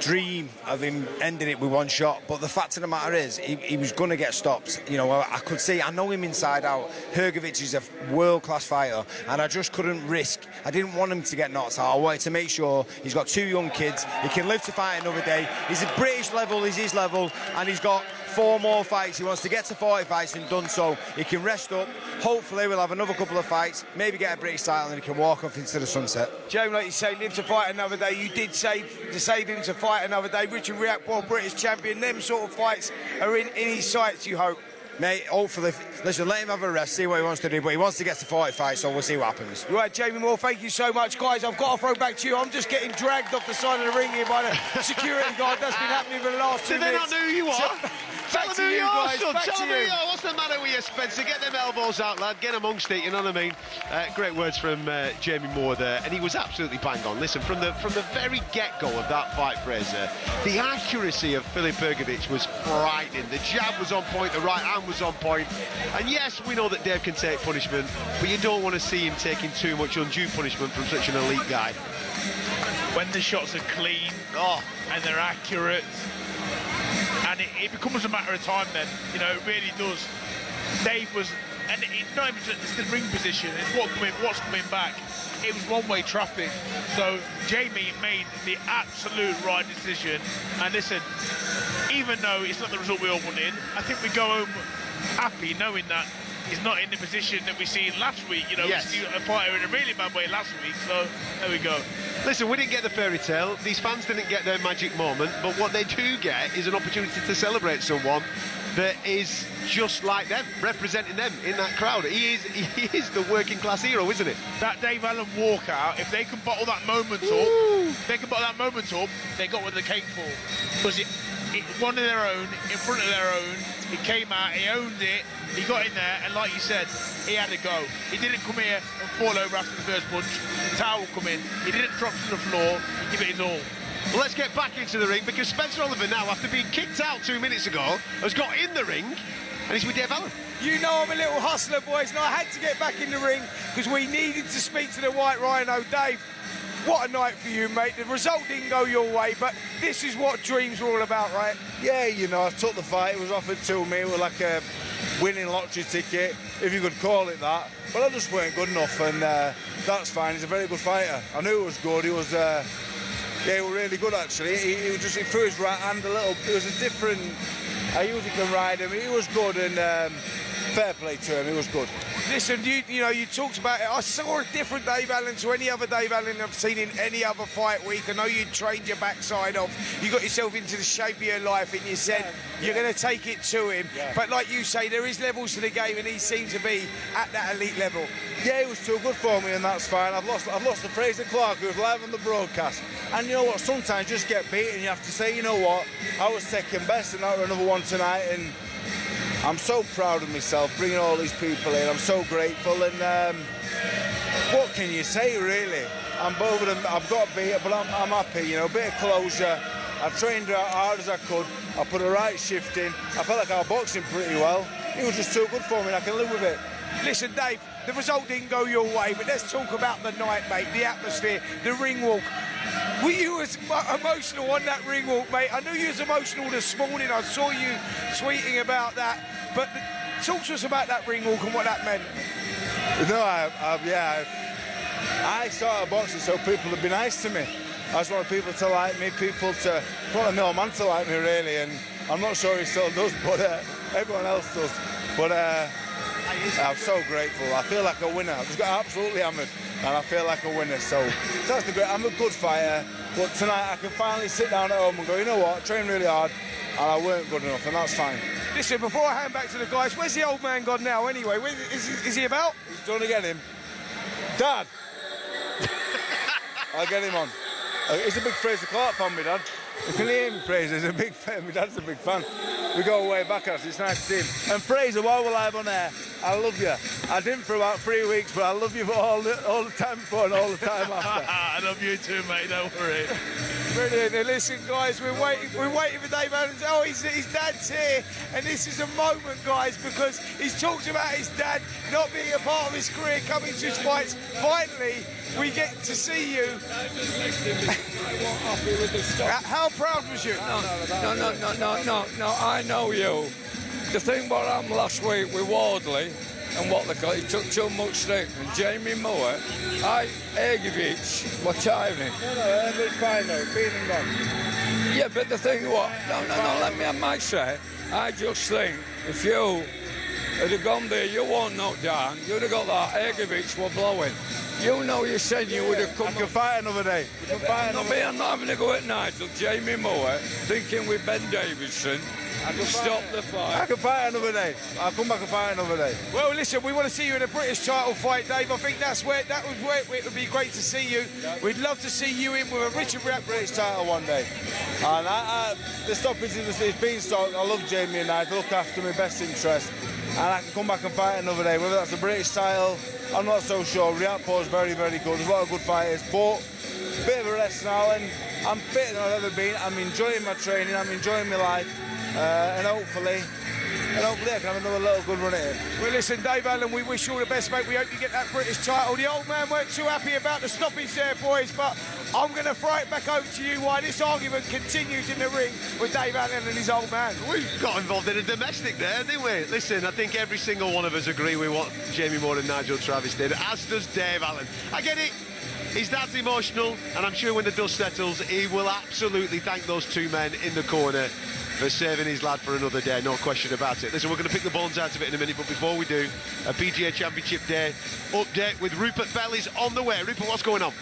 dream of him ending it with one shot. But the fact of the matter is, he was going to get stopped. You know, I could see, I know him inside out. Hrgovic is a world-class fighter, and I just couldn't risk. I didn't want him to get knocked out. I wanted to make sure he's got 2 young kids. He can live to fight another day. He's at British level, is his level, and he's got 4 more fights. He wants to get to 40 fights and done so. He can rest up. Hopefully we'll have another couple of fights, maybe get a British title, and he can walk off into the sunset. Jamie, like you say, live to fight another day. You did save him to fight another day. Richard Riakporhe, British champion. Them sort of fights are in his sights, you hope. Mate, hopefully, listen, let him have a rest, see what he wants to do, but he wants to get to 40 fights, so we'll see what happens. Right, Jamie Moore, thank you so much. Guys, I've got to throw back to you. I'm just getting dragged off the side of the ring here by the security guard. That's been happening for the last 2 minutes. Do they not know who you are? Tell them who you are, son. Tell them who you are. What's the matter with you, Spencer? Get them elbows out, lad. Get amongst it, you know what I mean? Great words from Jamie Moore there, and he was absolutely bang on. Listen, from the very get-go of that fight, Fraser, the accuracy of Filip Hrgovic was frightening. The jab was on point, the right hand was on point. And yes, we know that Dave can take punishment, but you don't want to see him taking too much undue punishment from such an elite guy. When the shots are clean and they're accurate, and it becomes a matter of time then, you know, it really does. Dave was, and it's not even just the ring position, it's what's coming back. it was one-way traffic. So Jamie made the absolute right decision. And listen, even though it's not the result we all wanted, I think we go home happy knowing that he's not in the position that we seen last week. You know, Yes. we see a fighter in a really bad way last week. So there we go. Listen, we didn't get the fairy tale. These fans didn't get their magic moment. But what they do get is an opportunity to celebrate someone that is just like them, representing them in that crowd. He is the working class hero, isn't it? That Dave Allen walkout, if they can bottle that moment up, they got what they came for. Because it one of their own, in front of their own, he came out, he owned it, he got in there, and like you said, he had a go. He didn't come here and fall over after the first punch. The towel come in. He didn't drop to the floor. He gave it his all. Well, let's get back into the ring, because Spencer Oliver now, after being kicked out 2 minutes ago, has got in the ring, and he's with Dave Allen. You know I'm a little hustler, boys, and I had to get back in the ring because we needed to speak to the White Rhino. Dave, what a night for you, mate. The result didn't go your way, but this is what dreams are all about, right? Yeah, you know, I took the fight. It was offered to me. It was like a winning lottery ticket, if you could call it that. But I just weren't good enough, and that's fine. He's a very good fighter. I knew he was good. He was, yeah, he was really good, actually. He threw his right hand a little. It was a different... I usually can ride him. He was good, and fair play to him. He was good. Listen, you know, you talked about it. I saw a different Dave Allen to any other Dave Allen I've seen in any other fight week. I know you trained your backside off. You got yourself into the shape of your life, and you said you're going to take it to him. Yeah. But like you say, there is levels to the game, and he seems to be at that elite level. Yeah, he was too good for me, and that's fine. I've lost to Fraser Clark, who was live on the broadcast. And you know what? Sometimes you just get beaten. You have to say, you know what? I was second best, and now we're another one tonight. And I'm so proud of myself, bringing all these people in. I'm so grateful, and what can you say, really? I'm over them. I've got beat, but I'm happy. You know, a bit of closure. I trained as hard as I could. I put the right shift in. I felt like I was boxing pretty well. It was just too good for me, and I can live with it. Listen, Dave, the result didn't go your way, but let's talk about the night, mate, the atmosphere, the ring walk. Were you as emotional on that ring walk, mate? I knew you was emotional this morning. I saw you tweeting about that. But talk to us about that ring walk and what that meant. No, I started boxing so people would be nice to me. I just wanted people to like me, I want a middle man to like me, really, and I'm not sure he still does, but everyone else does. But I'm so grateful. I feel like a winner. I just got absolutely hammered, and I feel like a winner. So that's the great. I'm a good fighter, but tonight I can finally sit down at home and go, you know what? I trained really hard, and I weren't good enough, and that's fine. Listen, before I hand back to the guys, where's the old man gone now anyway? Is he about? He's trying to get him. Dad! I'll get him on. He's a big Fraser Clark fan, my dad. You can hear him, Fraser. He's a big fan. My dad's a big fan. We go way back, actually. It's nice to see him. And Fraser, while we're live on air, I love you. I didn't for about 3 weeks, but I love you for all the time before and all the time after. I love you too, mate. Don't worry. Brilliant. Now, listen, guys, we're waiting for Dave Allen. Oh, his dad's here, and this is a moment, guys, because he's talked about his dad not being a part of his career, coming to his fights. Finally, we get to see you. How proud was you? No, I know you. The thing what happened last week with Wardley and what they call he took too much stick, and Jamie Moore, Herovic were tiny. No, it's fine though, been and gone. Yeah, but the thing what? No, let me have my say. I just think if you had have gone there, you weren't knocked down, you'd have got that Herovic were blowing. You know you said you would have come... I can fight another day. I'm not having to go at Nigel, Jamie Moore, thinking with Ben Davidson, stop the fight. I can fight another day. I'll come back and fight another day. Well, listen, we want to see you in a British title fight, Dave. I think that was where it would be great to see you. We'd love to see you in with a Richard British title one day. And the stoppage is being stopped. I love Jamie and I look after my best interest. And I can come back and fight another day. Whether that's a British title, I'm not so sure. Riyadh is very, very good. There's a lot of good fighters, but a bit of a rest now, and I'm fitter than I've ever been. I'm enjoying my training. I'm enjoying my life, and hopefully and hopefully I can have another little good run at it. Well, listen, Dave Allen, we wish you all the best, mate. We hope you get that British title. The old man weren't too happy about the stoppage there, boys, but I'm going to throw it back over to you why this argument continues in the ring with Dave Allen and his old man. We got involved in a domestic there, didn't we? Listen, I think every single one of us agree with what Jamie Moore and Nigel Travis did, as does Dave Allen. I get it. His dad's emotional, and I'm sure when the dust settles, he will absolutely thank those two men in the corner for saving his lad for another day, no question about it. Listen, we're going to pick the bones out of it in a minute, but before we do, a PGA Championship Day update with Rupert Bell is on the way. Rupert, what's going on?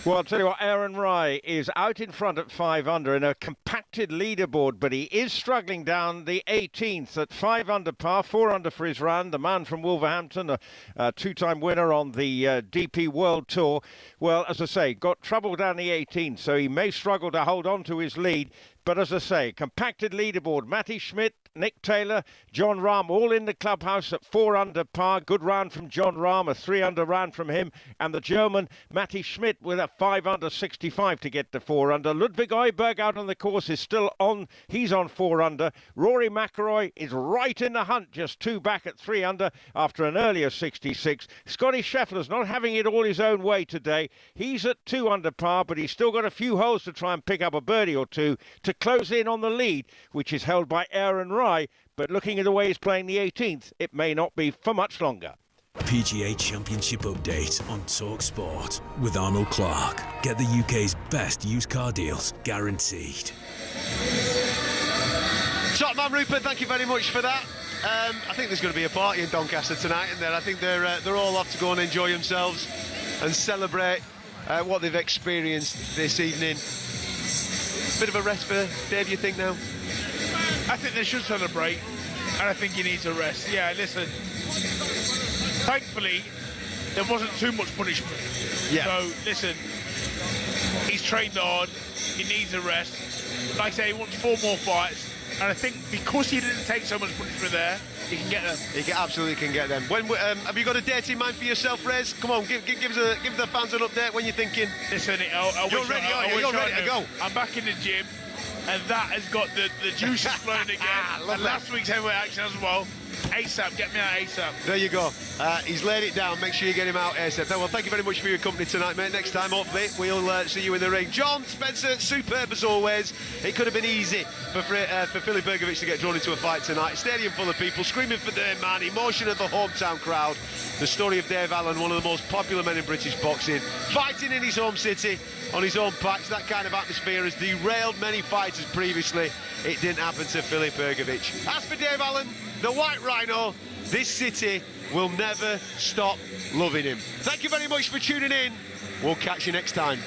Well, I'll tell you what, Aaron Rai is out in front at 5 under in a compacted leaderboard, but he is struggling down the 18th at 5 under par, 4 under for his round. The man from Wolverhampton, a two-time winner on the DP World Tour. Well, as I say, got trouble down the 18th, so he may struggle to hold on to his lead. But as I say, compacted leaderboard, Matty Schmidt, Nick Taylor, John Rahm, all in the clubhouse at 4 under par. Good round from John Rahm, a 3 under round from him. And the German, Matty Schmidt, with a 5 under 65 to get to 4 under. Ludwig Oiberg out on the course is still on. He's on 4 under. Rory McIlroy is right in the hunt, just 2 back at 3 under after an earlier 66. Scotty Scheffler's not having it all his own way today. He's at 2 under par, but he's still got a few holes to try and pick up a birdie or two to close in on the lead, which is held by Aaron Rai. But looking at the way he's playing the 18th, it may not be for much longer. PGA Championship update on talkSPORT with Arnold Clark. Get the UK's best used car deals, guaranteed. Top man Rupert, thank you very much for that. I think there's going to be a party in Doncaster tonight, isn't there? I think they're all off to go and enjoy themselves and celebrate what they've experienced this evening. Bit of a rest for Dave, you think, now? I think they should celebrate, and I think he needs a rest. Yeah, listen, thankfully, there wasn't too much punishment. Yeah. So, listen, he's trained hard, he needs a rest. Like I say, he wants 4 more fights, and I think because he didn't take so much punishment there, he can get them. He absolutely can get them. When have you got a date in mind for yourself, Rez? Come on, give the fans an update when you're thinking. Listen, you're ready, are you? You're ready to go. I'm back in the gym, and that has got the juices flowing again. And last week's heavyweight action as well. ASAP, get me out ASAP. There you go. He's laid it down. Make sure you get him out ASAP. Well, thank you very much for your company tonight, mate. Next time, hopefully, we'll see you in the ring. John Spencer, superb as always. It could have been easy for Filip Hrgovic to get drawn into a fight tonight. Stadium full of people screaming for their man. Emotion of the hometown crowd. The story of Dave Allen, one of the most popular men in British boxing, fighting in his home city, on his own patch. That kind of atmosphere has derailed many fighters previously. It didn't happen to Filip Hrgovic. As for Dave Allen, the White Rhino, this city will never stop loving him. Thank you very much for tuning in. We'll catch you next time.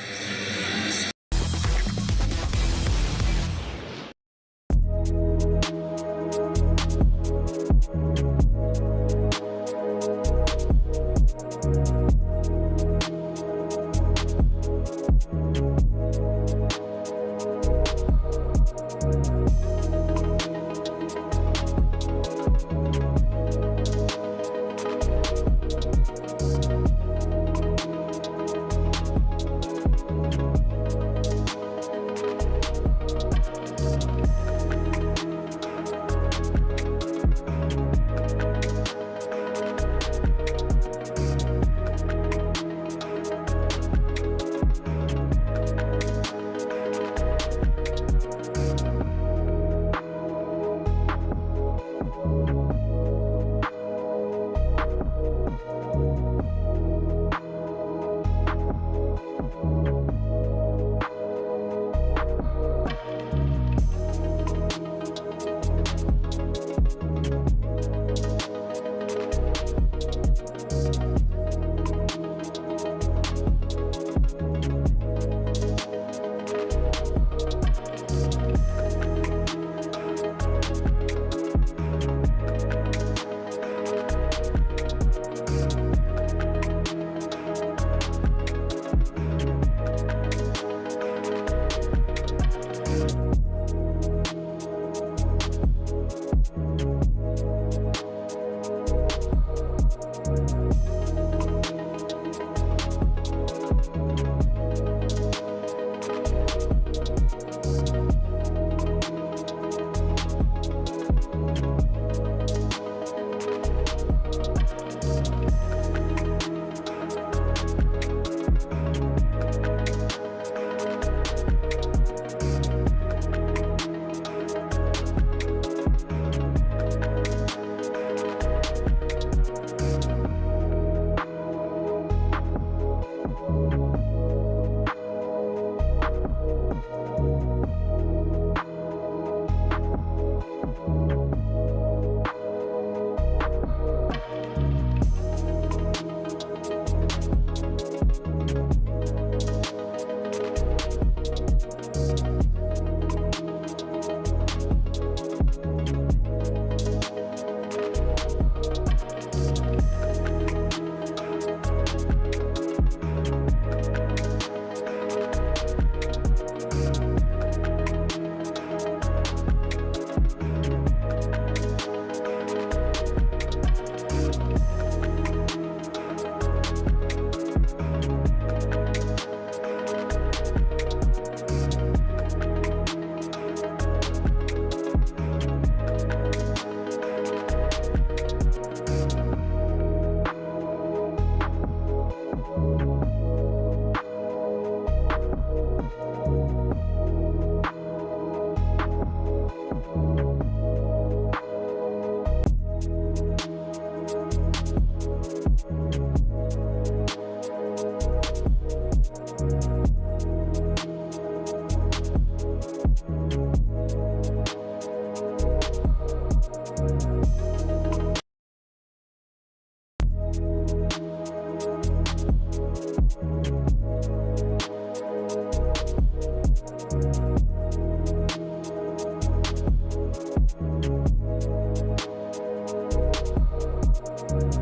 Sport.